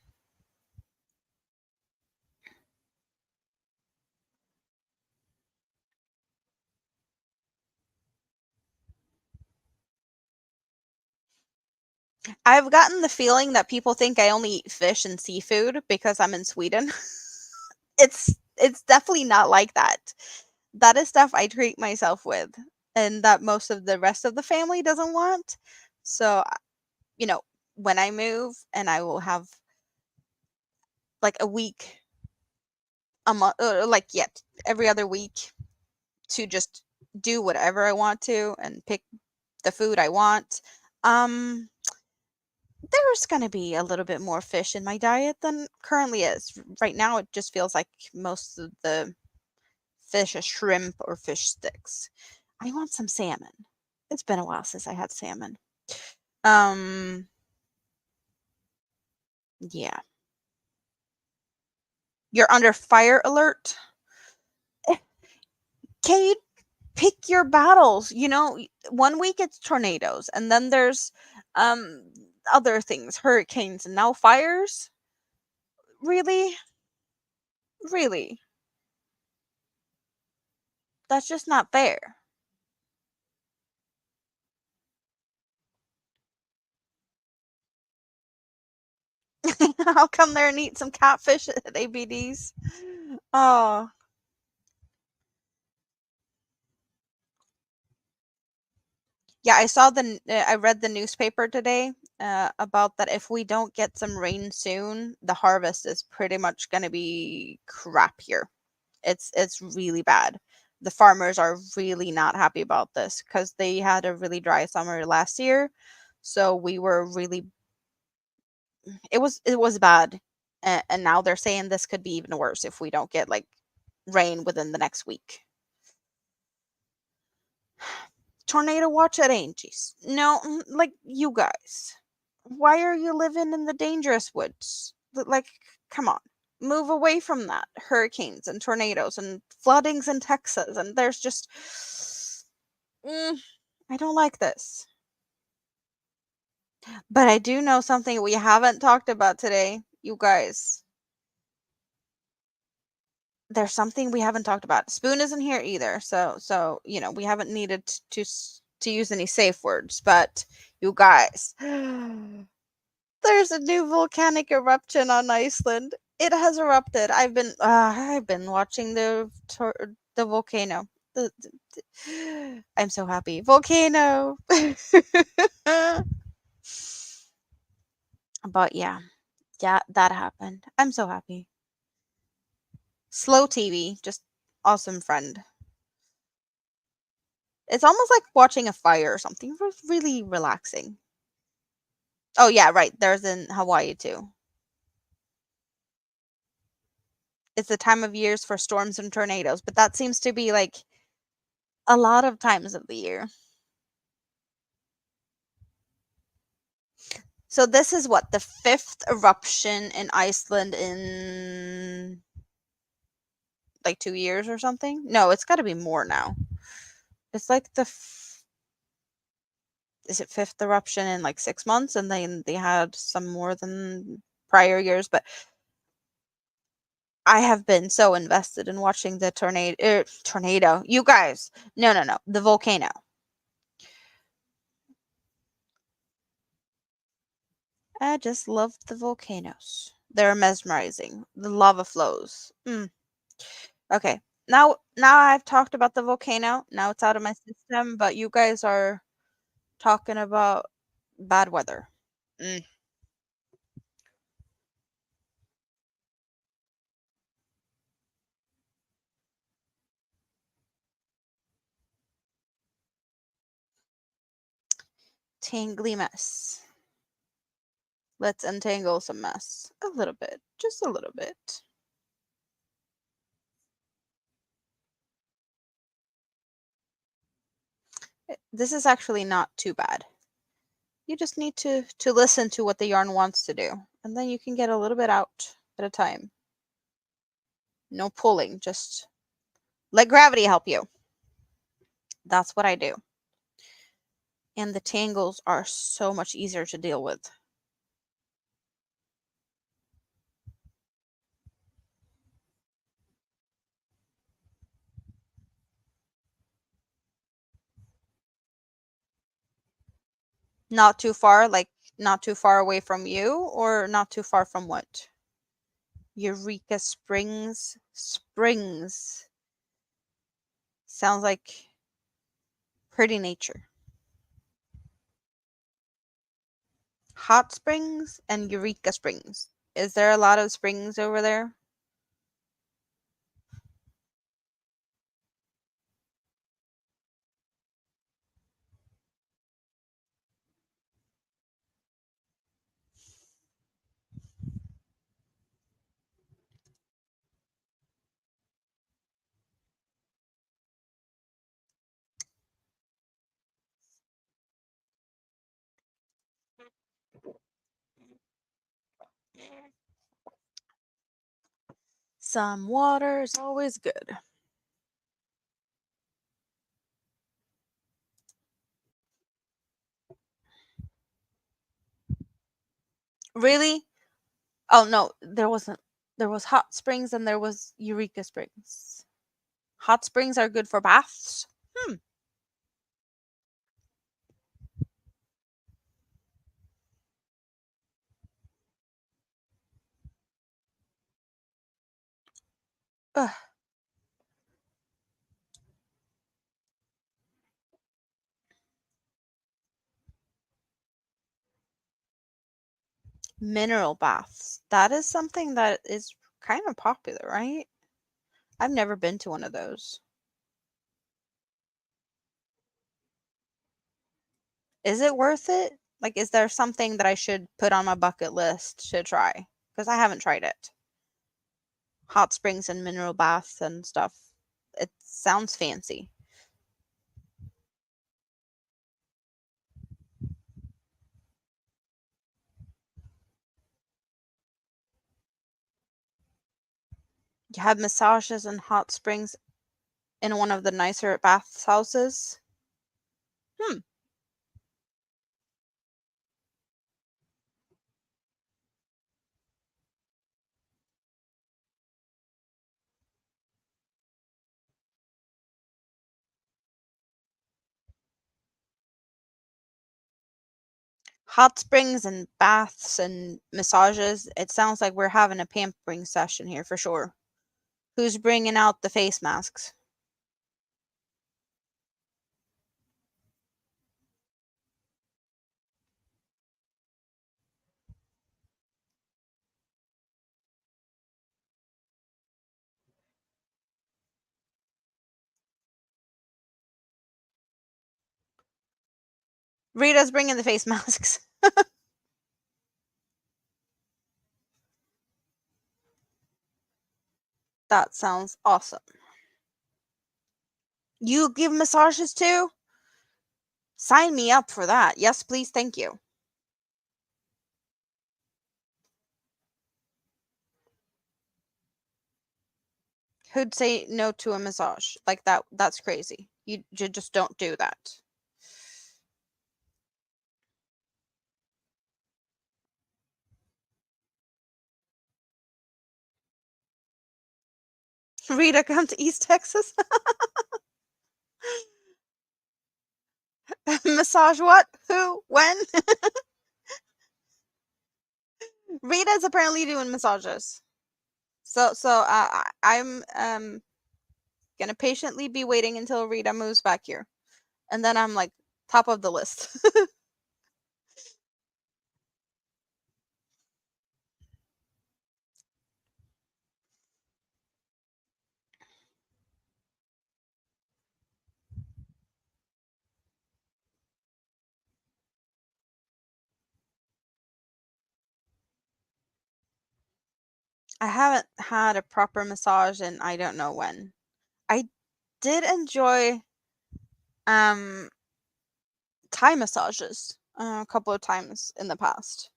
I've gotten the feeling that people think I only eat fish and seafood because I'm in Sweden. It's definitely not like that. That is stuff I treat myself with and that most of the rest of the family doesn't want. So, you know, when I move and I will have like a week, a month, like, yeah, every other week to just do whatever I want to and pick the food I want. Um, there's going to be a little bit more fish in my diet than currently is. Right now, it just feels like most of the fish is shrimp or fish sticks. I want some salmon. It's been a while since I had salmon. Um, yeah. You're under fire alert. Eh, can you pick your battles? You know, one week it's tornadoes, and then there's um other things, hurricanes, and now fires. Really, really, that's just not fair. I'll come there and eat some catfish at ABD's. Oh, yeah, I read the newspaper today about that if we don't get some rain soon, the harvest is pretty much going to be crap here. It's really bad. The farmers are really not happy about this because they had a really dry summer last year. So we were really it was bad. And now they're saying this could be even worse if we don't get like rain within the next week. Tornado watch at Angie's. No, like you guys. Why are you living in the dangerous woods? Like, come on. Move away from that. Hurricanes and tornadoes and floodings in Texas. And there's just. Mm, I don't like this. But I do know something we haven't talked about today, you guys. There's something we haven't talked about. Spoon isn't here either, so we haven't needed to use any safe words. But you guys, there's a new volcanic eruption on Iceland. It has erupted. I've been watching the volcano. I'm so happy. Volcano. But yeah, yeah, that happened. I'm so happy. Slow TV, just awesome friend. It's almost like watching a fire or something. It was really relaxing. Oh yeah, right. There's in Hawaii too. It's the time of years for storms and tornadoes, but that seems to be like a lot of times of the year. So this is what the fifth eruption in Iceland in like 2 years or something. No, it's got to be more now. It's like is it fifth eruption in like 6 months, and then they had some more than prior years. But I have been so invested in watching the tornado. You guys, no, no, no, the volcano. I just love the volcanoes. They're mesmerizing. The lava flows. Okay. Now I've talked about the volcano. Now it's out of my system, but you guys are talking about bad weather. Mm. tangly mess. Let's untangle some mess. A little bit. Just a little bit. This is actually not too bad. You just need to listen to what the yarn wants to do, and then you can get a little bit out at a time. No pulling, just let gravity help you. That's what I do. And the tangles are so much easier to deal with. Not too far, like not too far away from you, or not too far from what? Eureka Springs. Springs. Sounds like pretty nature. Hot Springs and Eureka Springs. Is there a lot of springs over there? Some water is always good. Really? Oh no, there wasn't. There was Hot Springs and there was Eureka Springs. Hot springs are good for baths? Hmm. Ugh. Mineral baths. That is something that is kind of popular, right? I've never been to one of those. Is it worth it? Like, is there something that I should put on my bucket list to try? Because I haven't tried it. Hot springs and mineral baths and stuff. It sounds fancy. You have massages and hot springs in one of the nicer bath houses? Hmm. Hot springs and baths and massages. It sounds like we're having a pampering session here for sure. Who's bringing out the face masks? Rita's bringing the face masks. That sounds awesome. You give massages too? Sign me up for that. Yes, please. Thank you. Who'd say no to a massage? Like that that's crazy. You just don't do that. Rita, come to East Texas. Massage what? Who? When? Rita's apparently doing massages. I'm gonna patiently be waiting until Rita moves back here. And then I'm like top of the list. I haven't had a proper massage in I don't know when. I did enjoy um Thai massages a couple of times in the past.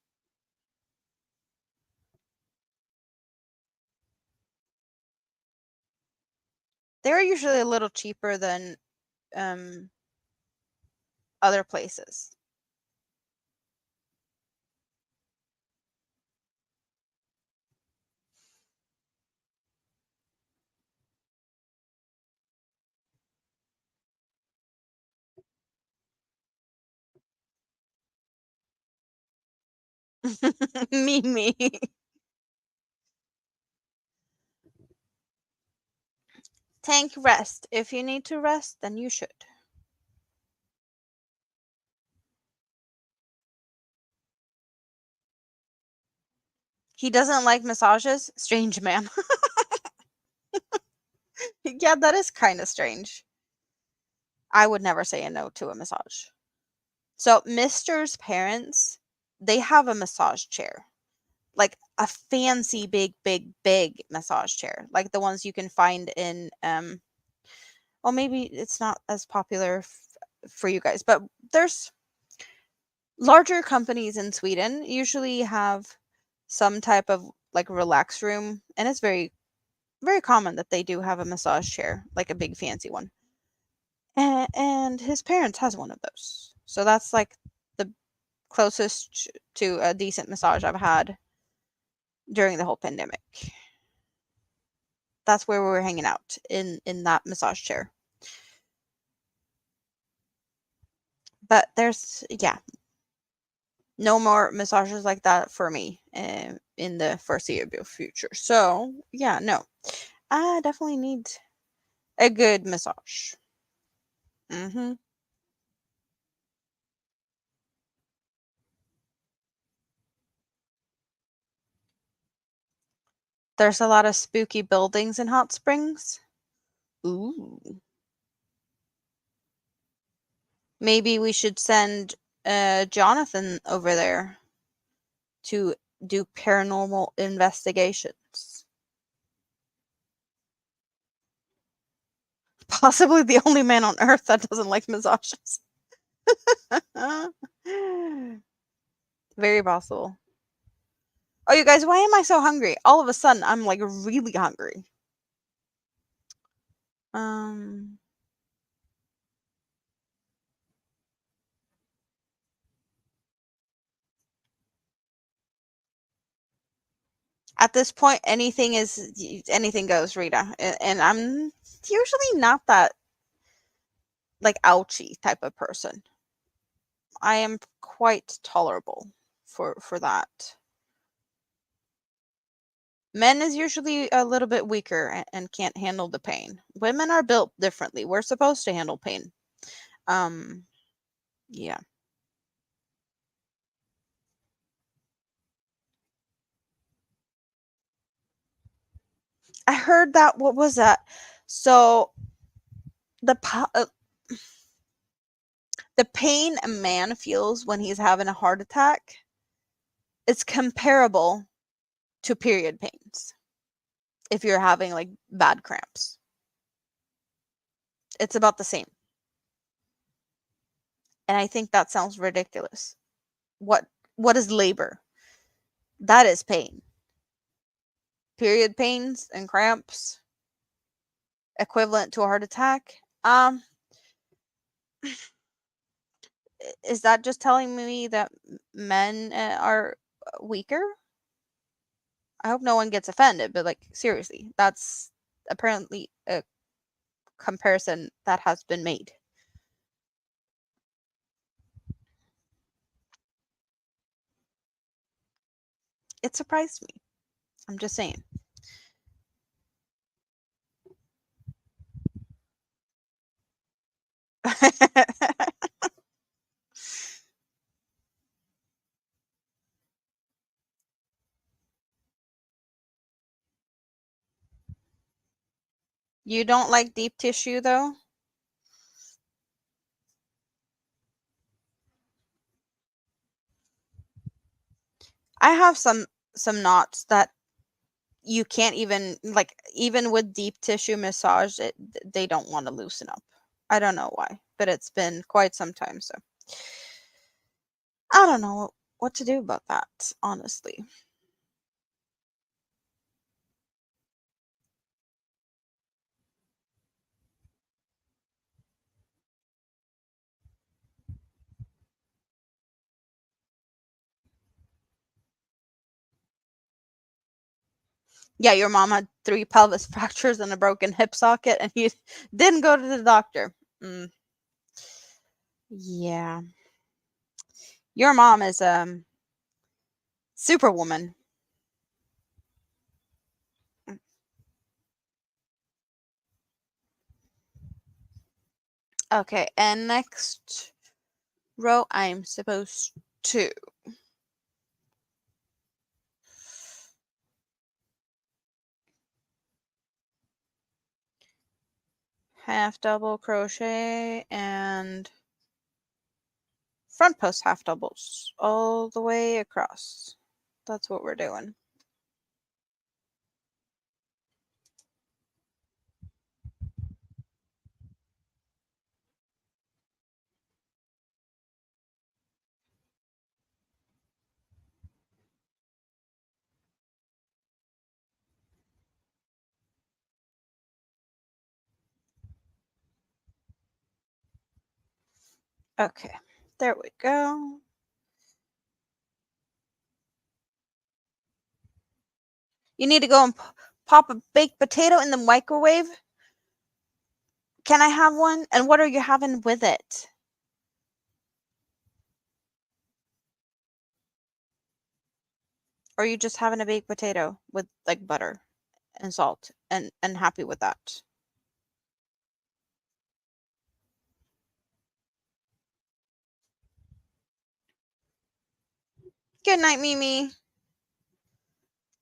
They're usually a little cheaper than um other places. Me. Tank rest. If you need to rest, then you should. He doesn't like massages? Strange man. Yeah, that is kind of strange. I would never say a no to a massage. So, Mister's parents, they have a massage chair. Like a fancy big massage chair. Like the ones you can find in well maybe it's not as popular for you guys, but there's larger companies in Sweden usually have some type of like relax room, and it's very common that they do have a massage chair, like a big fancy one. And his parents has one of those. So that's like the closest to a decent massage I've had during the whole pandemic. That's where we were hanging out in that massage chair. But there's yeah, no more massages like that for me in the foreseeable future. So yeah, no, I definitely need a good massage. Hmm. There's a lot of spooky buildings in Hot Springs. Ooh. Maybe we should send Jonathan over there to do paranormal investigations. Possibly the only man on earth that doesn't like massages. Very possible. Oh, you guys, why am I so hungry? All of a sudden, I'm like really hungry. Um, at this point, anything goes, Rita, and I'm usually not that like ouchy type of person. I am quite tolerable for that. Men is usually a little bit weaker and can't handle the pain. Women are built differently. We're supposed to handle pain. Um, yeah. I heard that. What was that? So the the pain a man feels when he's having a heart attack is comparable to period pains if you're having like bad cramps. It's about the same. And I think that sounds ridiculous. What is labor? That is pain. Period pains and cramps equivalent to a heart attack. Is that just telling me that men are weaker? I hope no one gets offended, but like seriously, that's apparently a comparison that has been made. It surprised me. I'm just saying. You don't like deep tissue though? I have some knots that you can't even like even with deep tissue massage, they don't want to loosen up. I don't know why, but it's been quite some time, so I don't know what to do about that, honestly. Yeah, your mom had 3 pelvis fractures and a broken hip socket, and you didn't go to the doctor. Mm, yeah. Your mom is, superwoman. Mm, okay, and next row, I'm supposed to half double crochet and front post half doubles all the way across. That's what we're doing. Okay, there we go. You need to go and pop a baked potato in the microwave. Can I have one? And what are you having with it? Or are you just having a baked potato with like butter and salt and happy with that? Good night, Mimi.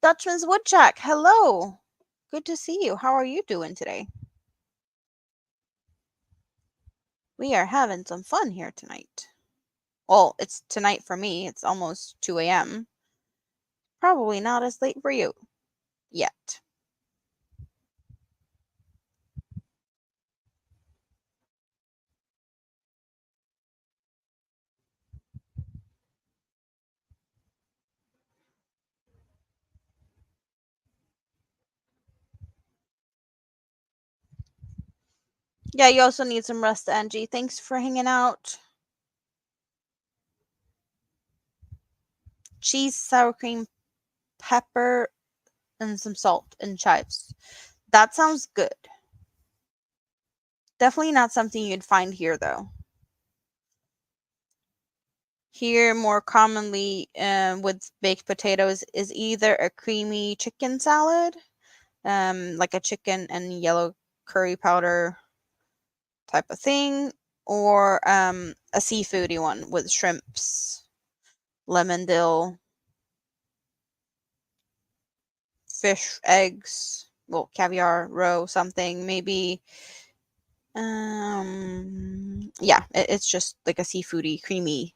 Dutchman's Woodchuck, hello. Good to see you. How are you doing today? We are having some fun here tonight. Well, it's tonight for me. It's almost 2 a.m. Probably not as late for you yet. Yeah, you also need some rest, Angie. Thanks for hanging out. Cheese, sour cream, pepper, and some salt and chives. That sounds good. Definitely not something you'd find here, though. Here, more commonly with baked potatoes, is either a creamy chicken salad, like a chicken and yellow curry powder type of thing, or a seafoody one with shrimps, lemon dill, fish, eggs, well, caviar, roe, something, maybe. Yeah, it's just like a seafoody, creamy,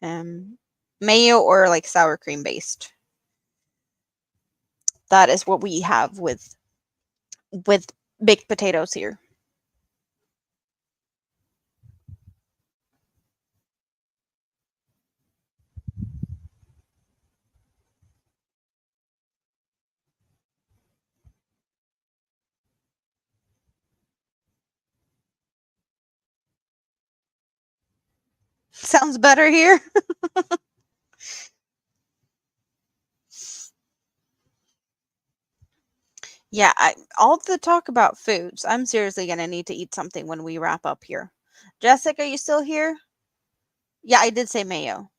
um, mayo or like sour cream based. That is what we have with baked potatoes here. Sounds better here. Yeah, all the talk about foods. I'm seriously gonna need to eat something when we wrap up here. Jessica, are you still here? Yeah, I did say mayo.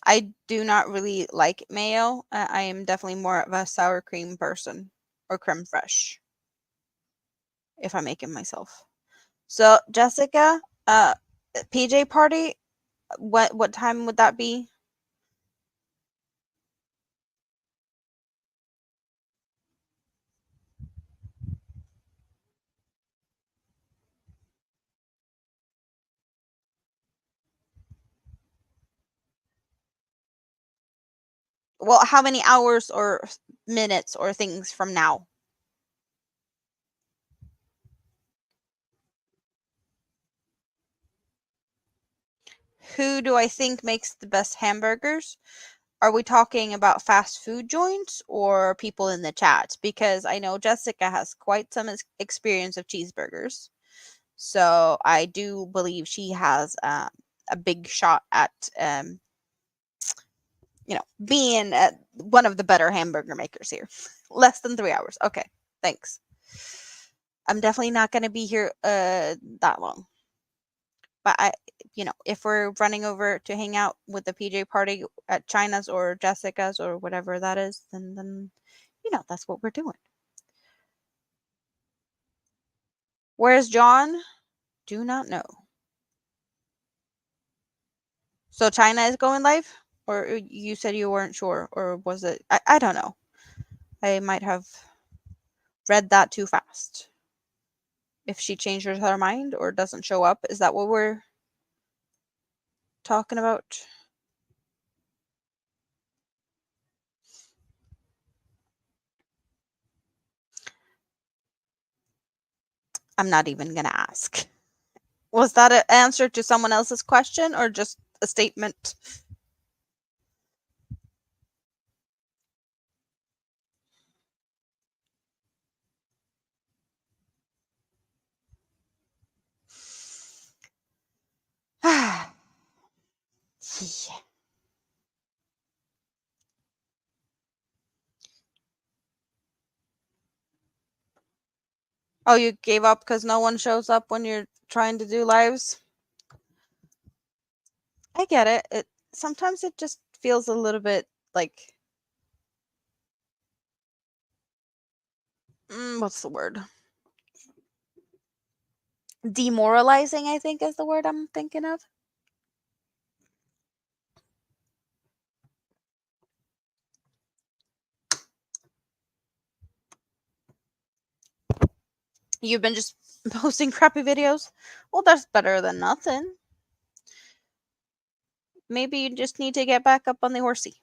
I do not really like mayo. I am definitely more of a sour cream person or creme fraiche if I make it myself. So, Jessica, PJ party, what time would that be? Well, how many hours or minutes or things from now? Who do I think makes the best hamburgers? Are we talking about fast food joints or people in the chat? Because I know Jessica has quite some experience of cheeseburgers. So I do believe she has a big shot at, being one of the better hamburger makers here. Less than 3 hours. Okay, thanks. I'm definitely not going to be here that long. But if we're running over to hang out with the PJ party at China's or Jessica's or whatever that is, then that's what we're doing. Where's John? Do not know. So China is going live? Or you said you weren't sure? Or was it? I don't know. I might have read that too fast. If she changes her mind or doesn't show up, is that what we're talking about? I'm not even going to ask. Was that an answer to someone else's question or just a statement? Yeah. Oh, you gave up because no one shows up when you're trying to do lives? I get it. Sometimes it just feels a little bit like, what's the word? Demoralizing, I think is the word I'm thinking of. You've been just posting crappy videos? Well, that's better than nothing. Maybe you just need to get back up on the horsey.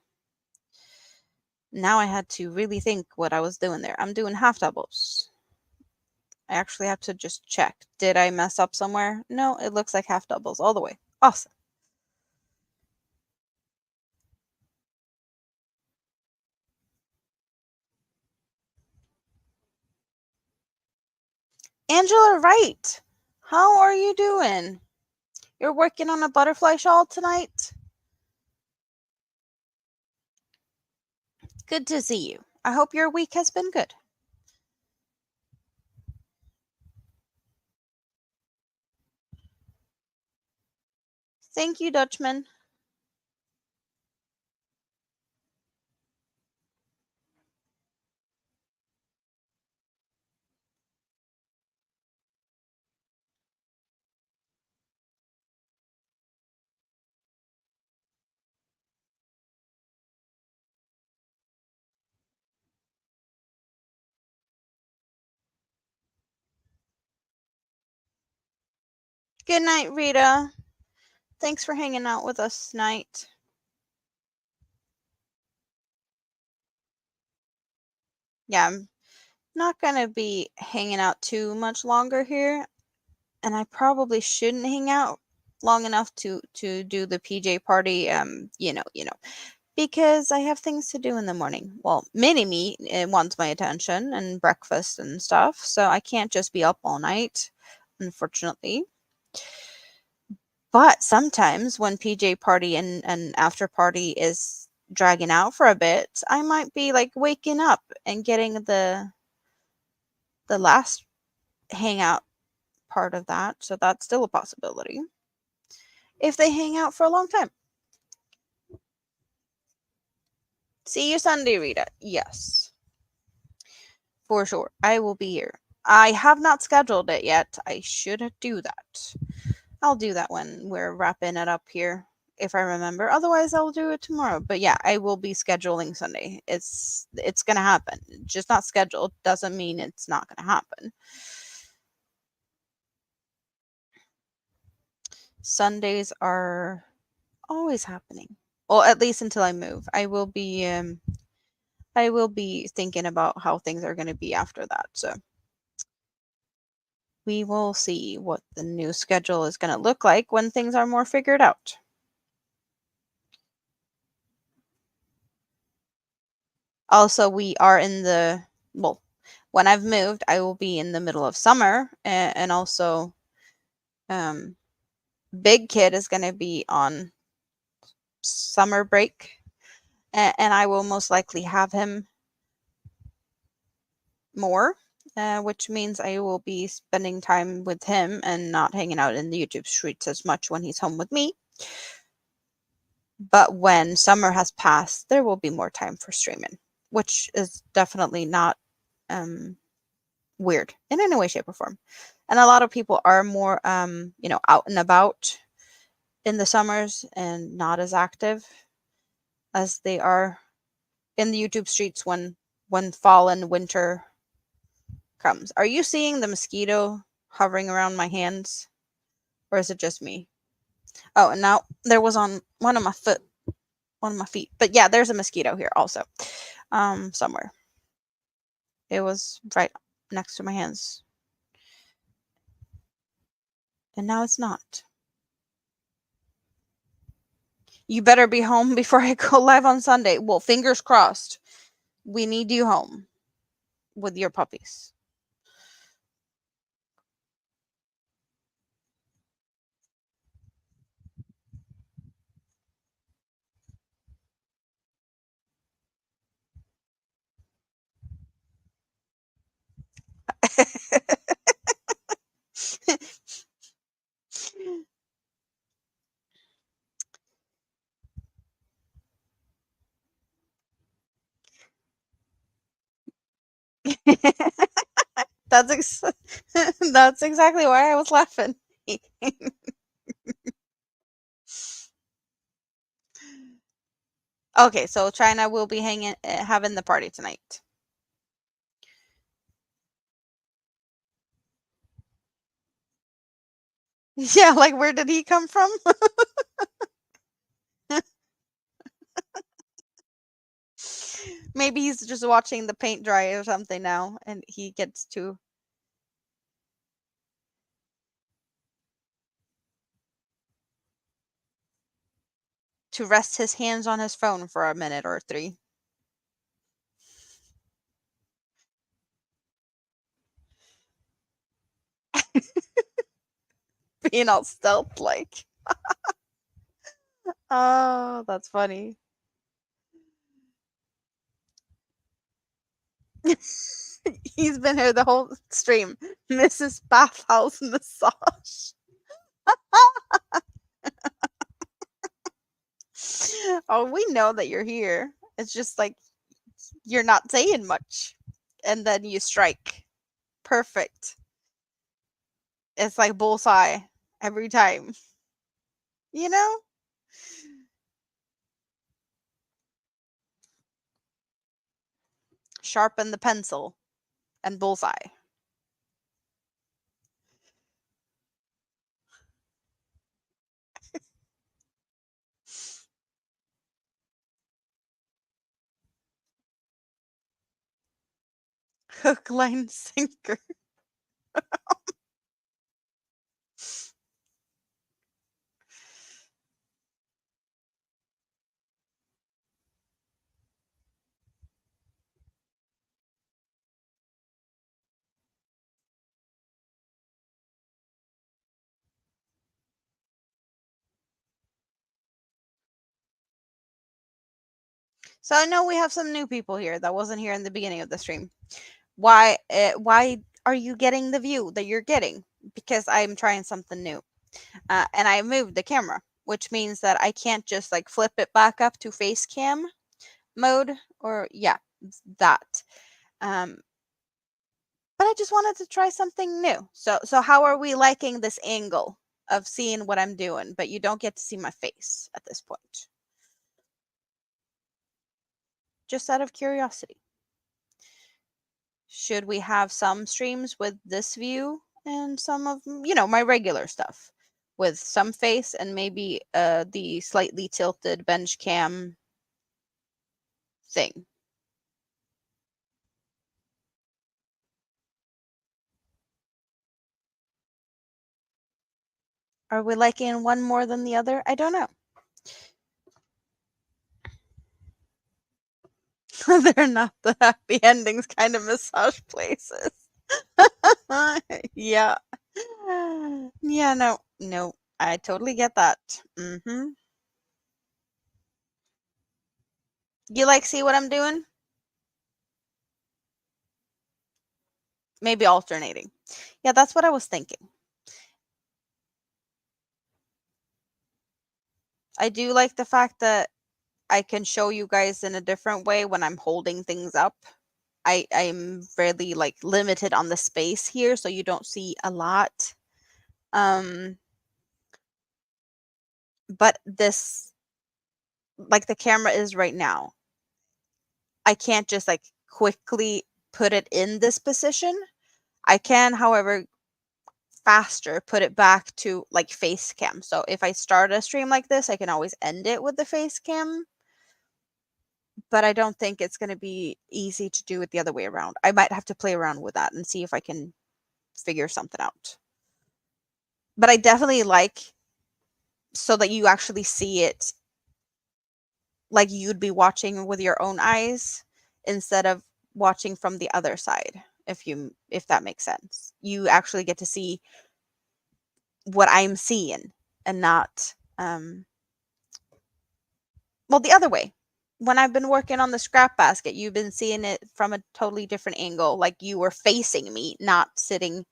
Now I had to really think what I was doing there. I'm doing half doubles. I actually have to just check. Did I mess up somewhere? No, it looks like half doubles all the way. Awesome. Angela Wright, how are you doing? You're working on a butterfly shawl tonight? Good to see you. I hope your week has been good. Thank you, Dutchman. Good night, Rita. Thanks for hanging out with us tonight. Yeah, I'm not going to be hanging out too much longer here, and I probably shouldn't hang out long enough to do the PJ party, because I have things to do in the morning. Well, mini me wants my attention and breakfast and stuff, so I can't just be up all night, unfortunately. But sometimes when PJ party and after party is dragging out for a bit, I might be like waking up and getting the last hangout part of that. So that's still a possibility. If they hang out for a long time. See you Sunday, Rita. Yes, for sure. I will be here. I have not scheduled it yet. I should do that. I'll do that when we're wrapping it up here, if I remember. Otherwise, I'll do it tomorrow. But yeah, I will be scheduling Sunday. It's gonna happen. Just not scheduled doesn't mean it's not gonna happen. Sundays are always happening. Well, at least until I move. I will be thinking about how things are going to be after that. So we will see what the new schedule is going to look like when things are more figured out. Also, we are in the, well, when I've moved, I will be in the middle of summer, and also, um, big kid is going to be on summer break, and I will most likely have him more, which means I will be spending time with him and not hanging out in the YouTube streets as much when he's home with me. But when summer has passed, there will be more time for streaming, which is definitely not weird in any way, shape, or form. And a lot of people are more, out and about in the summers and not as active as they are in the YouTube streets when fall and winter comes. Are you seeing the mosquito hovering around my hands, or is it just me? Oh, and now there was on one of my feet. But yeah, there's a mosquito here also, somewhere. It was right next to my hands, and now it's not. You better be home before I go live on Sunday. Well, fingers crossed. We need you home with your puppies. That's that's exactly why I was laughing. Okay, so China will be having the party tonight. Yeah, like where did he come from? Maybe he's just watching the paint dry or something now, and he gets to rest his hands on his phone for a minute or three. Being all stealth like. Oh, that's funny. He's been here the whole stream. Mrs. Bathhouse Massage. Oh, we know that you're here. It's just like you're not saying much. And then you strike. Perfect. It's like bullseye every time. You know? Sharpen the pencil and bullseye. Hook, line, sinker. So I know we have some new people here that wasn't here in the beginning of the stream. Why are you getting the view that you're getting? Because I'm trying something new. And I moved the camera, which means that I can't just like flip it back up to face cam mode, or yeah, that. Um, but I just wanted to try something new. So how are we liking this angle of seeing what I'm doing, but you don't get to see my face at this point? Just out of curiosity. Should we have some streams with this view and some of, my regular stuff? with some face and maybe the slightly tilted bench cam thing. Are we liking one more than the other? I don't know. They're not the happy endings kind of massage places. Yeah. Yeah, no, I totally get that. You like see what I'm doing? Maybe alternating. Yeah, that's what I was thinking. I do like the fact that I can show you guys in a different way when I'm holding things up. I'm really like limited on the space here, so you don't see a lot. But this, like the camera is right now, I can't just like quickly put it in this position. I can, however, faster put it back to like face cam. So if I start a stream like this, I can always end it with the face cam. But I don't think it's going to be easy to do it the other way around. I might have to play around with that and see if I can figure something out. But I definitely like so that you actually see it like you'd be watching with your own eyes instead of watching from the other side, if that makes sense. You actually get to see what I'm seeing and not well, the other way. When I've been working on the scrap basket, you've been seeing it from a totally different angle, like you were facing me, not sitting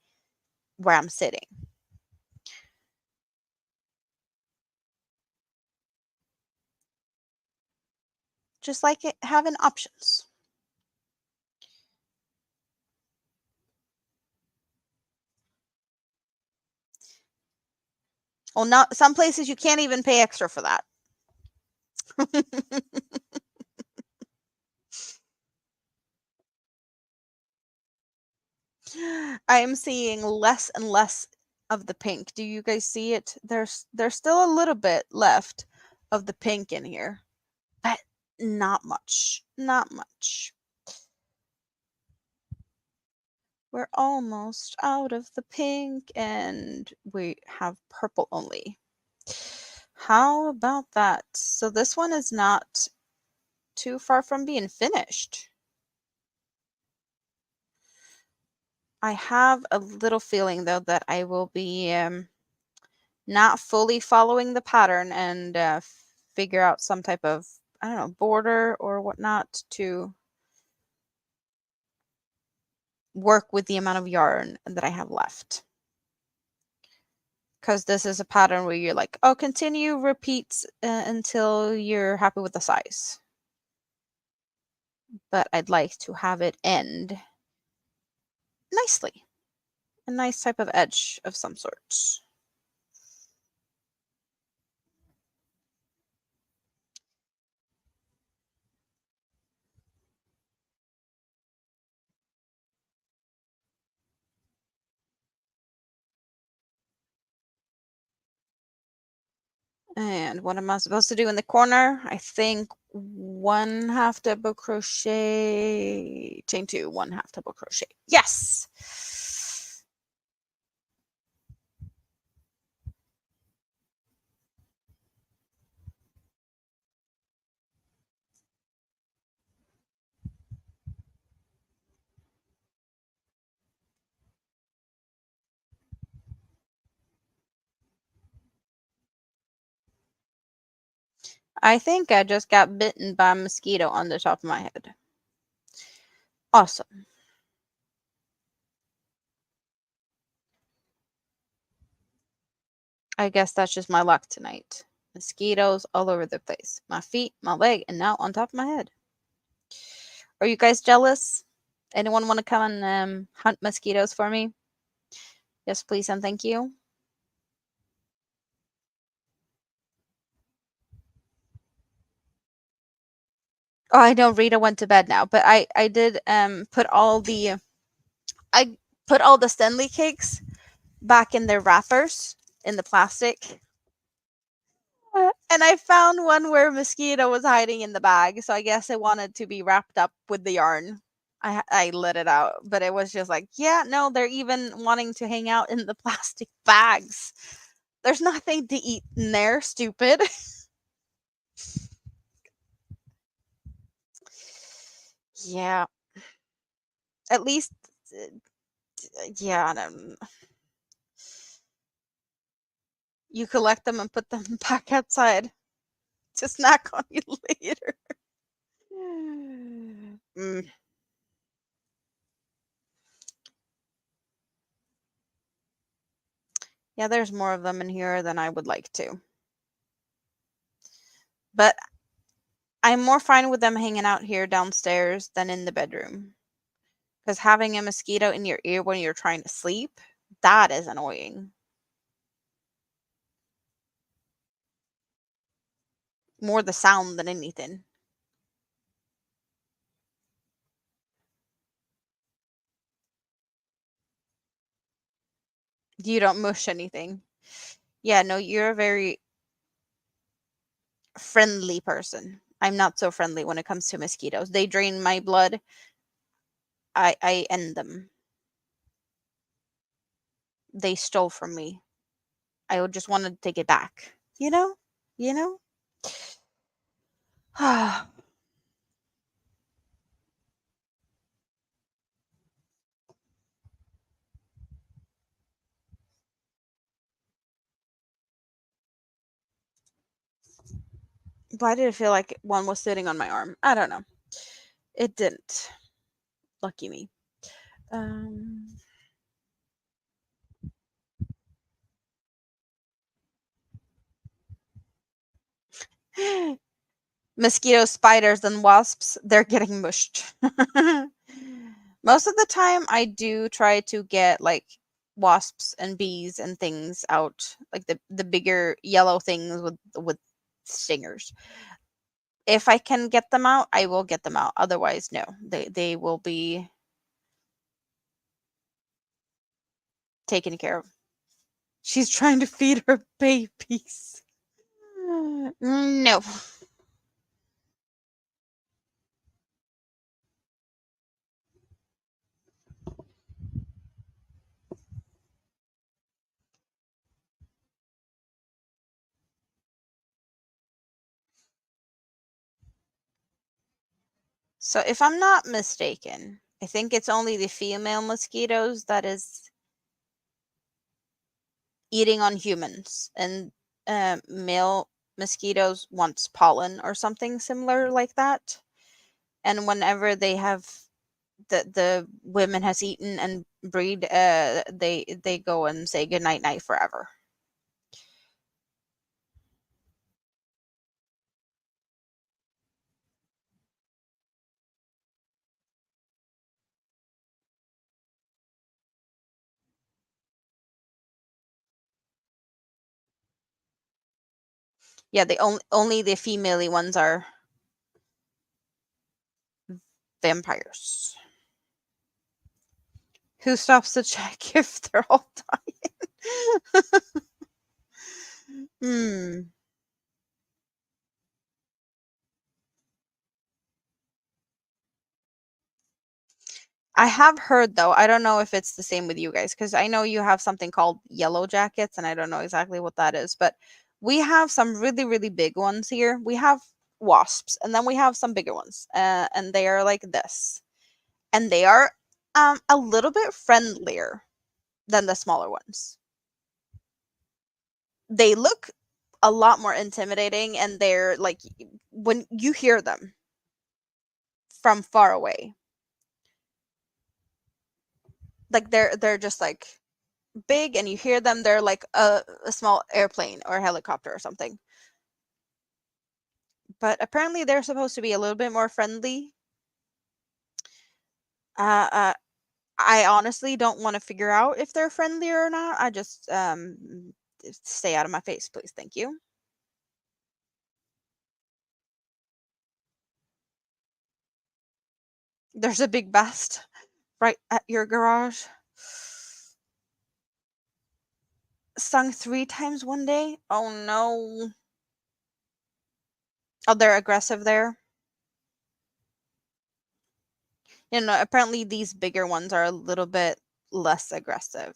where I'm sitting. Just like it having options. Well, not some places you can't even pay extra for that. I am seeing less and less of the pink. Do you guys see it? There's still a little bit left of the pink in here, but not much. Not much. We're almost out of the pink and we have purple only. How about that? So this one is not too far from being finished. I have a little feeling though that I will be not fully following the pattern and figure out some type of, I don't know, border or whatnot to work with the amount of yarn that I have left. Because this is a pattern where you're like, oh, continue, repeats until you're happy with the size. But I'd like to have it end nicely. A nice type of edge of some sort. And what am I supposed to do in the corner? I think 1/2 double crochet, chain 2, 1/2 double crochet. Yes. I think I just got bitten by a mosquito on the top of my head. Awesome. I guess that's just my luck tonight. Mosquitoes all over the place. My feet, my leg, and now on top of my head. Are you guys jealous? Anyone want to come and hunt mosquitoes for me? Yes, please and thank you. Oh, I know Rita went to bed now, but I did put all the Stanley cakes back in their wrappers in the plastic. And I found one where a mosquito was hiding in the bag, so I guess it wanted to be wrapped up with the yarn. I let it out, but it was just like, yeah, no, they're even wanting to hang out in the plastic bags. There's nothing to eat in there, stupid. Yeah, at least, uh, yeah, I don't, you collect them and put them back outside to snack on you later. Mm. Yeah, there's more of them in here than I would like to. But I'm more fine with them hanging out here downstairs than in the bedroom. Because having a mosquito in your ear when you're trying to sleep, that is annoying. More the sound than anything. You don't mush anything. Yeah, no, you're a very friendly person. I'm not so friendly when it comes to mosquitoes. They drain my blood. I end them. They stole from me. I would just want to take it back. You know? You know? Why did it feel like one was sitting on my arm? I don't know. It didn't. Lucky me. Um, Mosquitoes, spiders, and wasps, they're getting mushed. Most of the time, I do try to get like wasps and bees and things out, like the bigger yellow things with stingers. If I can get them out, I will get them out. Otherwise, no, they will be taken care of. She's trying to feed her babies. No. So if I'm not mistaken, I think it's only the female mosquitoes that is eating on humans, and male mosquitoes wants pollen or something similar like that. And whenever they have the women has eaten and breed, they go and say good night night forever. Yeah, the only the female ones are vampires. Who stops to check if they're all dying? Hmm. I have heard though, I don't know if it's the same with you guys, because I know you have something called yellow jackets, and I don't know exactly what that is, but we have some really, really big ones here. We have wasps, and then we have some bigger ones, and they are like this. And they are a little bit friendlier than the smaller ones. They look a lot more intimidating, and they're like, when you hear them from far away, like they're just like big, and you hear them, they're like a small airplane or helicopter or something. But apparently they're supposed to be a little bit more friendly. Uh, uh, I honestly don't want to figure out if they're friendly or not. I just stay out of my face, please. Thank you. There's a big bust right at your garage. Stung 3 times one day? Oh, no. Oh, they're aggressive there? Apparently these bigger ones are a little bit less aggressive.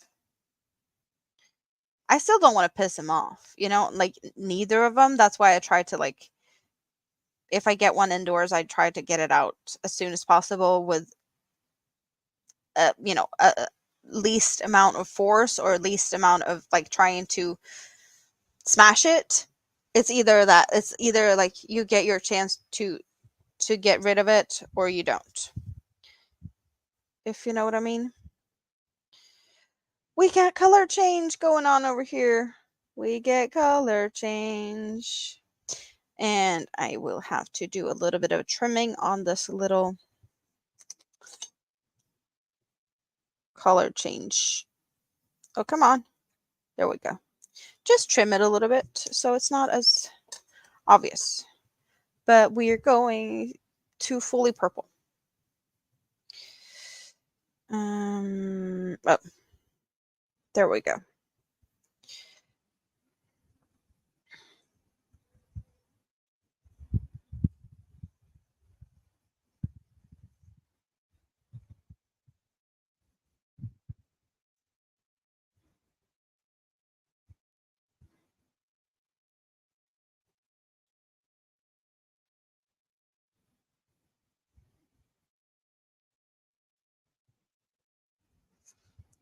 I still don't wanna piss him off, like, neither of them. That's why I try to, like, if I get one indoors, I try to get it out as soon as possible with, least amount of force or least amount of, like, trying to smash it. It's either, like, you get your chance to get rid of it or you don't, if you know what I mean. We got color change going on over here. We get color change. And I will have to do a little bit of trimming on this little color change. Oh, come on. There we go. Just trim it a little bit so it's not as obvious. But we are going to fully purple. Oh, there we go.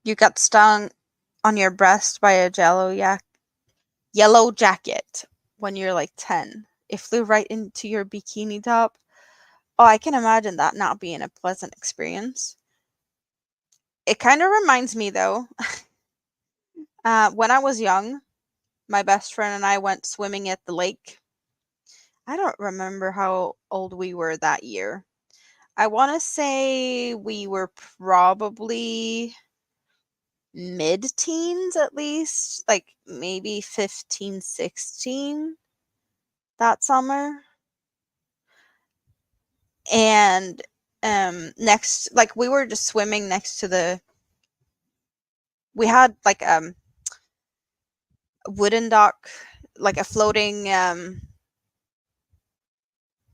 You got stung on your breast by a yellow jacket when you're like 10. It flew right into your bikini top. Oh, I can imagine that not being a pleasant experience. It kind of reminds me though, when I was young, my best friend and I went swimming at the lake. I don't remember how old we were that year. I want to say we were probably mid-teens at least, like maybe 15, 16 that summer. And next, like, we were just swimming next to the we had like wooden dock, like a floating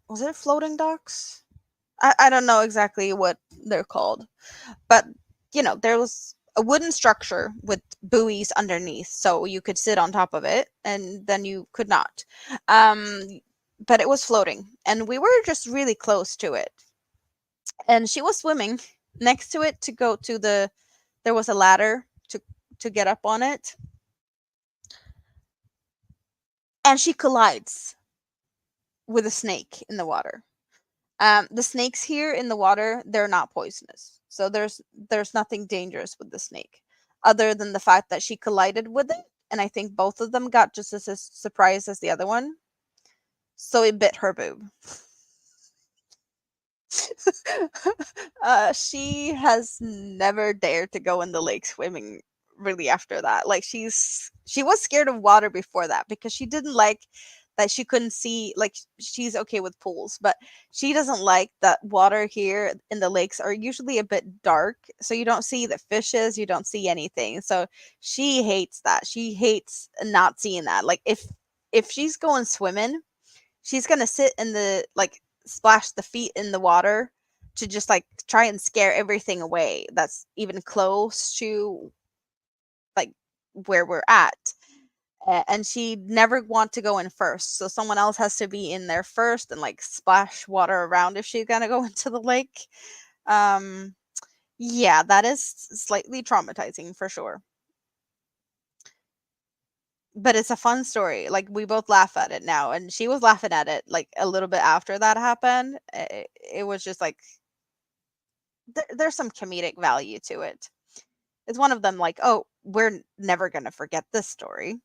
was it floating docks? I don't know exactly what they're called, but there was a wooden structure with buoys underneath, so you could sit on top of it, and then you could not. But it was floating, and we were just really close to it. And she was swimming next to it to go to there was a ladder to get up on it, and she collides with a snake in the water. The snakes here in the water, they're not poisonous. So there's nothing dangerous with the snake other than the fact that she collided with it, and I think both of them got just as surprised as the other one. So it bit her boob. She has never dared to go in the lake swimming really after that. Like, she was scared of water before that because she didn't like that she couldn't see, like, she's okay with pools, but she doesn't like that water here in the lakes are usually a bit dark, so you don't see the fishes, you don't see anything. So she hates that. She hates not seeing that. Like, if she's going swimming, she's gonna sit in the, like, splash the feet in the water to just, like, try and scare everything away that's even close to, like, where we're at. And she never want to go in first, so someone else has to be in there first and, like, splash water around if she's gonna go into the lake. Um, yeah, that is slightly traumatizing for sure. But it's a fun story. Like, we both laugh at it now, and she was laughing at it, like, a little bit after that happened. It was just like there's some comedic value to it. It's one of them, like, "Oh, we're never gonna forget this story."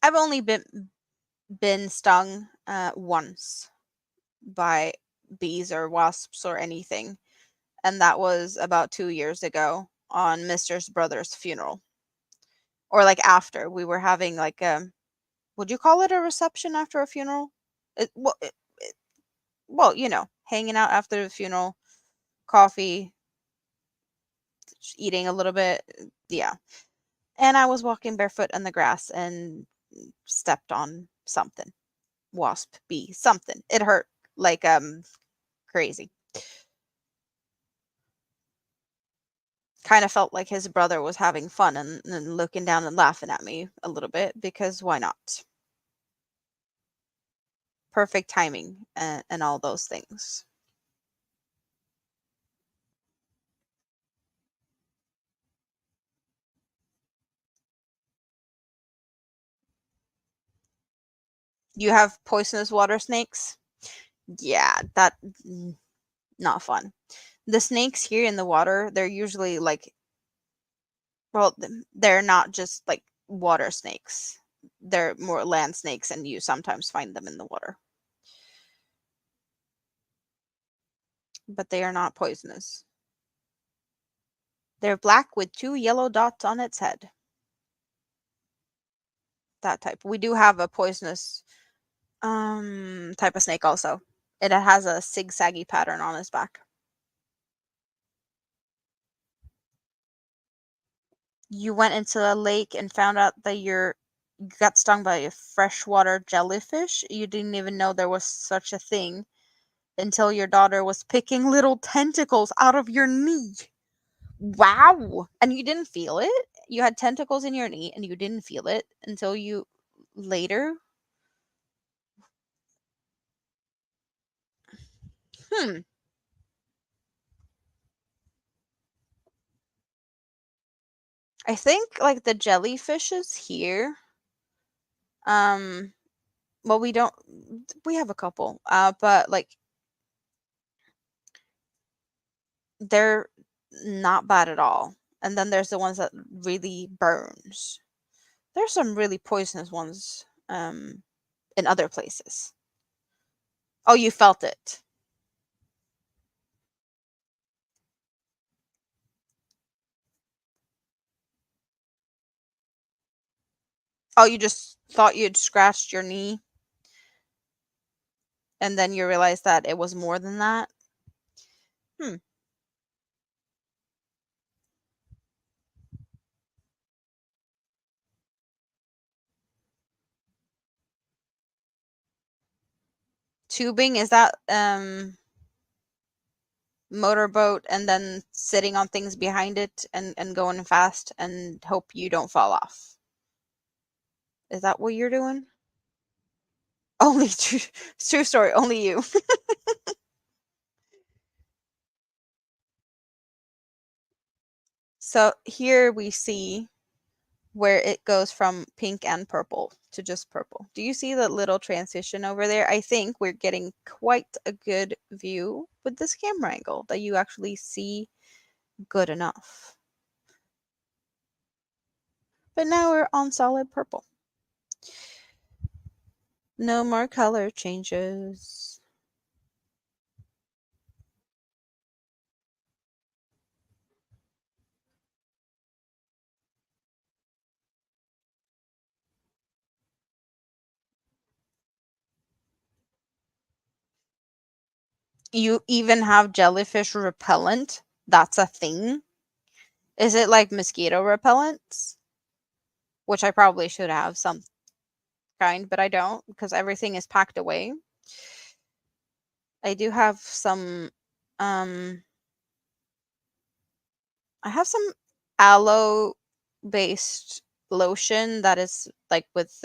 I've only been stung, once by bees or wasps or anything, and that was about 2 years ago on Mister's brother's funeral. Or, like, after we were having, like, would you call it a reception after a funeral? It, well, well, hanging out after the funeral, coffee, eating a little bit. Yeah. And I was walking barefoot in the grass and stepped on something. Wasp, bee, something. It hurt like crazy. Kind of felt like his brother was having fun and looking down and laughing at me a little bit because why not? Perfect timing and all those things. You have poisonous water snakes? Yeah, not fun. The snakes here in the water, they're usually like, well, they're not just like water snakes. They're more land snakes, and you sometimes find them in the water. But they are not poisonous. They're black with two yellow dots on its head. That type. We do have a poisonous type of snake also. It has a zigzaggy pattern on its back. You went into a lake and found out that you got stung by a freshwater jellyfish. You didn't even know there was such a thing until your daughter was picking little tentacles out of your knee. Wow. And you didn't feel it? You had tentacles in your knee and you didn't feel it until you later? Hmm. I think like the jellyfishes here, um well we have a couple. But like they're not bad at all. And then there's the ones that really burns. There's some really poisonous ones in other places. Oh, you felt it. Oh, you just thought you'd scratched your knee and then you realized that it was more than that? Hmm. Tubing, is that motorboat and then sitting on things behind it and going fast and hope you don't fall off? Is that what you're doing? Only true story, only you. So here we see where it goes from pink and purple to just purple. Do you see the little transition over there? I think we're getting quite a good view with this camera angle that you actually see good enough. But now we're on solid purple. No more color changes. You even have jellyfish repellent. That's a thing. Is it like mosquito repellents? Which I probably should have some kind, but I don't because everything is packed away. I do have some um I have some aloe based lotion that is like with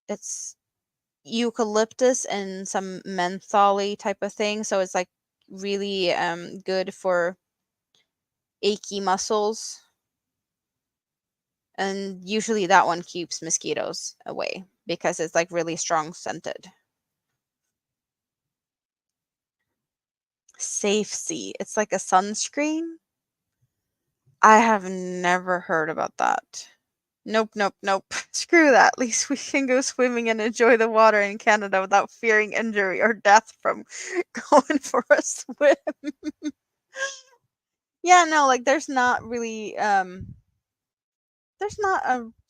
it's eucalyptus and some mentholy type of thing, so it's like really good for achy muscles, and usually that one keeps mosquitoes away because it's like really strong scented. Safe C. It's like a sunscreen. I have never heard about that. Nope, nope, nope. Screw that. At least we can go swimming and enjoy the water in Canada without fearing injury or death from going for a swim. Yeah, no, like there's not a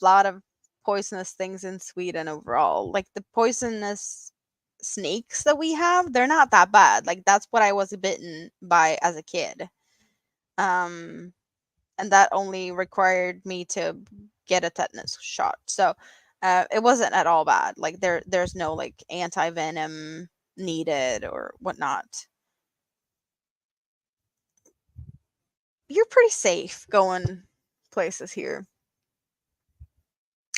lot of poisonous things in Sweden overall. Like the poisonous snakes that we have, they're not that bad. Like that's what I was bitten by as a kid. Um and that only required me to get a tetanus shot. So it wasn't at all bad. Like there's no like anti-venom needed or whatnot. You're pretty safe going places here.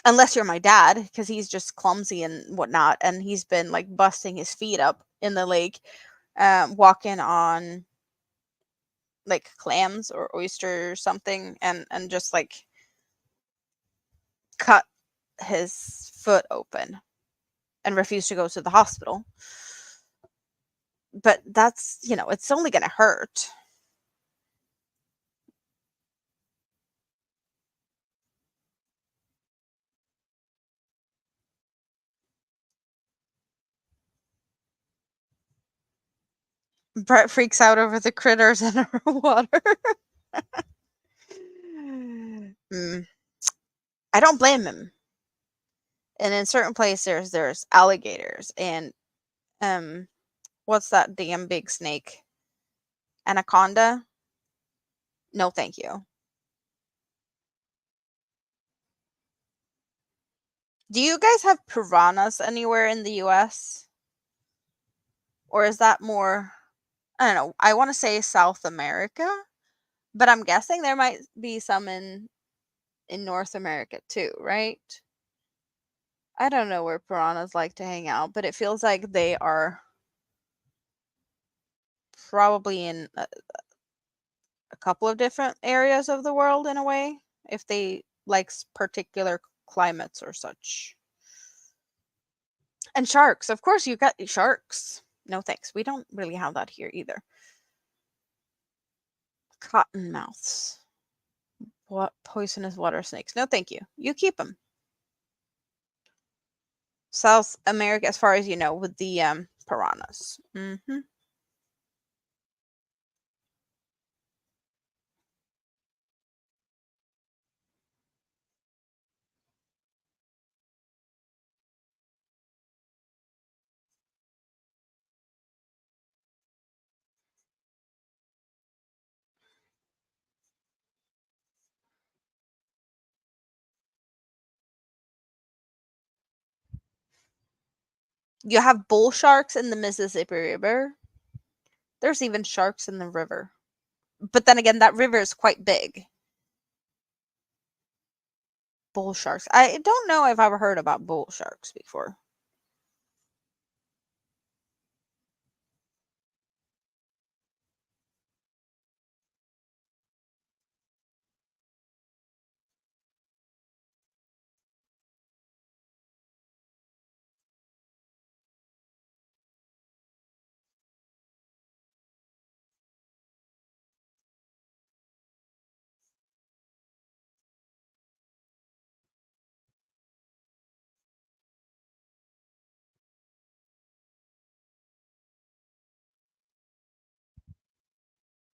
Unless you're my dad, because he's just clumsy and whatnot, and he's been like busting his feet up in the lake, walking on like clams or oysters or something, and just like cut his foot open and refused to go to the hospital. But that's, it's only going to hurt. Brett freaks out over the critters in our water. mm, I don't blame him. And in certain places, there's alligators and um, what's that damn big snake? Anaconda? No, thank you. Do you guys have piranhas anywhere in the US? Or is that more, I don't know, I want to say South America, but I'm guessing there might be some in North America too, right? I don't know where piranhas like to hang out, but it feels like they are probably in a couple of different areas of the world in a way, if they like particular climates or such. And sharks, of course, you got sharks. No thanks. We don't really have that here either. Cottonmouths. What poisonous water snakes? No, thank you. You keep them. South America, as far as you know, with the piranhas. You have bull sharks in the Mississippi River. There's even sharks in the river. But then again, that river is quite big. Bull sharks. I don't know if I've ever heard about bull sharks before.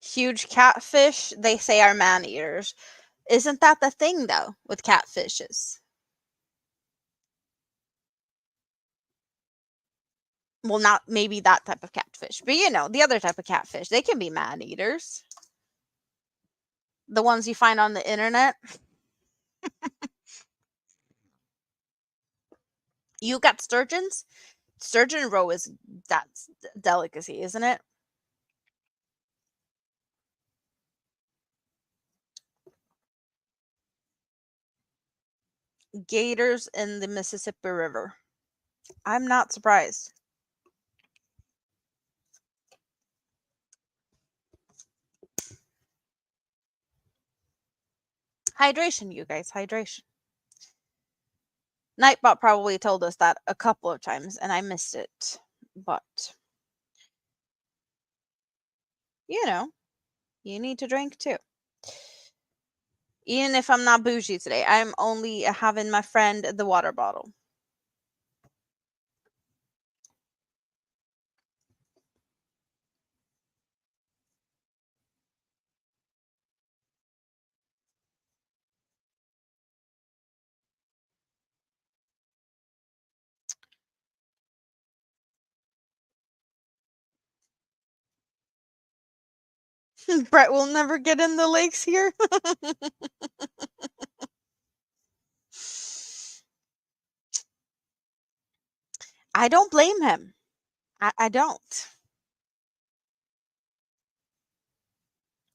Huge catfish, they say, are man eaters. Isn't that the thing though with catfishes? Well, not maybe that type of catfish, but the other type of catfish, they can be man eaters. The ones you find on the internet. You got sturgeons? Sturgeon roe is that's delicacy, isn't it? Gators in the Mississippi River. I'm not surprised. Hydration, you guys, hydration. Nightbot probably told us that a couple of times and I missed it. But, you know, you need to drink too. Even if I'm not bougie today, I'm only having my friend the water bottle. Brett will never get in the lakes here. I don't blame him. I don't.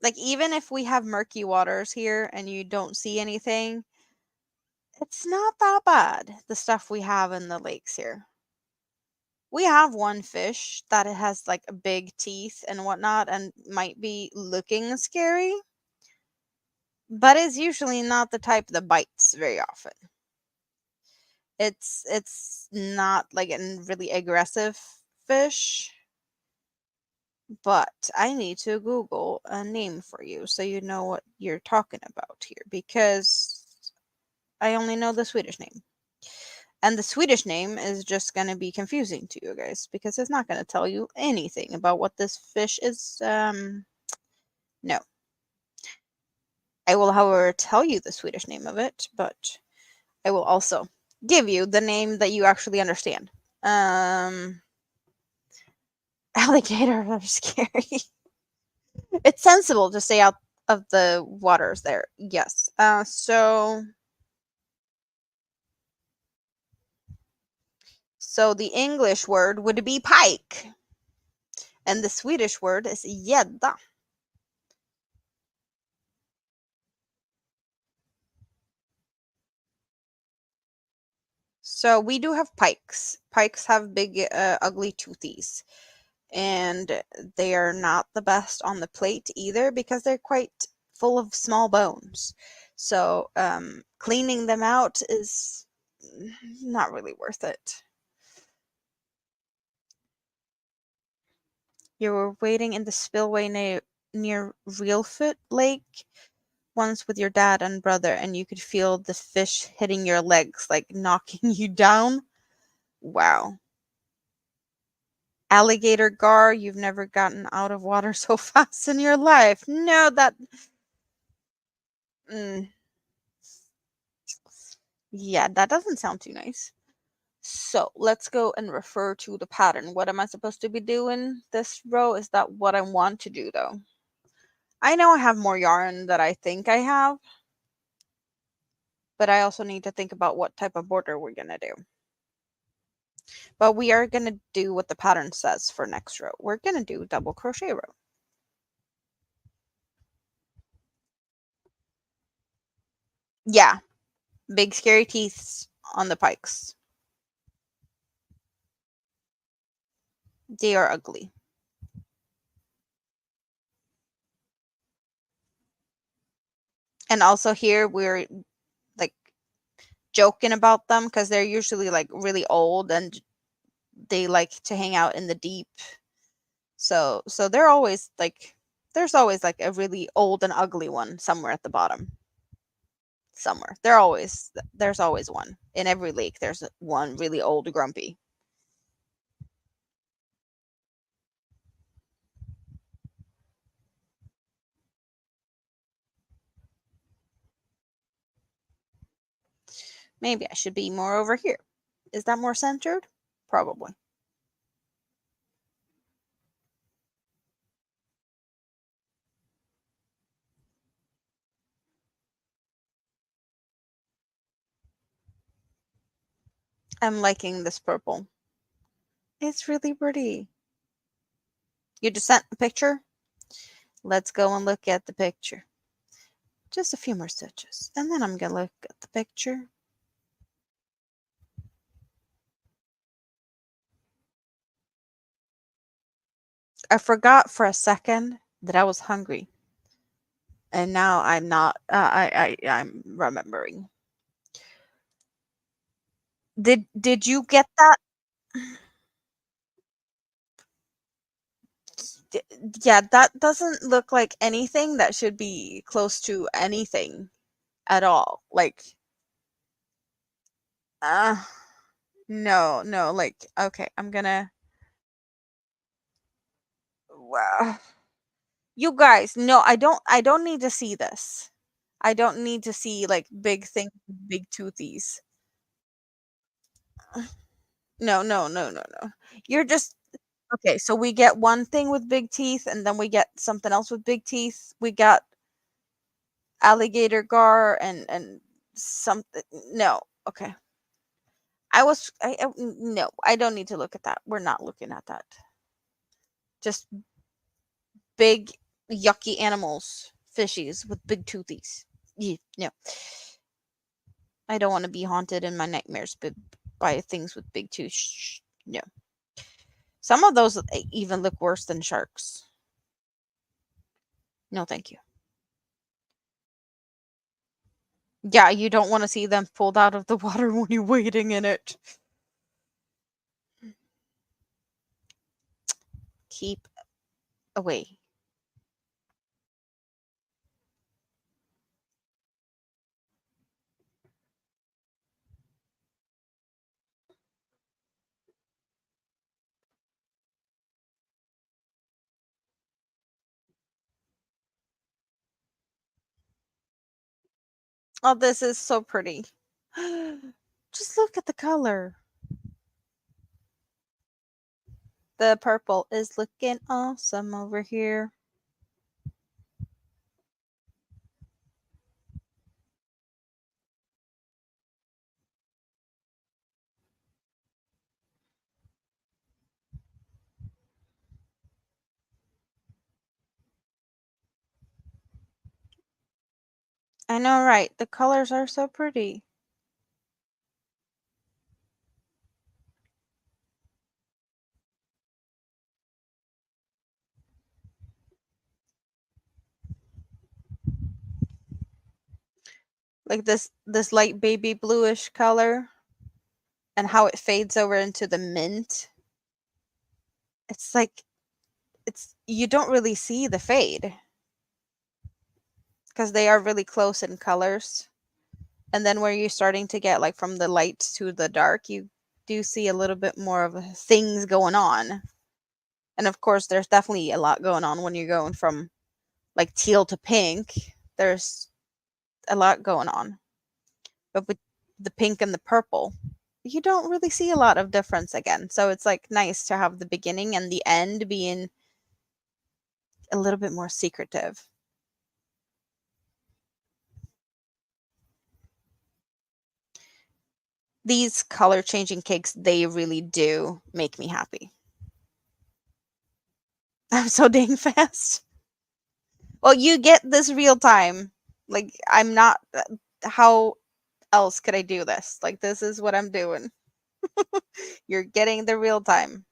Like, even if we have murky waters here and you don't see anything, it's not that bad, the stuff we have in the lakes here. We have one fish that it has like big teeth and whatnot and might be looking scary, but is usually not the type that bites very often. It's not like a really aggressive fish, but I need to Google a name for you so you know what you're talking about here because I only know the Swedish name. And the Swedish name is just going to be confusing to you guys because it's not going to tell you anything about what this fish is. No. I will, however, tell you the Swedish name of it, but I will also give you the name that you actually understand. Alligators are scary. It's sensible to stay out of the waters there. Yes. So the English word would be pike, and the Swedish word is gädda. So we do have pikes. Pikes have big, ugly toothies, and they are not the best on the plate either because they're quite full of small bones. So cleaning them out is not really worth it. You were waiting in the spillway near Reelfoot Lake once with your dad and brother, and you could feel the fish hitting your legs, like knocking you down. Wow. Alligator gar, you've never gotten out of water so fast in your life. No, that. Mm, yeah, that doesn't sound too nice. So let's go and refer to the pattern. What am I supposed to be doing this row? Is that what I want to do though? I know I have more yarn that I think I have, but I also need to think about what type of border we're going to do. But we are going to do what the pattern says for next row. We're going to do double crochet row. Yeah, big scary teeth on the pikes. They are ugly. And also here we're like joking about them because they're usually like really old and they like to hang out in the deep. So they're always like there's always like a really old and ugly one somewhere at the bottom. Somewhere. There's always one. In every lake there's one really old grumpy. Maybe I should be more over here. Is that more centered? Probably. I'm liking this purple. It's really pretty. You just sent a picture? Let's go and look at the picture. Just a few more stitches. And then I'm going to look at the picture. I forgot for a second that I was hungry. And now I'm not. I'm remembering. Did you get that? D- Yeah, that doesn't look like anything that should be close to anything at all. Like, uh, no, no, like, okay, I'm gonna. Wow. You guys, no, I don't need to see this. I don't need to see like big things, big toothies. No, no, no, no, no. You're just Okay, so we get one thing with big teeth, and then we get something else with big teeth. We got alligator gar and something. No, okay. No, I don't need to look at that. We're not looking at that. Just big, yucky animals, fishies with big toothies. Yeah, no, I don't want to be haunted in my nightmares by things with big teeth. No, some of those even look worse than sharks. No, thank you. Yeah, you don't want to see them pulled out of the water when you're wading in it. Keep away. Oh, this is so pretty. Just look at the color. The purple is looking awesome over here. I know, right? The colors are so pretty. Like this light baby bluish color and how it fades over into the mint. It's like it's you don't really see the fade because they are really close in colors. And then where you're starting to get like from the light to the dark, you do see a little bit more of things going on. And of course, there's definitely a lot going on when you're going from like teal to pink. There's a lot going on. But with the pink and the purple, you don't really see a lot of difference again. So it's like nice to have the beginning and the end being a little bit more secretive. These color changing cakes, they really do make me happy. I'm so dang fast. Well, you get this real time. Like, I'm not. How else could I do this? Like, this is what I'm doing. You're getting the real time.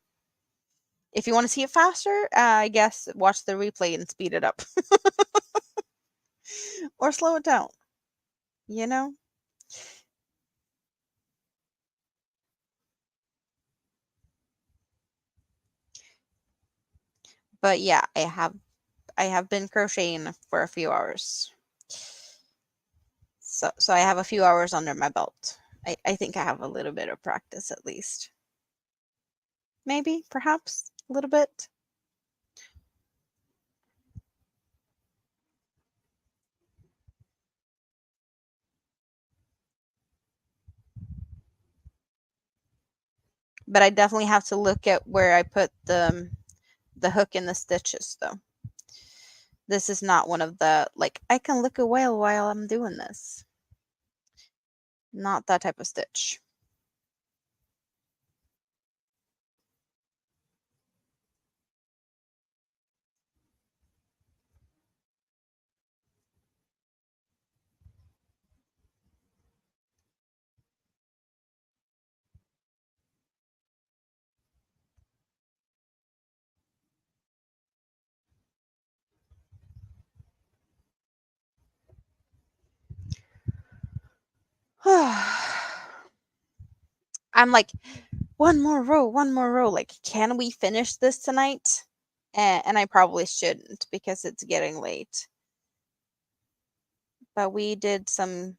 If you want to see it faster, I guess watch the replay and speed it up or slow it down, you know? But yeah, I have been crocheting for a few hours. So I have a few hours under my belt. I think I have a little bit of practice at least. Maybe, perhaps, a little bit. But I definitely have to look at where I put the hook in the stitches though. This is not one of the like I can look away while I'm doing this. Not that type of stitch. I'm like one more row. Like, can we finish this tonight? And I probably shouldn't because it's getting late. But we did some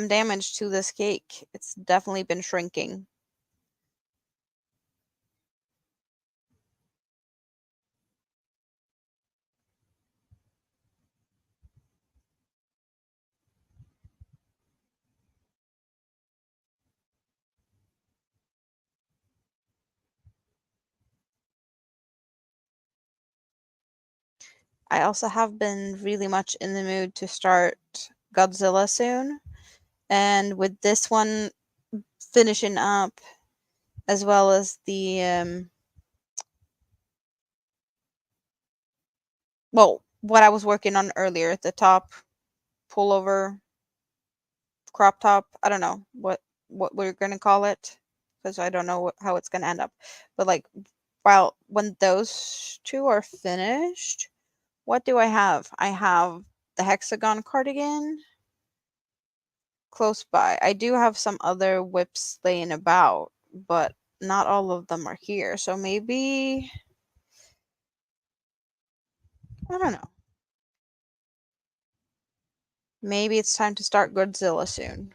damage to this cake. It's definitely been shrinking. I also have been really much in the mood to start Godzilla soon. And with this one finishing up, as well as the well, what I was working on earlier, the top pullover, crop top. I don't know what we're gonna call it because I don't know how it's gonna end up. But like, while when those two are finished, what do I have? I have the hexagon cardigan close by. I do have some other whips laying about, but not all of them are here. So maybe I don't know. Maybe it's time to start Godzilla soon.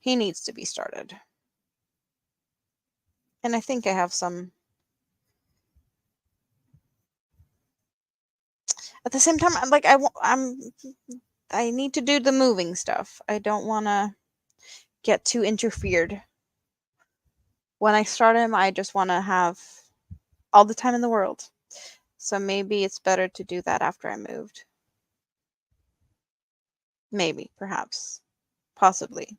He needs to be started. And I think I have some. At the same time, I'm like I need to do the moving stuff. I don't want to get too interfered. When I start him, I just want to have all the time in the world. So maybe it's better to do that after I moved. Maybe, perhaps, possibly.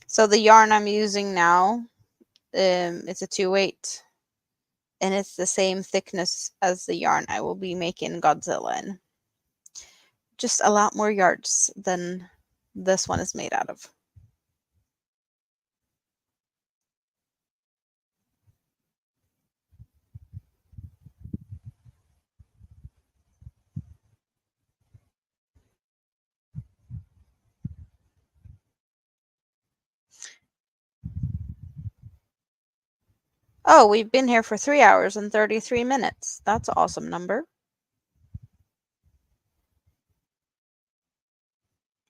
So the yarn I'm using now, it's a 2/8, and it's the same thickness as the yarn I will be making Godzilla in. Just a lot more yards than this one is made out of. Oh, we've been here for 3 hours and 33 minutes. That's an awesome number.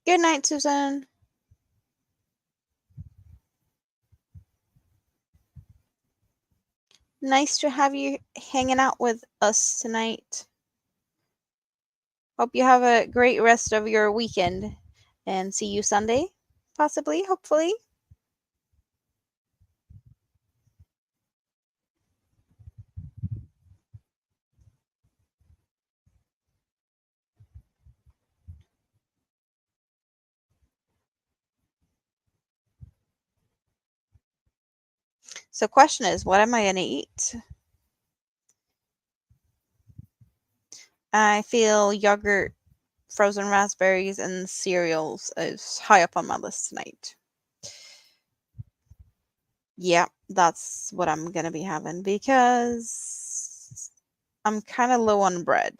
Good night, Susan. Nice to have you hanging out with us tonight. Hope you have a great rest of your weekend and see you Sunday, possibly, hopefully. So question is, what am I going to eat? I feel yogurt, frozen raspberries, and cereals is high up on my list tonight. Yeah, that's what I'm going to be having because I'm kind of low on bread.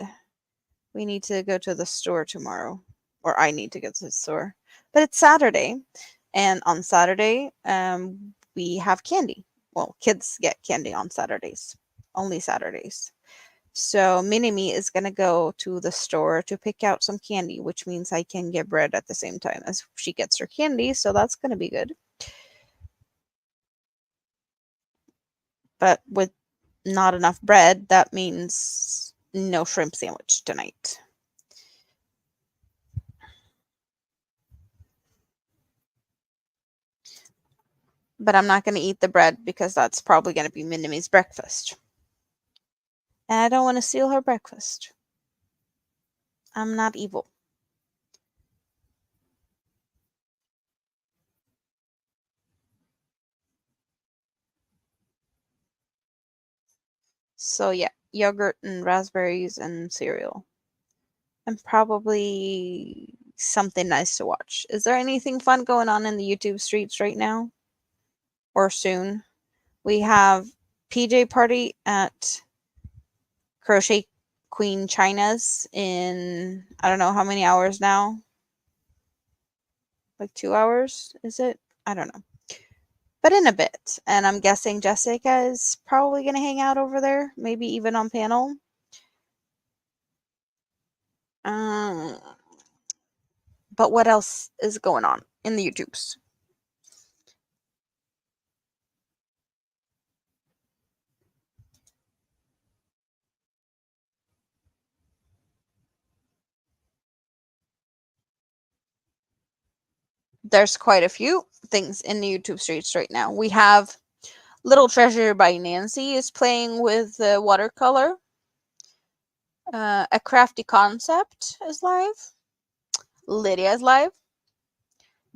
We need to go to the store tomorrow, or I need to go to the store. But it's Saturday, and on Saturday, we have candy. Well, kids get candy on Saturdays, only Saturdays. So Minimi is gonna go to the store to pick out some candy, which means I can get bread at the same time as she gets her candy. So that's gonna be good. But with not enough bread, that means no shrimp sandwich tonight. But I'm not going to eat the bread because that's probably going to be Minimi's breakfast. And I don't want to steal her breakfast. I'm not evil. So yeah, yogurt and raspberries and cereal. And probably something nice to watch. Is there anything fun going on in the YouTube streets right now? Or soon? We have PJ Party at Crochet Queen China's in I don't know how many hours now. Like 2 hours, is it? I don't know. But in a bit. And I'm guessing Jessica is probably going to hang out over there, maybe even on panel. Um, but what else is going on in the YouTubes? There's quite a few things in the YouTube streets right now. We have Little Treasure by Nancy is playing with watercolor. A Crafty Concept is live. Lydia is live.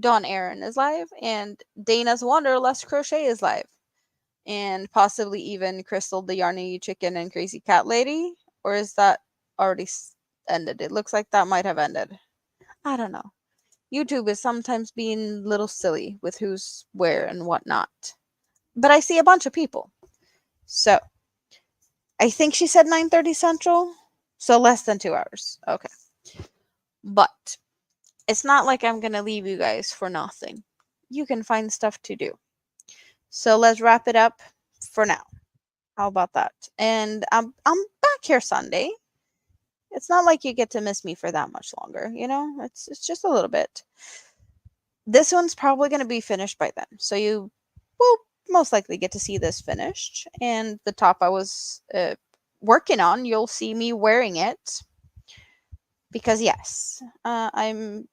Dawn Aaron is live. And Dana's Wanderlust Crochet is live. And possibly even Crystal the Yarny Chicken and Crazy Cat Lady. Or is that already ended? It looks like that might have ended. I don't know. YouTube is sometimes being a little silly with who's where and whatnot. But I see a bunch of people. So I think she said 9:30 Central. So less than 2 hours. Okay. But it's not like I'm gonna leave you guys for nothing. You can find stuff to do. So let's wrap it up for now. How about that? And I'm back here Sunday. It's not like you get to miss me for that much longer, you know? It's just a little bit. This one's probably going to be finished by then. So you will most likely get to see this finished. And the top I was working on, you'll see me wearing it. Because, yes, I'm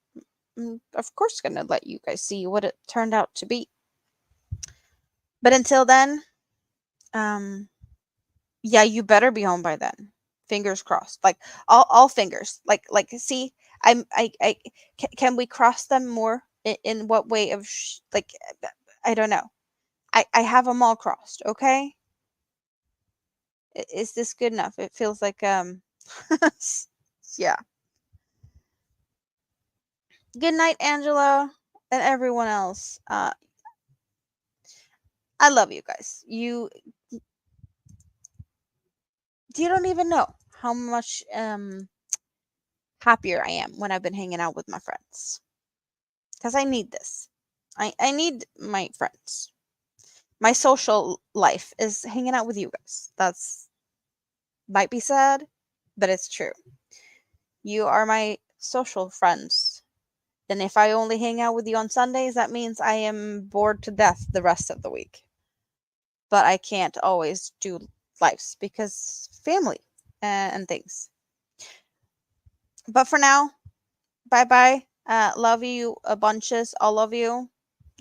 of course going to let you guys see what it turned out to be. But until then, yeah, you better be home by then. Fingers crossed. Like all fingers. Like see, can we cross them more in what way of like I don't know. I have them all crossed, okay? Is this good enough? It feels like yeah. Good night, Angela and everyone else. I love you guys. You don't even know how much happier I am when I've been hanging out with my friends. Cuz I need this. I need my friends. My social life is hanging out with you guys. That's might be sad, but it's true. You are my social friends. And if I only hang out with you on Sundays, that means I am bored to death the rest of the week. But I can't always do lives because family and things. But for now, bye bye. Love you a bunches, all of you.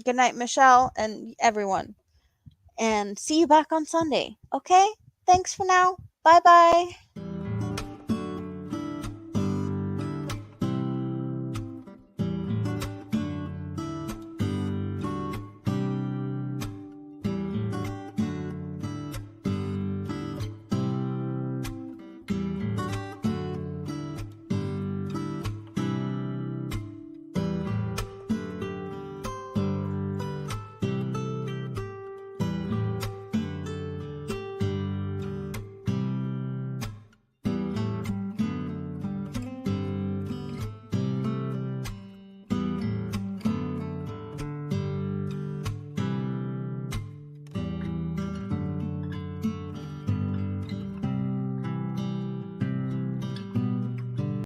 Good night, Michelle, and everyone. And see you back on Sunday. Okay? Thanks for now. Bye bye.